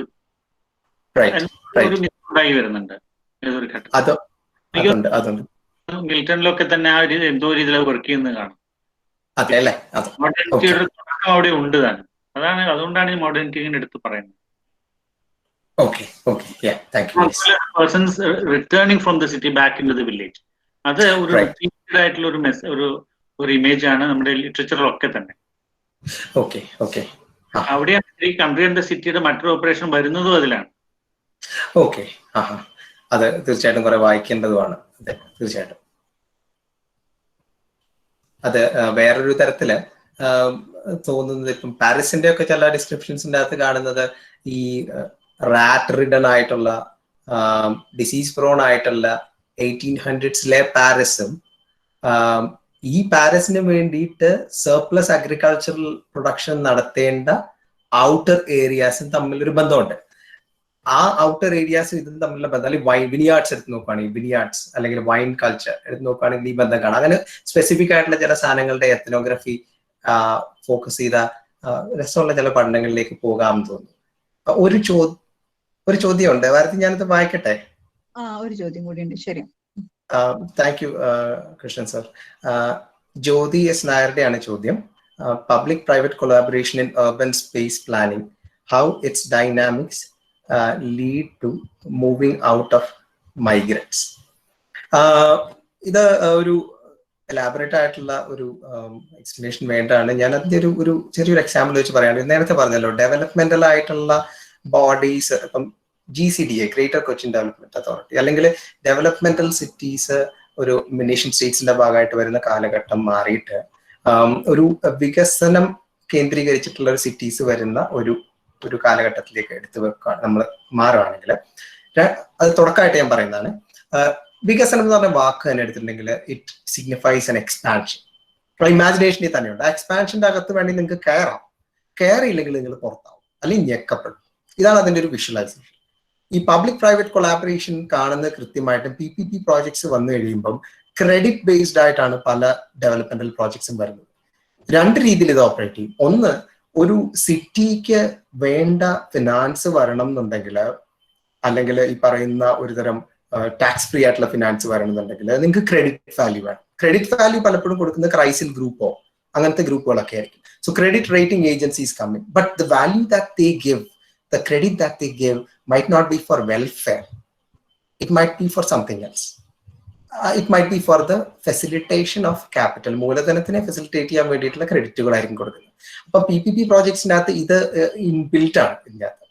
ഒരു മിത്തുണ്ടായി വരുന്നുണ്ട് ഏതൊരു ഘട്ടത്തിൽ. മിൽട്ടണിലൊക്കെ തന്നെ ആ ഒരു എന്തോ രീതിയിൽ വർക്ക് ചെയ്യുന്നത് കാണും. മോഡേണിറ്റിയുടെ തുടക്കം അവിടെ ഉണ്ട് താനും. അതുകൊണ്ടാണ് ഈ മോഡേണിറ്റിനെ എടുത്ത് പറയുന്നത്. Persons returning from the city back into the village. അത് ഒരു റിപ്പീറ്റഡ് ആയിട്ടുള്ള ഒരു ഇമേജ് ആണ് നമ്മുടെ ലിറ്ററേച്ചറിലൊക്കെ തന്നെ. അവിടെയാണ് ഈ കൺട്രി ആൻഡ് ദ സിറ്റിയുടെ മറ്റൊരു ഓപ്പറേഷൻ വരുന്നതും അതിലാണ്. അത് തീർച്ചയായിട്ടും കുറെ വായിക്കേണ്ടതുമാണ്. തീർച്ചയായിട്ടും അത് വേറൊരു തരത്തില് തോന്നുന്നത് ഇപ്പം പാരീസിന്റെ ഒക്കെ ചില ഡിസ്ക്രിപ്ഷൻസിന്റെ അകത്ത് കാണുന്നത് ഈ റാറ്റ് റിഡൺ ആയിട്ടുള്ള ഡിസീസ് പ്രോൺ ആയിട്ടുള്ള 1800s പാരീസും ഈ പാരീസിന് വേണ്ടിയിട്ട് സർപ്ലസ് അഗ്രികൾച്ചറൽ പ്രൊഡക്ഷൻ നടത്തേണ്ട ഔട്ടർ ഏരിയാസും തമ്മിലൊരു ബന്ധമുണ്ട്. ആ ഔട്ടർ ഏരിയാസും ഇതും തമ്മിലുള്ള ബന്ധം, അല്ലെങ്കിൽ വിനിയാർഡ്സ് എടുത്ത് നോക്കുകയാണെങ്കിൽ വിനിയാർഡ്സ് അല്ലെങ്കിൽ വൈൻ കൾച്ചർ എടുത്ത് നോക്കുകയാണെങ്കിൽ ഈ ബന്ധം കാണാം. അങ്ങനെ സ്പെസിഫിക് ആയിട്ടുള്ള ചില സാധനങ്ങളുടെ എത്നോഗ്രഫി ഫോക്കസ് ചെയ്ത രസമുള്ള ചില പഠനങ്ങളിലേക്ക് പോകാമെന്ന് തോന്നുന്നു. ഒരു ചോദ്യമുണ്ട് ഭാരതി, ഞാനത് വായിക്കട്ടെ? ഒരു ചോദ്യം കൂടിയുണ്ട്. ശരി, thank you Krishnan sir. Jyothi S നായരുടെയാണ് ചോദ്യം. Public private collaboration in urban space planning, how its dynamics lead to moving out of migrants. ഇത് ഒരു എലാബറേറ്റ് ആയിട്ടുള്ള ഒരു എക്സ്പ്ലനേഷൻ വേണ്ടതാണ്. ഞാൻ അതിന്റെ ഒരു ചെറിയൊരു എക്സാമ്പിൾ വെച്ച് പറയുകയാണെങ്കിൽ, നേരത്തെ പറഞ്ഞല്ലോ ഡെവലപ്മെന്റൽ ആയിട്ടുള്ള ബോഡീസ്, ഇപ്പം GCDA, greater Cochin development authority, അല്ലെങ്കിൽ ഡെവലപ്മെന്റൽ സിറ്റീസ് ഒരു നേഷൻ സ്റ്റേറ്റ്സിന്റെ ഭാഗമായിട്ട് വരുന്ന കാലഘട്ടം മാറിയിട്ട് ഒരു വികസനം കേന്ദ്രീകരിച്ചിട്ടുള്ള ഒരു സിറ്റീസ് വരുന്ന ഒരു കാലഘട്ടത്തിലേക്ക് എടുത്തു വെക്കുകയാണ് നമ്മൾ മാറുകയാണെങ്കിൽ, അത് തുടക്കമായിട്ട് ഞാൻ പറയുന്നതാണ്. വികസനം എന്ന് പറഞ്ഞ വാക്ക് തന്നെ എടുത്തിട്ടുണ്ടെങ്കിൽ ഇറ്റ് സിഗ്നിഫൈസ് ആൻ എക്സ്പാൻഷൻ. ഇമാജിനേഷനിൽ തന്നെയുണ്ട്. ആ എക്സ്പാൻഷന്റെ അകത്ത് വേണമെങ്കിൽ നിങ്ങൾക്ക് കയറിയില്ലെങ്കിൽ നിങ്ങൾ പുറത്താവും, അല്ലെങ്കിൽ ഞെക്കപ്പെടും. ഇതാണ് അതിന്റെ ഒരു വിഷ്വലൈസേഷൻ. ഈ പബ്ലിക് പ്രൈവറ്റ് കൊളാബറേഷൻ കാണുന്നത് കൃത്യമായിട്ടും PPP പ്രോജക്ട്സ് വന്നു കഴിയുമ്പം ക്രെഡിറ്റ് ബേസ്ഡ് ആയിട്ടാണ് പല ഡെവലപ്മെന്റൽ പ്രോജക്ട്സും വരുന്നത്. രണ്ട് രീതിയിൽ ഇത് ഓപ്പറേറ്റ് ചെയ്യും. ഒന്ന്, ഒരു സിറ്റിക്ക് വേണ്ട ഫിനാൻസ് വരണം എന്നുണ്ടെങ്കിൽ, അല്ലെങ്കിൽ ഈ പറയുന്ന ഒരു തരം ടാക്സ് ഫ്രീ ആയിട്ടുള്ള ഫിനാൻസ് വരണം എന്നുണ്ടെങ്കിൽ നിങ്ങൾക്ക് ക്രെഡിറ്റ് വാല്യൂ വേണം. ക്രെഡിറ്റ് വാല്യൂ പലപ്പോഴും കൊടുക്കുന്നത് ക്രൈസിൽ ഗ്രൂപ്പോ അങ്ങനത്തെ ഗ്രൂപ്പുകളൊക്കെ ആയിരിക്കും. So credit rating agencies coming, but the value that they give, the credit that they give might not be for welfare. It might be for something else. It might be for the facilitation of capital, മൂലധനത്തിനെ facilitate ചെയ്യാൻ വേണ്ടിയിട്ടുള്ള ക്രെഡിറ്റുകളായിരിക്കും കൊടുക്കുന്നത്. അപ്പൊ PPP പ്രോജക്ട്സിനകത്ത് ഇത് inbuilt ആണ് ഇതിനകത്ത്.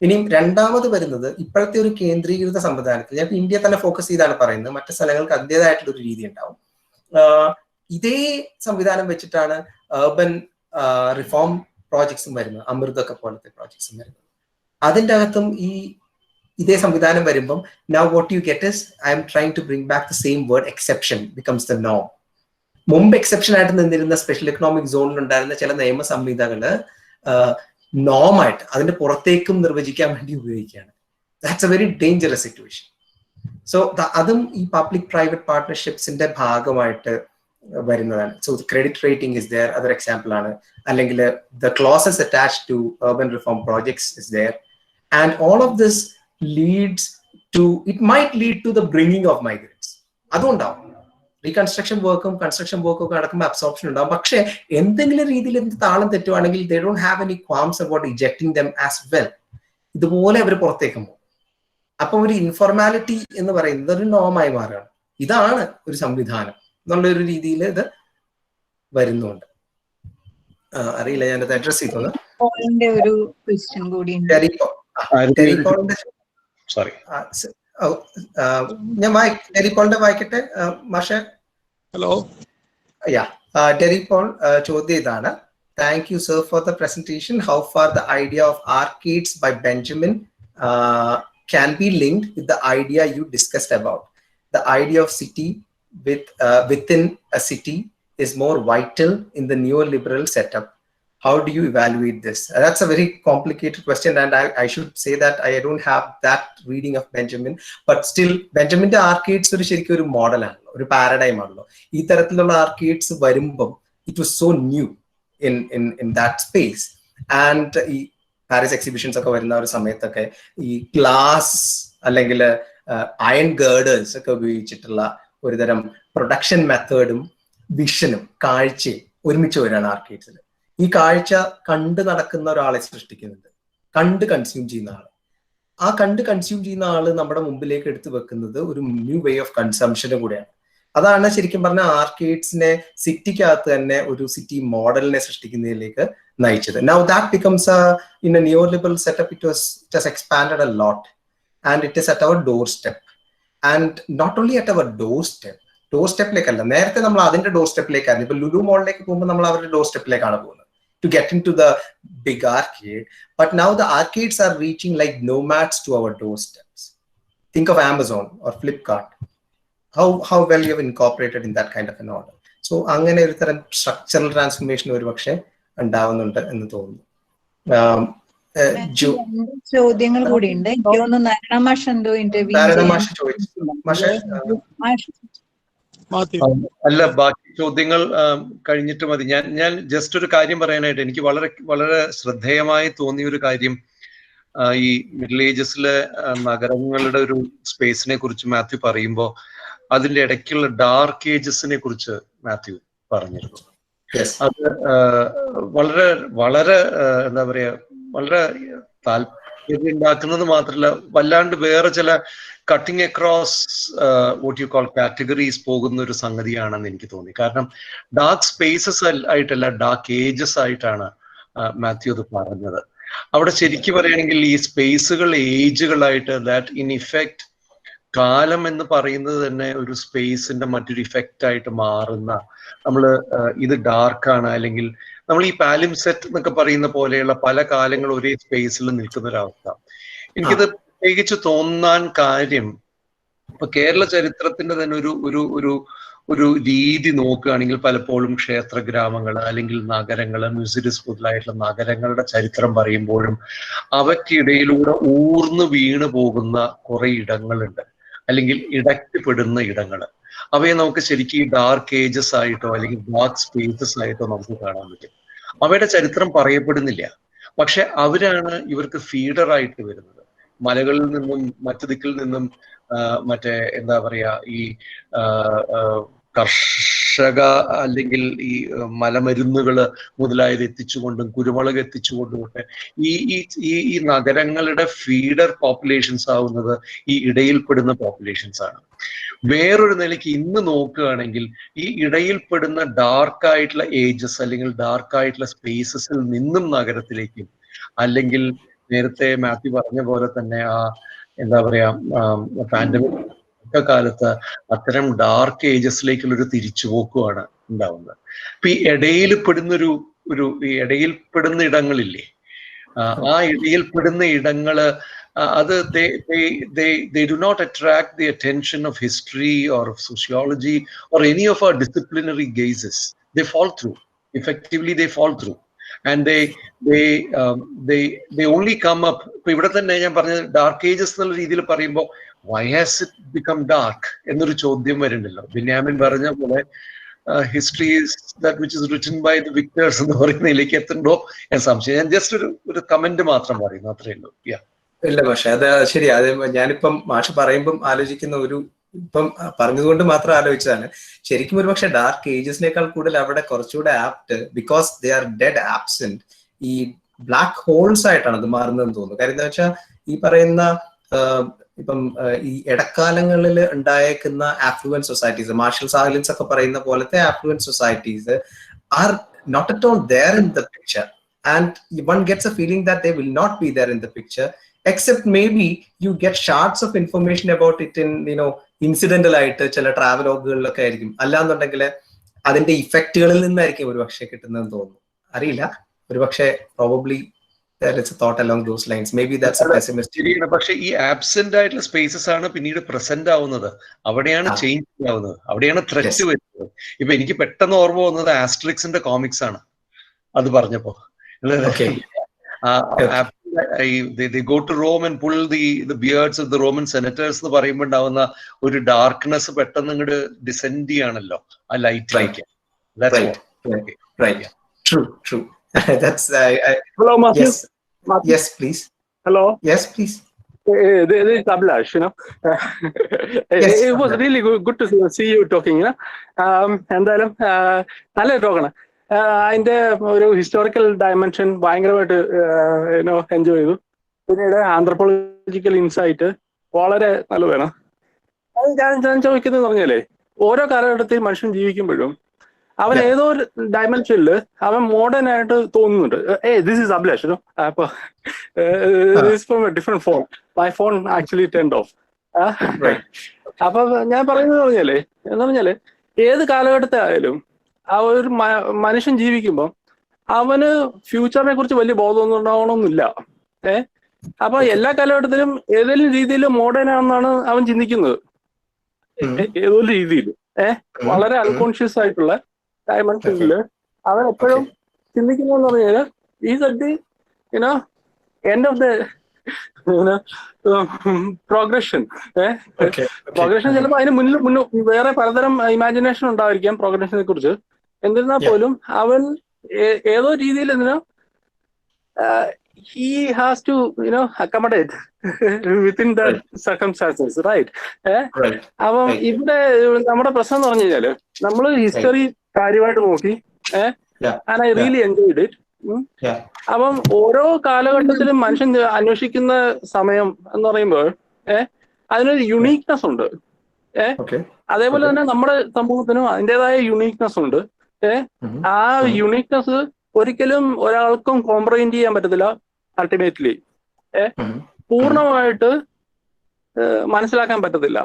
ഇനിയും രണ്ടാമത് വരുന്നത് ഇപ്പോഴത്തെ ഒരു കേന്ദ്രീകൃത സംവിധാനത്തിൽ, ഞാൻ ഇന്ത്യ തന്നെ ഫോക്കസ് ചെയ്താണ് പറയുന്നത്, മറ്റു സ്ഥലങ്ങൾക്ക് അതിൻ്റെതായിട്ടുള്ള ഒരു രീതി ഉണ്ടാവും. ഇതേ സംവിധാനം വെച്ചിട്ടാണ് അർബൻ റിഫോം പ്രോജക്ട്സും വരുന്നത്, അമൃതൊക്കെ പോലത്തെ പ്രോജക്ട്സും വരുന്നത്. അതിൻ്റെ അകത്തും ഇതേ സംവിധാനം വരുമ്പം now what you get is I am trying to bring back the same word, exception becomes the norm. മുമ്പ് എക്സെപ്ഷൻ ആയിട്ട് നിന്നിരുന്ന സ്പെഷ്യൽ എക്കണോമിക് സോണിൽ ഉണ്ടായിരുന്ന ചില നിയമ സംഹിതകള് നോമായിട്ട് അതിന്റെ പുറത്തേക്കും നിർവചിക്കാൻ വേണ്ടി ഉപയോഗിക്കുകയാണ്. That's a very dangerous situation. So അതും ഈ പബ്ലിക് പ്രൈവറ്റ് പാർട്ട്ണർഷിപ്സിന്റെ ഭാഗമായിട്ട് വരുന്നതാണ്. So credit rating is there, അതൊരു എക്സാമ്പിൾ ആണ്. അല്ലെങ്കിൽ the clauses attached to urban reform projects is there, and all of this leads to, it might lead to the bringing of migrants. അതുണ്ടാവും, reconstruction വർക്കും construction വർക്കും ഒക്കെ നടക്കുമ്പോൾ absorption ഉണ്ടാവും. പക്ഷേ എന്തെങ്കിലും രീതിയിൽ എന്ത് താളം തെറ്റുവാണെങ്കിൽ they don't have any qualms about ejecting them as well. ഇതുപോലെ അവർ പുറത്തേക്ക് പോകും. അപ്പൊ ഒരു ഇൻഫോർമാലിറ്റി എന്ന് പറയുന്നത് ഒരു നോമായി മാറുകയാണ്. ഇതാണ് ഒരു സംവിധാനം എന്നുള്ള ഒരു രീതിയിൽ ഇത് വരുന്നുണ്ട്. അറിയില്ല, ഞാനത് അഡ്രസ് ചെയ്തോന്ന്. ഒരു ക്വസ്റ്റ്യൻ കൂടി സോറി, ഞാൻ ഡെറി പോളിന്റെ വായിക്കട്ടെ മാഷെ. ഹലോ. ഡെറി പോൾ ചോദ്യം ഇതാണ്: Thank you, sir, for the presentation. How far the idea of arcades by Benjamin can be linked with the idea you discussed about? The idea of city within a city is more vital in the neoliberal setup. How do you evaluate this? That's a very complicated question, and I should say that I don't have that reading of Benjamin, but still Benjamin arcades ഒരു ശരിക്കും ഒരു model ആണല്ലോ, ഒരു paradigm ആണല്ലോ. ഈ തരത്തിലുള്ള ആർക്കേഡ്സ് വരുമ്പം it was so new in that space, and ഈ പാരീസ് എക്സിബിഷൻസ് ഒക്കെ വരുന്ന ഒരു സമയത്തൊക്കെ ഈ ഗ്ലാസ് അല്ലെങ്കിൽ അയൺ ഗേർഡേഴ്സ് ഒക്കെ ഉപയോഗിച്ചിട്ടുള്ള ഒരുതരം പ്രൊഡക്ഷൻ മെത്തേഡും വിഷനും കാഴ്ചയും ഒരുമിച്ച് വരികയാണ് ആർക്കേഡ്സിൽ. ഈ കാഴ്ച കണ്ട് നടക്കുന്ന ഒരാളെ സൃഷ്ടിക്കുന്നുണ്ട്, കണ്ട് കൺസ്യൂം ചെയ്യുന്ന ആള്. ആ കണ്ട് കൺസ്യൂം ചെയ്യുന്ന ആള് നമ്മുടെ മുമ്പിലേക്ക് എടുത്തു വെക്കുന്നത് ഒരു ന്യൂ വേ ഓഫ് കൺസംഷനും കൂടെയാണ്. അതാണ് ശരിക്കും പറഞ്ഞ ആർക്കേഡ്സിനെ സിറ്റിക്കകത്ത് തന്നെ ഒരു സിറ്റി മോഡലിനെ സൃഷ്ടിക്കുന്നതിലേക്ക് നയിച്ചത്. Now that becomes in A neoliberal setup, it has expanded a lot, and it is at our doorstep. And not only at our doorstep, സ്റ്റെപ്പിലേക്കല്ല, നേരത്തെ നമ്മൾ അതിന്റെ ഡോർ സ്റ്റെപ്പിലേക്കായിരുന്നു. ഇപ്പൊ ലുലു മോളിലേക്ക് പോകുമ്പോൾ നമ്മൾ അവരുടെ ഡോർ സ്റ്റെപ്പിലേക്കാണ് പോകുന്നത് to get into the big arcade, but now the arcades are reaching like nomads to our doorsteps. Think of Amazon or Flipkart, how well you have incorporated in that kind of an order. So അങ്ങനെ ഒരു തരം structural transformation ഒരു പക്ഷേ ഉണ്ടാവുന്നുണ്ട് എന്ന് തോന്നുന്നു. ചോദ്യങ്ങൾ കൂടി ഉണ്ട്. എനിക്ക് തോന്നുന്നു നാരായണമാഷ് എന്തോ നാരായണമാഷ് ചോദിച്ചു. മാഷേ അല്ല, ബാക്കി ചോദ്യങ്ങൾ കഴിഞ്ഞിട്ട് മതി. ഞാൻ ജസ്റ്റ് ഒരു കാര്യം പറയാനായിട്ട് എനിക്ക് വളരെ വളരെ ശ്രദ്ധേയമായി തോന്നിയ ഒരു കാര്യം, ഈ മിഡിൽ ഏജസിലെ നഗരങ്ങളുടെ ഒരു സ്പേസിനെ കുറിച്ച് മാത്യു പറയുമ്പോൾ അതിന്റെ ഇടയ്ക്കുള്ള ഡാർക്ക് ഏജസിനെ കുറിച്ച് മാത്യു പറഞ്ഞിരുന്നു. അത് വളരെ വളരെ എന്താ പറയാ, വളരെ താല്പര്യം ഉണ്ടാക്കുന്നത് മാത്രമല്ല, വല്ലാണ്ട് വേറെ ചില cutting across what you call categories പോകുന്ന ഒരു സംഗതിയാണെന്ന് എനിക്ക് തോന്നി. കാരണം ഡാർക്ക് സ്പേസസ് ആയിട്ടല്ല, ഡാർക്ക് ഏജസ് ആയിട്ടാണ് മാത്യു അത് പറഞ്ഞത്. അവിടെ ശരിക്കും പറയുകയാണെങ്കിൽ ഈ സ്പേസുകൾ ഏജുകളായിട്ട്, ദാറ്റ് ഇൻ ഇഫക്റ്റ് കാലം എന്ന് പറയുന്നത് തന്നെ ഒരു സ്പേസിന്റെ മറ്റൊരു ഇഫക്റ്റ് ആയിട്ട് മാറുന്ന, നമ്മള് ഇത് ഡാർക്കാണ്, അല്ലെങ്കിൽ നമ്മൾ ഈ പാലിംസെറ്റ് എന്നൊക്കെ പറയുന്ന പോലെയുള്ള പല കാലങ്ങൾ ഒരേ സ്പേസിൽ നിൽക്കുന്ന ഒരവസ്ഥ എനിക്കിത് പ്രത്യേകിച്ച് തോന്നാൻ കാര്യം, ഇപ്പൊ കേരള ചരിത്രത്തിന്റെ തന്നെ ഒരു രീതി നോക്കുകയാണെങ്കിൽ പലപ്പോഴും ക്ഷേത്ര ഗ്രാമങ്ങൾ അല്ലെങ്കിൽ നഗരങ്ങൾ, മ്യൂസിയസ് മുതലായിട്ടുള്ള നഗരങ്ങളുടെ ചരിത്രം പറയുമ്പോഴും അവയ്ക്കിടയിലൂടെ ഊർന്നു വീണ് പോകുന്ന കുറെ ഇടങ്ങളുണ്ട്, അല്ലെങ്കിൽ ഇടയ്ക്കപ്പെടുന്ന ഇടങ്ങൾ. അവയെ നമുക്ക് ശരിക്കും ഈ ഡാർക്ക് ഏജസ് ആയിട്ടോ അല്ലെങ്കിൽ ഡാർക്ക് സ്പേസസ് ആയിട്ടോ നമുക്ക് കാണാൻ പറ്റും. അവയുടെ ചരിത്രം പറയപ്പെടുന്നില്ല, പക്ഷെ അവരാണ് ഇവർക്ക് ഫീഡറായിട്ട് വരുന്നത്. മലകളിൽ നിന്നും മറ്റു ദിക്കിൽ നിന്നും മറ്റേ എന്താ പറയാ, ഈ കർഷക അല്ലെങ്കിൽ ഈ മലമരുന്നുകൾ മുതലായത് എത്തിച്ചുകൊണ്ടും കുരുമുളക് എത്തിച്ചുകൊണ്ടും ഒക്കെ ഈ ഈ ഈ നഗരങ്ങളുടെ ഫീഡർ പോപ്പുലേഷൻസ് ആവുന്നത് ഈ ഇടയിൽപ്പെടുന്ന പോപ്പുലേഷൻസ് ആണ്. വേറൊരു നിലയ്ക്ക് ഇന്ന് നോക്കുകയാണെങ്കിൽ ഈ ഇടയിൽപ്പെടുന്ന ഡാർക്ക് ആയിട്ടുള്ള ഏജസ് അല്ലെങ്കിൽ ഡാർക്ക് ആയിട്ടുള്ള സ്പേസസിൽ നിന്നും നഗരത്തിലേക്കും, അല്ലെങ്കിൽ നേരത്തെ മാത്യു പറഞ്ഞ പോലെ തന്നെ ആ എന്താ പറയാ പാൻഡമിക് കാലത്ത് അത്തരം ഡാർക്ക് ഏജസിലേക്കുള്ള ഒരു തിരിച്ചുപോക്കുമാണ് ഉണ്ടാവുന്നത്. അപ്പൊ ഈ ഇടയിൽപ്പെടുന്ന ഈ ഇടയിൽപ്പെടുന്ന ഇടങ്ങളില്ലേ, ആ ഇടയിൽപ്പെടുന്ന ഇടങ്ങള് അത് they do not attract the attention of history or of sociology or any of our disciplinary gazes. They fall through. Effectively, they fall through. And they only come up. ഇപ്പൊ ഇവിടെ തന്നെ ഞാൻ പറഞ്ഞ ഡാർക്ക് ഏജസ് എന്നുള്ള രീതിയിൽ പറയുമ്പോൾ why has it become dark എന്നൊരു ചോദ്യം വരുന്നുണ്ടല്ലോ. ബെന്യാമിൻ പറഞ്ഞ പോലെ history is that which is written by the victors എന്ന് പറയുന്നതിലേക്ക് എത്തുന്നുണ്ടോ എന്ന് സംശയം. ഞാൻ ജസ്റ്റ് ഒരു കമന്റ് മാത്രം പറയുന്നു, അത്രേ ഉള്ളൂ. ഇല്ല പക്ഷെ അത് ശരിയാ. അത് ഞാനിപ്പം മാഷ് പറയുമ്പം ആലോചിക്കുന്ന ഇപ്പം പറഞ്ഞതുകൊണ്ട് മാത്രം ആലോചിച്ചതാണ്. ശരിക്കും ഒരു പക്ഷെ ഡാർക്ക് ഏജസിനേക്കാൾ കൂടുതൽ അവിടെ കുറച്ചുകൂടെ apt, because they are dead absent, ഈ ബ്ലാക്ക് ഹോൾസ് ആയിട്ടാണ് അത് മാറുന്നതെന്ന് തോന്നുന്നു. കാര്യം എന്താ വെച്ചാൽ ഈ പറയുന്ന ഇപ്പം ഈ ഇടക്കാലങ്ങളിൽ ഉണ്ടായേക്കുന്ന ആഫ്ലുവൻസ് സൊസൈറ്റീസ്, മാർഷൽ സാഹലിൻസ് ഒക്കെ പറയുന്ന പോലത്തെ affluence societies are not at all there in the picture, and one gets a feeling that they will not be there in the picture, except maybe you get shards of information about it in incidental ആയിട്ട് ചില ട്രാവലോഗുകളിലൊക്കെ ആയിരിക്കും. അല്ലാന്നുണ്ടെങ്കിൽ അതിന്റെ ഇഫക്റ്റുകളിൽ നിന്നായിരിക്കും ഒരു പക്ഷെ കിട്ടുന്നതെന്ന് തോന്നുന്നു. അറിയില്ല, ഒരു പക്ഷെ probably there is a thought along those lines. Maybe that's a pessimistic. പക്ഷെ ഈ ആബ്സെന്റ് ആയിട്ടുള്ള സ്പേസസ് ആണ് പിന്നീട് പ്രസന്റ് ആവുന്നത്. അവിടെയാണ് ചേഞ്ച് ആവുന്നത്, അവിടെയാണ് ത്രെറ്റ് വരുന്നത്. ഇപ്പൊ എനിക്ക് പെട്ടെന്ന് ഓർമ്മ വന്നത് ആസ്ട്രിക്സിന്റെ കോമിക്സ് ആണ് അത് പറഞ്ഞപ്പോ. They go to Rome and pull the beards of the Roman senators എന്ന് പറയുമ്പോൾ ഉണ്ടാവുന്ന ഒരു ഡാർക്ക്നെസ് പെട്ടെന്ന് ഇങ്ങോട്ട് ഡിസെൻഡ് ചെയ്യാണല്ലോ ആ ലൈറ്റിലേക്ക്. True. That's Hello, Matthew. Yes, please. Hello. Yes, please. This is Abhilash. Yes, it was really good to see you talking. എന്തായാലും നല്ല ടോക്കാണ്. അതിന്റെ ഒരു ഹിസ്റ്റോറിക്കൽ ഡയമെൻഷൻ ഭയങ്കരമായിട്ട് എൻജോയ് ചെയ്തു. പിന്നീട് ആന്ത്രപ്പോളജിക്കൽ ഇൻസൈറ്റ് വളരെ നല്ലതാണ്. അത് ഞാൻ ചോദിക്കുന്നത് പറഞ്ഞാലേ, ഓരോ കാലഘട്ടത്തിൽ മനുഷ്യൻ ജീവിക്കുമ്പോഴും അവൻ ഏതോ ഒരു ഡയമെൻഷനിൽ അവൻ മോഡേൺ ആയിട്ട് തോന്നുന്നുണ്ട്. ദിസ് ഈസ് അഭിലാഷ്, അപ്പൊ from A different phone. My phone actually tend of. അപ്പൊ ഞാൻ പറയുന്നത് പറഞ്ഞാല് ഏത് കാലഘട്ടത്തെ ആയാലും ആ ഒരു മനുഷ്യൻ ജീവിക്കുമ്പോൾ അവന് ഫ്യൂച്ചറിനെ കുറിച്ച് വലിയ ബോധമൊന്നും ഉണ്ടാവണമെന്നില്ല. അപ്പൊ എല്ലാ കാലഘട്ടത്തിലും ഏതെങ്കിലും രീതിയിൽ മോഡേൺ ആണെന്നാണ് അവൻ ചിന്തിക്കുന്നത്. ഏതോ രീതിയിൽ വളരെ അൺകോൺഷ്യസ് ആയിട്ടുള്ള ഡയമെൻഷനില് അവൻ എപ്പോഴും ചിന്തിക്കുന്നതെന്ന് പറഞ്ഞാല് is at the end of the progression. Progression ചിലപ്പോൾ അതിന് മുന്നിൽ വേറെ പലതരം ഇമാജിനേഷൻ ഉണ്ടായിരിക്കാം പ്രോഗ്രഷനെ കുറിച്ച്. എന്നിരുന്നാൽ പോലും അവൻ ഏതോ രീതിയിൽ he has to accommodate within the circumstances, right? അപ്പം ഇവിടെ നമ്മുടെ പ്രശ്നം എന്ന് പറഞ്ഞു കഴിഞ്ഞാല് നമ്മള് ഹിസ്റ്ററി കാര്യമായിട്ട് നോക്കി and I really enjoyed it. അപ്പം ഓരോ കാലഘട്ടത്തിലും മനുഷ്യൻ അന്വേഷിക്കുന്ന സമയം എന്ന് പറയുമ്പോൾ അതിനൊരു യുണീക്നെസ് ഉണ്ട്. അതേപോലെ തന്നെ നമ്മുടെ സമൂഹത്തിനും അതിൻ്റെതായ യുണീക്നെസ് ഉണ്ട്. ആ യുണീക്നെസ് ഒരിക്കലും ഒരാൾക്കും കോംപ്രഹെൻഡ് ചെയ്യാൻ പറ്റത്തില്ല. അൾട്ടിമേറ്റ്ലി പൂർണ്ണമായിട്ട് മനസ്സിലാക്കാൻ പറ്റത്തില്ല.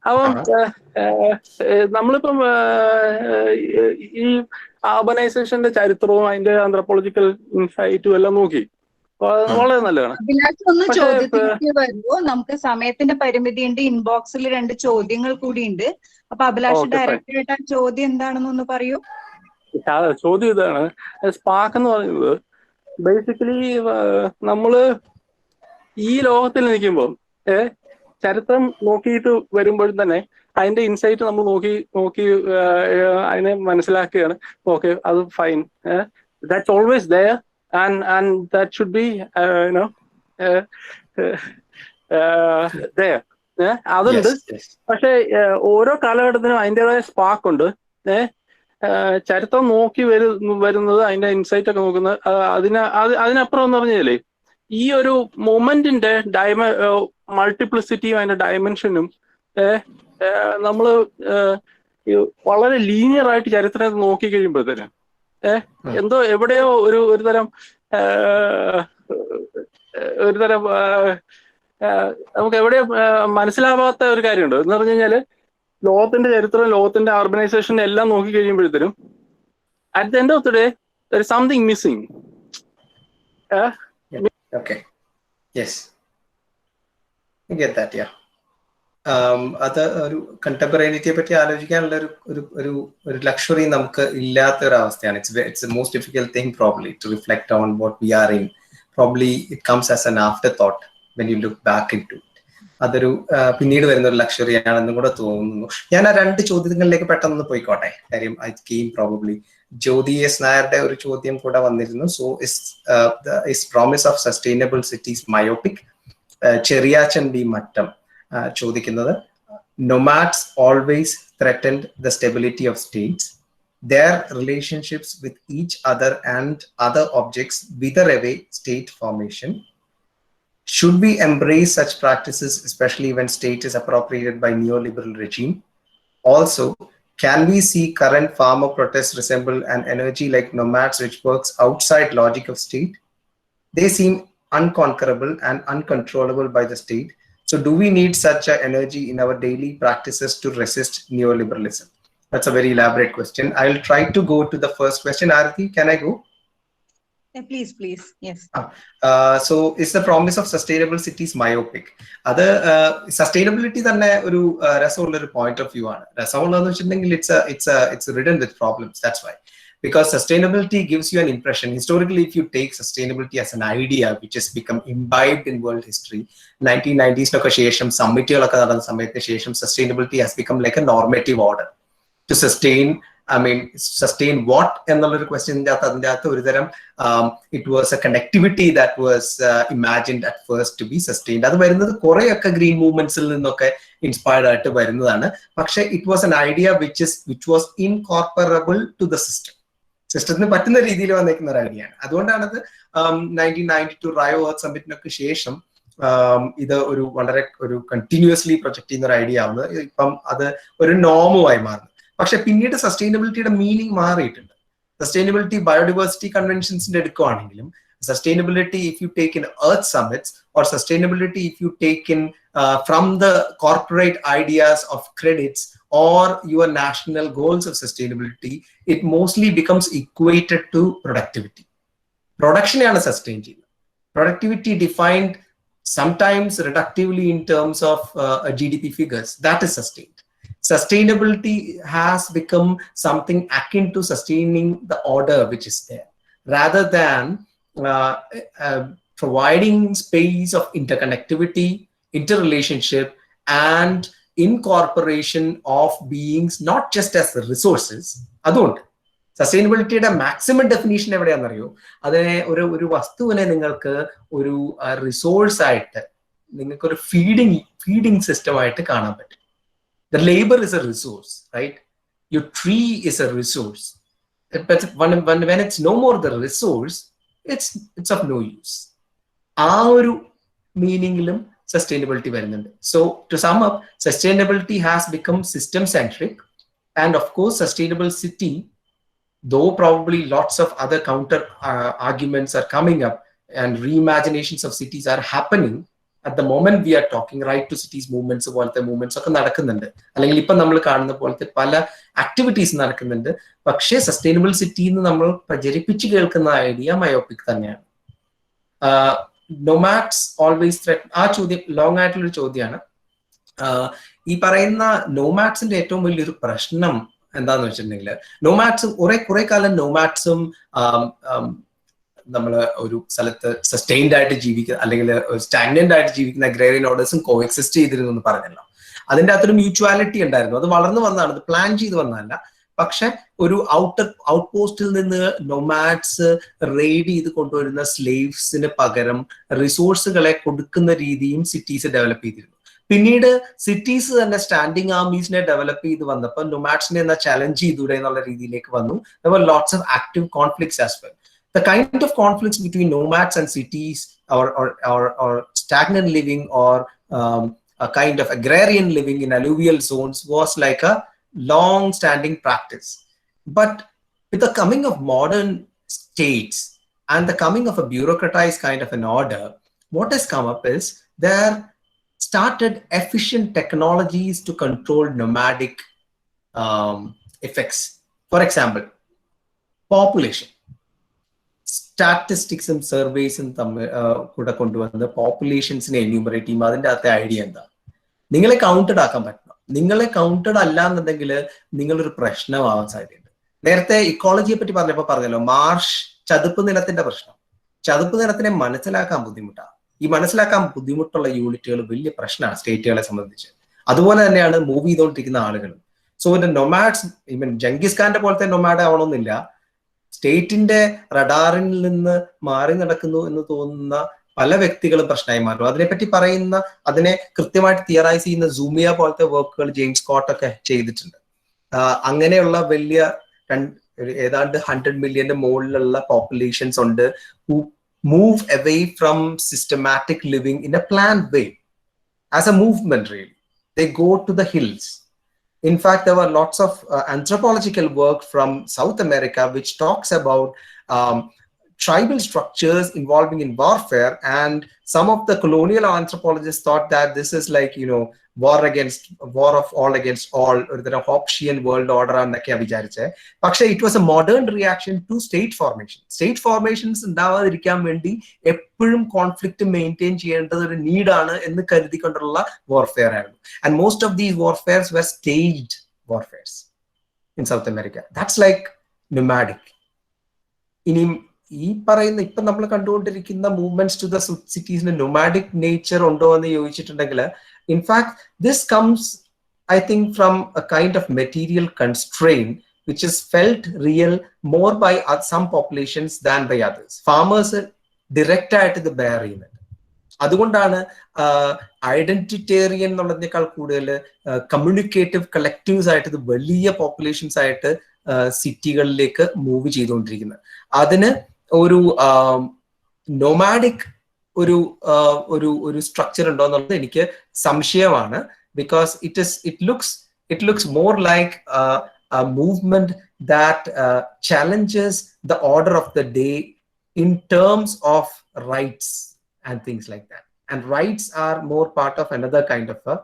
അപ്പം നമ്മളിപ്പം ഈ അർബനൈസേഷന്റെ ചരിത്രവും അതിന്റെ ആന്ത്രപ്പോളജിക്കൽ ഇൻസൈറ്റും എല്ലാം നോക്കി വളരെ നല്ലതാണ്. ഒന്ന് ചോദ്യത്തിലേക്ക് വരുമ്പോ നമുക്ക് സമയത്തിന്റെ പരിമിതി ഉണ്ട്. ഇൻബോക്സിൽ 2 ചോദ്യങ്ങൾ കൂടി ഉണ്ട്. അപ്പൊ അഭിലാഷ് ഡയറക്റ്റ് ആയിട്ട് ആ ചോദ്യം എന്താണെന്നൊന്ന് പറയൂ. ചോദ്യം ഇതാണ്, സ്പാർക്ക് എന്ന് പറയുന്നത് ബേസിക്കലി നമ്മള് ഈ ലോകത്തിൽ നിൽക്കുമ്പോൾ ചരിത്രം നോക്കിയിട്ട് വരുമ്പോഴും തന്നെ അതിന്റെ ഇൻസൈറ്റ് നമ്മൾ നോക്കി അതിനെ മനസ്സിലാക്കുകയാണ്. ഓക്കെ, അത് fine, that's always there and that should be there. അതുണ്ട്. പക്ഷെ ഓരോ കാലഘട്ടത്തിനും അതിൻ്റെതായ സ്പാർക്ക് ഉണ്ട്. ചരിത്രം നോക്കി വരുന്നത് അതിന്റെ ഇൻസൈറ്റ് ഒക്കെ നോക്കുന്നത് അതിനപ്പുറം എന്ന് പറഞ്ഞാലേ ഈ ഒരു മൊമെന്റിന്റെ മൾട്ടിപ്ലിസിറ്റിയും അതിന്റെ ഡയമെൻഷനും നമ്മള് വളരെ ലീനിയർ ആയിട്ട് ചരിത്രത്തെ നോക്കി കഴിയുമ്പോഴത്തേന് എന്തോ എവിടെയോ ഒരു തരം നമുക്ക് എവിടെയോ മനസ്സിലാവാത്ത ഒരു കാര്യമുണ്ട്. എന്ന് പറഞ്ഞു കഴിഞ്ഞാല് ലോകത്തിന്റെ ചരിത്രം, ലോകത്തിന്റെ ഓർഗനൈസേഷൻ എല്ലാം നോക്കി കഴിയുമ്പോഴത്തേനും at the end of the day there is something missing. Okay. Yes. I get that, yeah. അത് ഒരു കണ്ടംപററിറ്റിയെ പറ്റി ആലോചിക്കാനുള്ള ഒരു ലക്ഷറി നമുക്ക് ഇല്ലാത്ത ഒരു അവസ്ഥയാണ്. It's a most difficult thing probably to reflect on what we are in. Probably it comes as an after thought when you look back in to it. അതൊരു പിന്നീട് വരുന്ന ഒരു ലക്ഷറി ആണെന്നും കൂടെ തോന്നുന്നു. ഞാൻ ആ 2 ചോദ്യങ്ങളിലേക്ക് പെട്ടെന്ന് പോയിക്കോട്ടെ. കാര്യം I came probably Jyothi S നായരുടെ ഒരു ചോദ്യം കൂടെ വന്നിരുന്നു. So is promise of sustainable cities myopic? Cheriachan B Mattam ചോദിക്കുന്നത്, nomads always threatened the stability of states. Their relationships with each other and other objects wither away state formation. Should we embrace such practices, especially when state is appropriated by neoliberal regime? Also, can we see current farmer protests resemble an energy like nomads which works outside logic of state? They seem unconquerable and uncontrollable by the state. So do we need such an energy in our daily practices to resist neoliberalism? That's a very elaborate question. I'll try to go to the first question. Aarti, can I go? Yeah, please. Yes. So is the promise of sustainable cities myopic? അത് sustainability തന്നെ ഒരു രസമുള്ള ഒരു point of view ആണ്. രസമുള്ളതെന്ന് വെച്ചിട്ടുണ്ടെങ്കിൽ it's ridden with problems. That's why. Because sustainability gives you an impression. Historically, if you take sustainability as an idea which has become imbibed in world history, 1990s nokka shesham summittukalokka nadanna samayathe shesham sustainability has become like a normative order to sustain. I mean, sustain what ennulla oru question adindathu oru tharam it was a connectivity that was imagined at first to be sustained. Adu varunathu koreyakka green movements il ninnokke inspired aayittu varunnathana, പക്ഷേ it was an idea which was incorporable to the system. സിസ്റ്റത്തിന് പറ്റുന്ന രീതിയിൽ വന്നേക്കുന്ന ഒരു idea ആണ്. അതുകൊണ്ടാണത് 1992 Rayo earth സമ്മിറ്റിനൊക്കെ ശേഷം ഇത് വളരെ കണ്ടിന്യൂസ്ലി പ്രൊജക്ട് ചെയ്യുന്ന ഒരു ഐഡിയ ആവുന്നത്. ഇപ്പം അത് ഒരു നോമുമായി മാറുന്നു. പക്ഷെ പിന്നീട് സസ്റ്റൈനബിലിറ്റിയുടെ മീനിങ് മാറിയിട്ടുണ്ട്. സസ്റ്റൈനബിലിറ്റി ബയോഡിവേഴ്സിറ്റി കൺവെൻഷൻസിന്റെ എടുക്കുകയാണെങ്കിലും, sustainability if you take in earth summits, or sustainability if you take in from the corporate ideas of credits or your national goals of sustainability, it mostly becomes equated to productivity. Production is sustained. Productivity defined sometimes reductively in terms of GDP figures, that is sustained. Sustainability has become something akin to sustaining the order which is there, rather than providing space of interconnectivity, interrelationship, and incorporation of beings not just as resources. അതുകൊണ്ട് സസ്റ്റൈനബിലിറ്റിയുടെ maximum definition എവിടെയാണെന്നറിയോ? അതിനെ ഒരു വസ്തുവിനെ നിങ്ങൾക്ക് ഒരു resource ആയിട്ട്, നിങ്ങൾക്കൊരു feeding system ആയിട്ട് കാണാൻ പറ്റും. The labor is a resource, right? Your tree is a resource. But when it's no more the resource, it's of no use. ആ ഒരു മീനിങ്ങിലും sustainability വരുന്നുണ്ട്. So to sum up, sustainability has become system centric, and of course sustainable city, though probably lots of other counter arguments are coming up and reimaginations of cities are happening at the moment we are talking. Right to cities movements പോലത്തെ movements ഒക്കെ നടക്കുന്നുണ്ട്, അല്ലെങ്കിൽ ഇപ്പം നമ്മൾ കാണുന്ന പോലത്തെ പല activities നടക്കുന്നുണ്ട്. പക്ഷേ സസ്റ്റൈനബിൾ സിറ്റി എന്ന് നമ്മൾ പ്രചരിപ്പിച്ച് കേൾക്കുന്ന ഐഡിയ മയോപിക് തന്നെയാണ്. നോമാഡ്സ് ഓൾവേസ് ത്രെറ്റ്, ആ ചോദ്യം ലോങ് ആയിട്ടുള്ളൊരു ചോദ്യമാണ്. ഈ പറയുന്ന നോമാഡ്സിന്റെ ഏറ്റവും വലിയൊരു പ്രശ്നം എന്താന്ന് വെച്ചിട്ടുണ്ടെങ്കിൽ, നോമാഡ്സ് കുറെ കാലം നോമാഡ്സും നമ്മൾ ഒരു സ്ഥലത്ത് സസ്റ്റൈൻഡ് ആയിട്ട് ജീവിക്കുന്ന, അല്ലെങ്കിൽ സ്റ്റാഗ്നന്റ് ആയിട്ട് ജീവിക്കുന്ന അഗ്രേറിയൻ ഓർഡേഴ്സും കോഎക്സിസ്റ്റ് ചെയ്തിരുന്നു എന്ന് പറഞ്ഞല്ലോ. അതിന്റെ അകത്തൊരു മ്യൂച്വാലിറ്റി ഉണ്ടായിരുന്നു. അത് വളർന്നു വന്നതാണ്, അത് പ്ലാൻ ചെയ്ത് വന്നതല്ല. പക്ഷെ ഒരു ഔട്ട് പോസ്റ്റിൽ നിന്ന് നൊമാഡ്സ് റെയ്ഡ് ചെയ്ത് കൊണ്ടുവരുന്ന സ്ലേവ്സിന് പകരം റിസോഴ്സുകളെ കൊടുക്കുന്ന രീതിയും സിറ്റീസ് ഡെവലപ്പ് ചെയ്തിരുന്നു. പിന്നീട് സിറ്റീസ് തന്നെ സ്റ്റാൻഡിങ് ആർമീസിനെ ഡെവലപ്പ് ചെയ്ത് വന്നപ്പോൾ നൊമാഡ്സിനെ എന്ന ചലഞ്ച് ചെയ്തൂടെ എന്നുള്ള രീതിയിലേക്ക് വന്നു. There were lots of active conflicts as well. The kind of conflicts between nomads and cities, or stagnant living, or a kind of agrarian living in alluvial zones was like a long-standing practice. But with the coming of modern states and the coming of a bureaucratized kind of an order, what has come up is there started efficient technologies to control nomadic effects. For example, population. Statistics surveys കൂടെ കൊണ്ടുവന്ന് പോപ്പുലേഷൻസിനെ enumerate ചെയ്യുമ്പോൾ അതിൻ്റെ അകത്തെ idea എന്താ? നിങ്ങളെ counted ആക്കാൻ പറ്റണം. നിങ്ങളെ കൗണ്ടഡ് അല്ല എന്നുണ്ടെങ്കിൽ നിങ്ങളൊരു പ്രശ്നമാവാൻ സാധ്യതയുണ്ട്. നേരത്തെ ഇക്കോളജിയെ പറ്റി പറഞ്ഞല്ലോ, മാർഷ് ചതുപ്പ് നിലത്തിന്റെ പ്രശ്നം. ചതുപ്പ് നിലത്തിനെ മനസ്സിലാക്കാൻ ബുദ്ധിമുട്ടാണ്. ഈ മനസ്സിലാക്കാൻ ബുദ്ധിമുട്ടുള്ള യൂണിറ്റുകൾ വലിയ പ്രശ്നമാണ് സ്റ്റേറ്റുകളെ സംബന്ധിച്ച്. അതുപോലെ തന്നെയാണ് മൂവ് ചെയ്തുകൊണ്ടിരിക്കുന്ന ആളുകൾ. സോ നൊമാഡ്സ്, ഈവൻ ജംഗീസ് ഖാന്റെ പോലത്തെ നൊമാഡ് ആവണമെന്നില്ല, സ്റ്റേറ്റിന്റെ റഡാറിൽ നിന്ന് മാറി നടക്കുന്നു എന്ന് തോന്നുന്ന പല വ്യക്തികളും പ്രശ്നമായി മാറും. അതിനെപ്പറ്റി പറയുന്ന, അതിനെ കൃത്യമായിട്ട് തിയറൈസ് ചെയ്യുന്ന സൂമിയ പോലത്തെ വർക്കുകൾ ജെയിംസ് സ്കോട്ട് ഒക്കെ ചെയ്തിട്ടുണ്ട്. അങ്ങനെയുള്ള വലിയ ഏതാണ്ട് 100 മില്യന്റെ മുകളിലുള്ള പോപ്പുലേഷൻസ് ഉണ്ട് who move away from systematic living in a planned way as a movement. Really, they go to the hills. In fact, there were lots of anthropological work from South America which talks about tribal structures involving in warfare, and some of the colonial anthropologists thought that this is like, war of all against all, or the Hobbesian world order annakya vichariche. Pakshe it was a modern reaction to state formation. State formations undavadirikkan vendi eppozhum conflict maintain cheyendathu oru need aanu ennu karudikkondulla warfare aanu. And most of these warfares were staged warfares in South America. That's like nomadic. ഇനി ഈ പറയുന്ന ഇപ്പൊ നമ്മൾ കണ്ടുകൊണ്ടിരിക്കുന്ന movements to the സിറ്റീസിന് nomadic nature ഉണ്ടോ എന്ന് ചോദിച്ചിട്ടുണ്ടെങ്കിൽ, in fact, this comes, I think, from a kind of material constraint which is felt real more by some populations than by others. Farmers direct ആയിട്ട് ഇത് ബെയർ ചെയ്യുന്നുണ്ട്. അതുകൊണ്ടാണ് ഐഡന്റിറ്റേറിയൻ എന്നുള്ളതിനേക്കാൾ കൂടുതൽ communicative collectives ആയിട്ട് ഇത് വലിയ പോപ്പുലേഷൻസ് ആയിട്ട് സിറ്റികളിലേക്ക് മൂവ് ചെയ്തുകൊണ്ടിരിക്കുന്നത്. അതിന് ഒരു നൊമാഡിക് ഒരു സ്ട്രക്ചർ ഉണ്ടോ എന്നുള്ളത് എനിക്ക് സംശയമാണ്. Because it looks more like a movement that challenges the order of the day in terms of rights and things like that. And rights are more part of another kind of a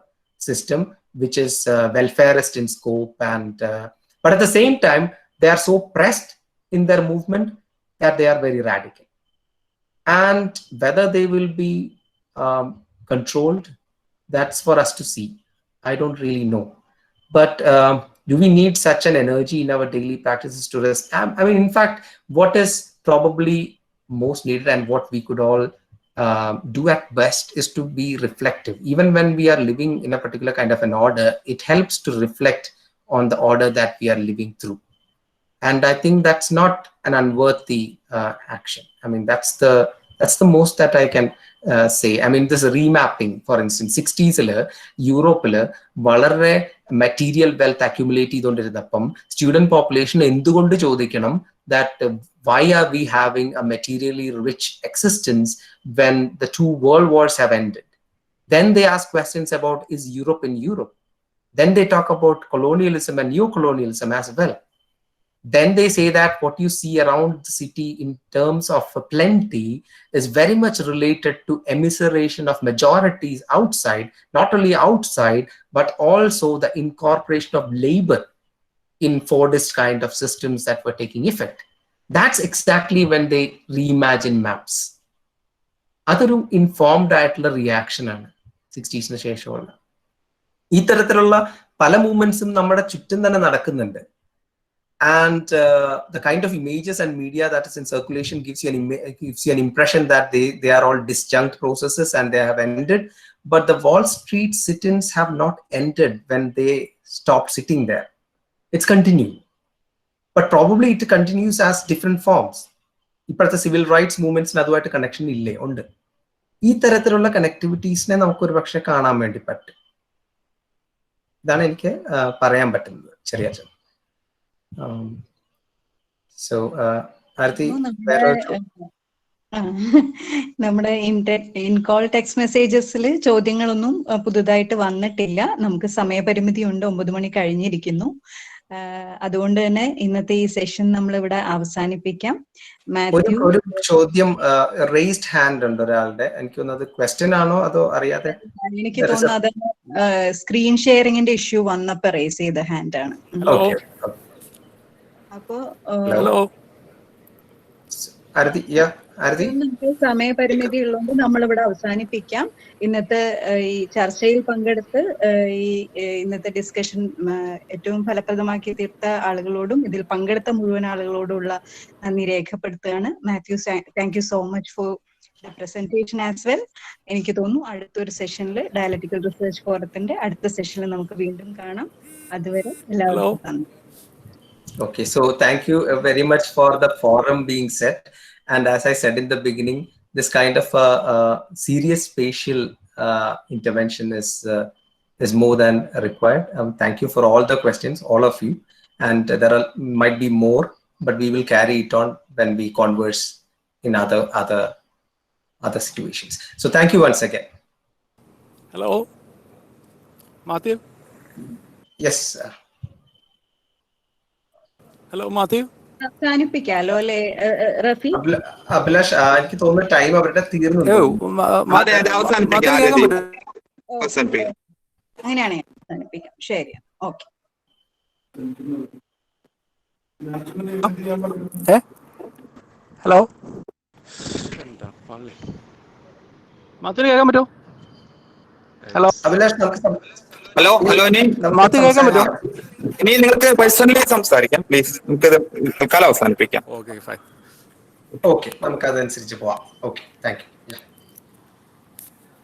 system which is welfareist in scope, and but at the same time they are so pressed in their movement that they are very radical. And whether they will be controlled, that's for us to see. I don't really know. But do we need such an energy in our daily practices to rest? I mean, in fact, what is probably most needed and what we could all do at best is to be reflective. Even when we are living in a particular kind of an order, it helps to reflect on the order that we are living through. And I think that's not an unworthy action. I mean, that's the most that I can say. I mean, this remapping, for instance, 60s യൂറോപ്പില് വളരെ material wealth accumulate ചെയ്തുകൊണ്ടിരുന്നപ്പം student population എന്തുകൊണ്ട് ചോദിക്കണം that why are we having a materially rich existence when the 2 world wars have ended? Then they ask questions about, is Europe in Europe? Then they talk about colonialism and neo-colonialism as well. Then they say that what you see around the city in terms of plenty is very much related to immiseration of majorities outside, not only outside, but also the incorporation of labor in Fordist kind of systems that were taking effect. That's exactly when they reimagine maps. അതൊരു informed ആയിട്ടുള്ള reaction ആണ് 60s ശേഷമുള്ള. ഈ തരത്തിലുള്ള പല മൂവ്മെന്റ്സും നമ്മുടെ ചുറ്റും തന്നെ നടക്കുന്നുണ്ട്. And the kind of images and media that is in circulation gives you an impression that they are all disjunct processes and they have ended. But the Wall Street sit-ins have not ended when they stopped sitting there. It's continuing. But probably it continues as different forms. ഇപ്പോഴത്തെ civil rights മൂവ്മെന്റ്സിന് അതുമായിട്ട് connection ഇല്ലേ? ഉണ്ട്. ഈ തരത്തിലുള്ള കണക്ടിവിറ്റീസിനെ നമുക്ക് ഒരു പക്ഷെ കാണാൻ വേണ്ടി പറ്റും. ഇതാണ് എനിക്ക് പറയാൻ പറ്റുന്നത് ചെറിയ. സോ ആരതി, നമ്മുടെ ഇൻകോൾ ടെക്സ്റ്റ് മെസ്സേജസിൽ ചോദ്യങ്ങളൊന്നും പുതുതായിട്ട് വന്നിട്ടില്ല. നമുക്ക് സമയപരിമിതി ഉണ്ട്, 9 മണി കഴിഞ്ഞിരിക്കുന്നു. അതുകൊണ്ട് തന്നെ ഇന്നത്തെ ഈ സെഷൻ നമ്മൾ ഇവിടെ അവസാനിപ്പിക്കാം. മാത്യു, ഒരു ചോദ്യം, റേസ്ഡ് ഹാൻഡ് ഉണ്ട് ഒരാളുടെ. എനിക്ക് തോന്നുന്നത് ക്വസ്റ്റ്യൻ ആണോ അതോ അറിയാതെ? എനിക്ക് തോന്നുന്നത് സ്ക്രീൻ ഷെയറിംഗിന്റെ ഇഷ്യൂ വന്നപ്പോ റേസ് ചെയ്ത ഹാൻഡ് ആണ്. അപ്പോ നമുക്ക് സമയപരിമിതി ഉള്ളതുകൊണ്ട് നമ്മളിവിടെ അവസാനിപ്പിക്കാം. ഇന്നത്തെ ഈ ചർച്ചയിൽ പങ്കെടുത്ത് ഇന്നത്തെ ഡിസ്കഷൻ ഏറ്റവും ഫലപ്രദമാക്കി തീർത്ത ആളുകളോടും ഇതിൽ പങ്കെടുത്ത മുഴുവൻ ആളുകളോടുള്ള നന്ദി രേഖപ്പെടുത്തുകയാണ്. Mathew, thank you so much for the presentation as well. എനിക്ക് തോന്നുന്നു അടുത്തൊരു സെഷനിൽ ഡയലക്റ്റിക്കൽ റിസർച്ച് ഫോറത്തിന്റെ അടുത്ത സെഷനിൽ നമുക്ക് വീണ്ടും കാണാം. അതുവരെ എല്ലാവർക്കും നന്ദി. Okay, so thank you very much for the forum being set. And as I said in the beginning, this kind of serious spatial intervention is more than required. Thank you for all the questions, all of you. And there might be more, but we will carry it on when we converse in other situations. So thank you once again. Hello, Matthew. Yes, sir. Hello Matthew, അവസാനിപ്പിക്കാലോ അല്ലെ റഫി? അഭിലാഷ്, എനിക്ക് തോന്നുന്നു time അവരുടെ തീർന്നു. അങ്ങനെയാണെങ്കിൽ അവസാനിപ്പിക്കാം. ശരി, okay. Hello Mathew കേൾക്കാൻ പറ്റുമോ? ഹലോ അഭിലാഷ്, ഹലോ ഇനി മാത്യു കേൾക്കാൻ പറ്റുമോ? ഇനി നിങ്ങൾക്ക് പേഴ്സണലി സംസാരിക്കാം പ്ലീസ്. നമുക്കിത് തൽക്കാലം അവസാനിപ്പിക്കാം. Okay fine. ഓക്കെ, നമുക്ക് അതനുസരിച്ച് പോവാം. Okay, thank you.